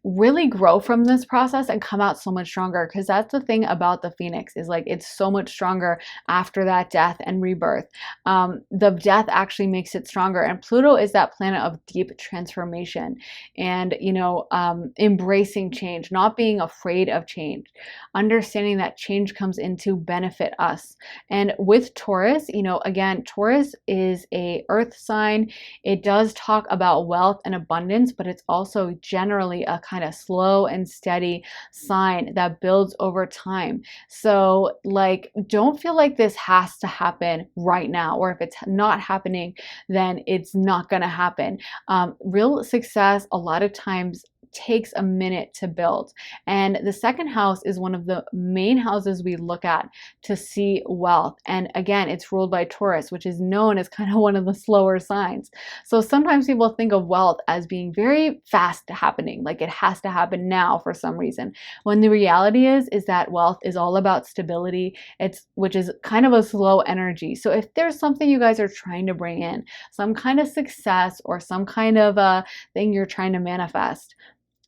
really grow from this process and come out so much stronger, because that's the thing about the phoenix, is like it's so much stronger after that death and rebirth. The death actually makes it stronger, and Pluto is that planet of deep transformation and, embracing change, not being afraid of change, understanding that change comes in to benefit us. And with Taurus, again, Taurus is a earth sign. It does talk about wealth and abundance, but it's also generally a kind of slow and steady sign that builds over time. So, like, don't feel like this has to happen right now, or if it's not happening, then it's not going to happen. Real success, a lot of times, takes a minute to build. And the second house is one of the main houses we look at to see wealth. And again, it's ruled by Taurus, which is known as kind of one of the slower signs. So sometimes people think of wealth as being very fast happening, like it has to happen now for some reason. When the reality is that wealth is all about stability, which is kind of a slow energy. So if there's something you guys are trying to bring in, some kind of success or some kind of a thing you're trying to manifest,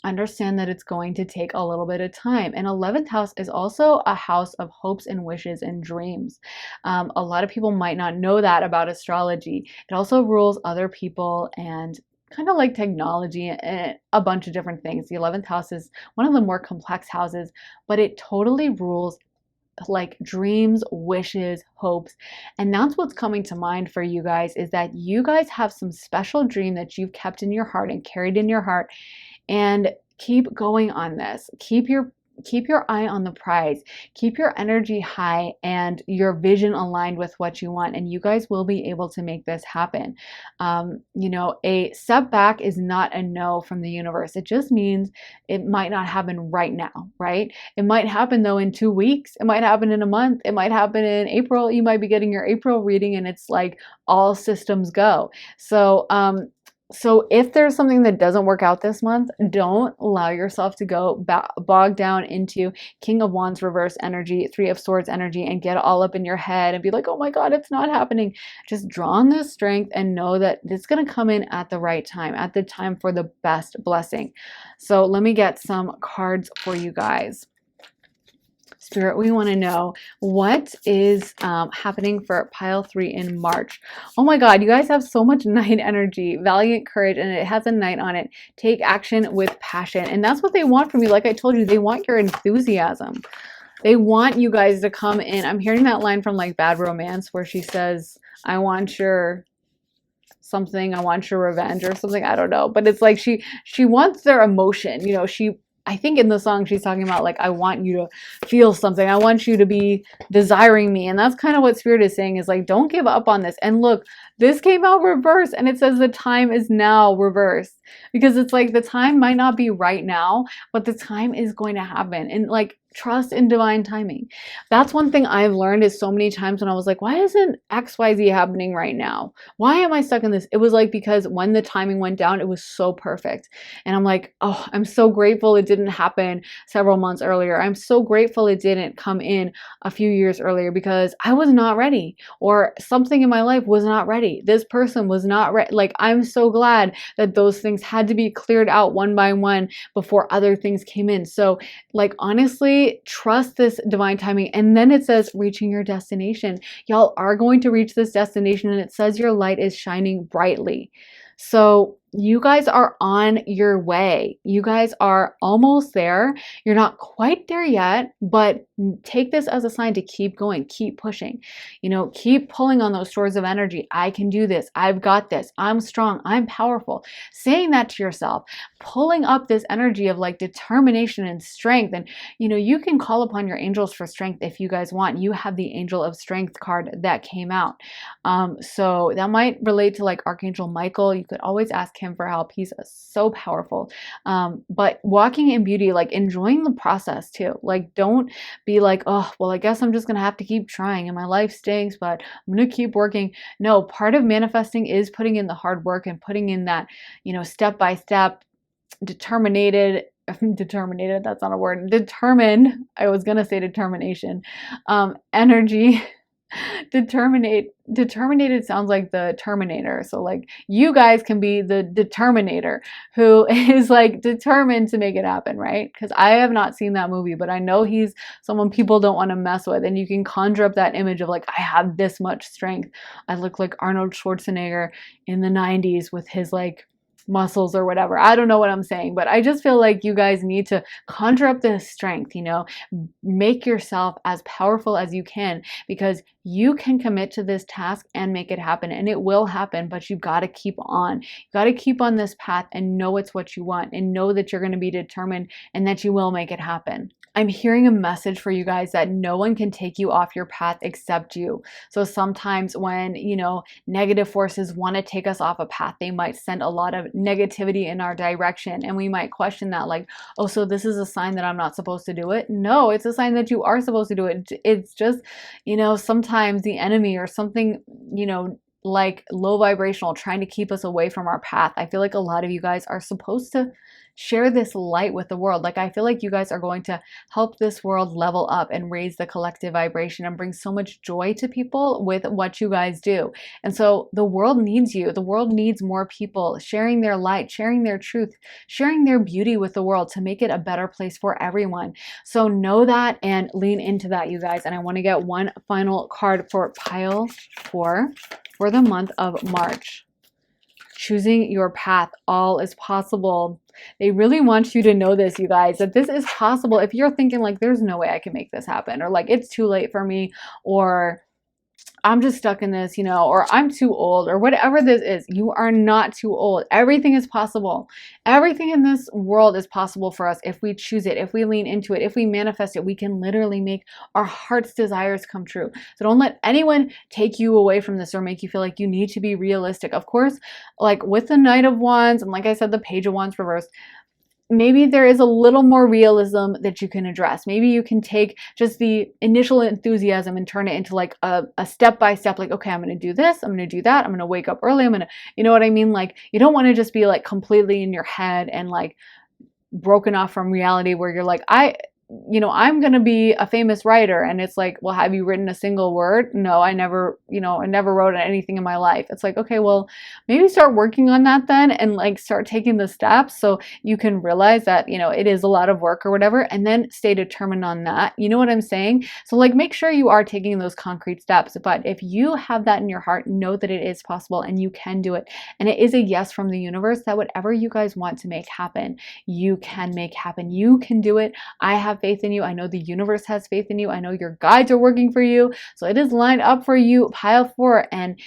understand that it's going to take a little bit of time. And 11th house is also a house of hopes and wishes and dreams. A lot of people might not know that about astrology. It also rules other people and kind of like technology and a bunch of different things. The 11th house is one of the more complex houses, but it totally rules like dreams, wishes, hopes. And that's what's coming to mind for you guys, is that you guys have some special dream that you've kept in your heart and carried in your heart. And keep going on this. Keep your eye on the prize. Keep your energy high and your vision aligned with what you want, and you guys will be able to make this happen. A setback is not a no from the universe. It just means it might not happen right now, right? It might happen though in 2 weeks. It might happen in a month. It might happen in April. You might be getting your April reading and it's like all systems go. So if there's something that doesn't work out this month, don't allow yourself to go bogged down into King of Wands reverse energy, Three of Swords energy, and get all up in your head and be like, oh my God, it's not happening. Just draw on this strength and know that it's going to come in at the right time, at the time for the best blessing. So let me get some cards for you guys. Spirit, we want to know what is happening for pile 3 in March. Oh my God, you guys have so much knight energy, valiant courage, and it has a knight on it. Take action with passion. And that's what they want from you. Like I told you, they want your enthusiasm. They want you guys to come in. I'm hearing that line from like Bad Romance where she says, I want your something, I want your revenge or something. I don't know. But it's like she wants their emotion. I think in the song she's talking about like, I want you to feel something. I want you to be desiring me. And that's kind of what Spirit is saying, is like, don't give up on this. And look, this came out reversed and it says the time is now reversed, because it's like the time might not be right now, but the time is going to happen. And like, trust in divine timing. That's one thing I've learned is so many times when I was like, why isn't XYZ happening right now? Why am I stuck in this? It was like, because when the timing went down, it was so perfect. And I'm like, oh, I'm so grateful it didn't happen several months earlier. I'm so grateful it didn't come in a few years earlier, because I was not ready, or something in my life was not ready. This person was not ready. Like, I'm so glad that those things had to be cleared out one by one before other things came in. So like, honestly, trust this divine timing. And then it says reaching your destination. Y'all are going to reach this destination, and it says your light is shining brightly. So you guys are on your way. You guys are almost there. You're not quite there yet, but take this as a sign to keep going, keep pushing, keep pulling on those swords of energy. I can do this. I've got this. I'm strong. I'm powerful. Saying that to yourself, pulling up this energy of like determination and strength. And, you can call upon your angels for strength if you guys want. You have the Angel of Strength card that came out. So that might relate to like Archangel Michael. You could always ask him for help. He's so powerful. But walking in beauty, like enjoying the process too. Like, don't be like, oh, well, I guess I'm just going to have to keep trying and my life stinks, but I'm going to keep working. No, part of manifesting is putting in the hard work and putting in that, step by step, determined, that's not a word, determined, I was going to say determination, energy Determinated sounds like the Terminator. So like you guys can be the determinator who is like determined to make it happen, right? Because I have not seen that movie, but I know he's someone people don't want to mess with. And you can conjure up that image of like, I have this much strength. I look like Arnold Schwarzenegger in the 90s with his like muscles or whatever. I don't know what I'm saying, but I just feel like you guys need to conjure up this strength, make yourself as powerful as you can, because you can commit to this task and make it happen, and it will happen, but you got to keep on. You got to keep on this path and know it's what you want, and know that you're going to be determined and that you will make it happen. I'm hearing a message for you guys that no one can take you off your path except you. So sometimes when, negative forces want to take us off a path, they might send a lot of negativity in our direction, and we might question that, like, oh, so this is a sign that I'm not supposed to do it? No, it's a sign that you are supposed to do it. It's just, sometimes the enemy or something, like low vibrational trying to keep us away from our path. I feel like a lot of you guys are supposed to share this light with the world. Like, I feel like you guys are going to help this world level up and raise the collective vibration and bring so much joy to people with what you guys do. And so the world needs you. The world needs more people sharing their light, sharing their truth, sharing their beauty with the world to make it a better place for everyone. So know that and lean into that, you guys. And I want to get one final card for pile 4 for the month of March. Choosing your path, all is possible. They really want you to know this, you guys, that this is possible. If you're thinking like, there's no way I can make this happen, or like, it's too late for me, or I'm just stuck in this, or I'm too old, or whatever this is, you are not too old. Everything is possible. Everything in this world is possible for us if we choose it, if we lean into it, if we manifest it. We can literally make our heart's desires come true. So don't let anyone take you away from this or make you feel like you need to be realistic. Of course, like with the Knight of Wands, and like I said, the Page of Wands reversed, maybe there is a little more realism that you can address. Maybe you can take just the initial enthusiasm and turn it into like a step-by-step, like, okay, I'm going to do this, I'm going to do that, I'm going to wake up early, I'm going to, you know what I mean? Like, you don't want to just be like completely in your head and like broken off from reality where you're like, I'm going to be a famous writer. And it's like, well, have you written a single word? No, I never wrote anything in my life. It's like, okay, well, maybe start working on that then, and like start taking the steps so you can realize that, it is a lot of work or whatever, and then stay determined on that. You know what I'm saying? So like, make sure you are taking those concrete steps. But if you have that in your heart, know that it is possible and you can do it. And it is a yes from the universe that whatever you guys want to make happen, you can make happen. You can do it. I have faith in you. I know the universe has faith in you. I know your guides are working for you. So it is lined up for you. Pile 4. And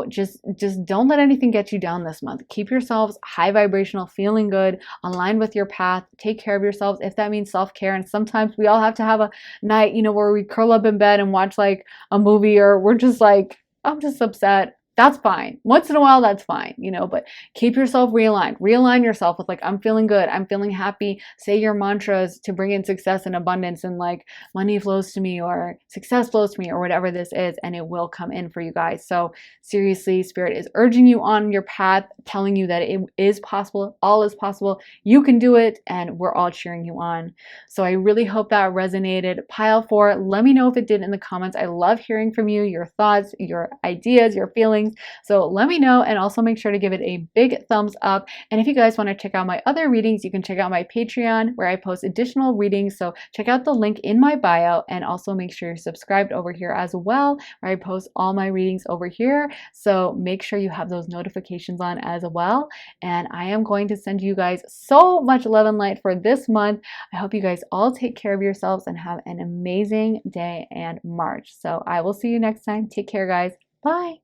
just don't let anything get you down this month. Keep yourselves high vibrational, feeling good, aligned with your path. Take care of yourselves if that means self-care. And sometimes we all have to have a night, where we curl up in bed and watch like a movie, or we're just like, I'm just upset. That's fine. Once in a while, that's fine, but keep yourself realigned. Realign yourself with like, I'm feeling good, I'm feeling happy. Say your mantras to bring in success and abundance, and like money flows to me, or success flows to me, or whatever this is, and it will come in for you guys. So seriously, Spirit is urging you on your path, telling you that it is possible. All is possible. You can do it, and we're all cheering you on. So I really hope that resonated. Pile 4, let me know if it did in the comments. I love hearing from you, your thoughts, your ideas, your feelings. So let me know, and also make sure to give it a big thumbs up. And if you guys want to check out my other readings, you can check out my Patreon where I post additional readings. So check out the link in my bio, and also make sure you're subscribed over here as well, where I post all my readings over here. So make sure you have those notifications on as well. And I am going to send you guys so much love and light for this month. I hope you guys all take care of yourselves and have an amazing day and March. So I will see you next time. Take care, guys. Bye.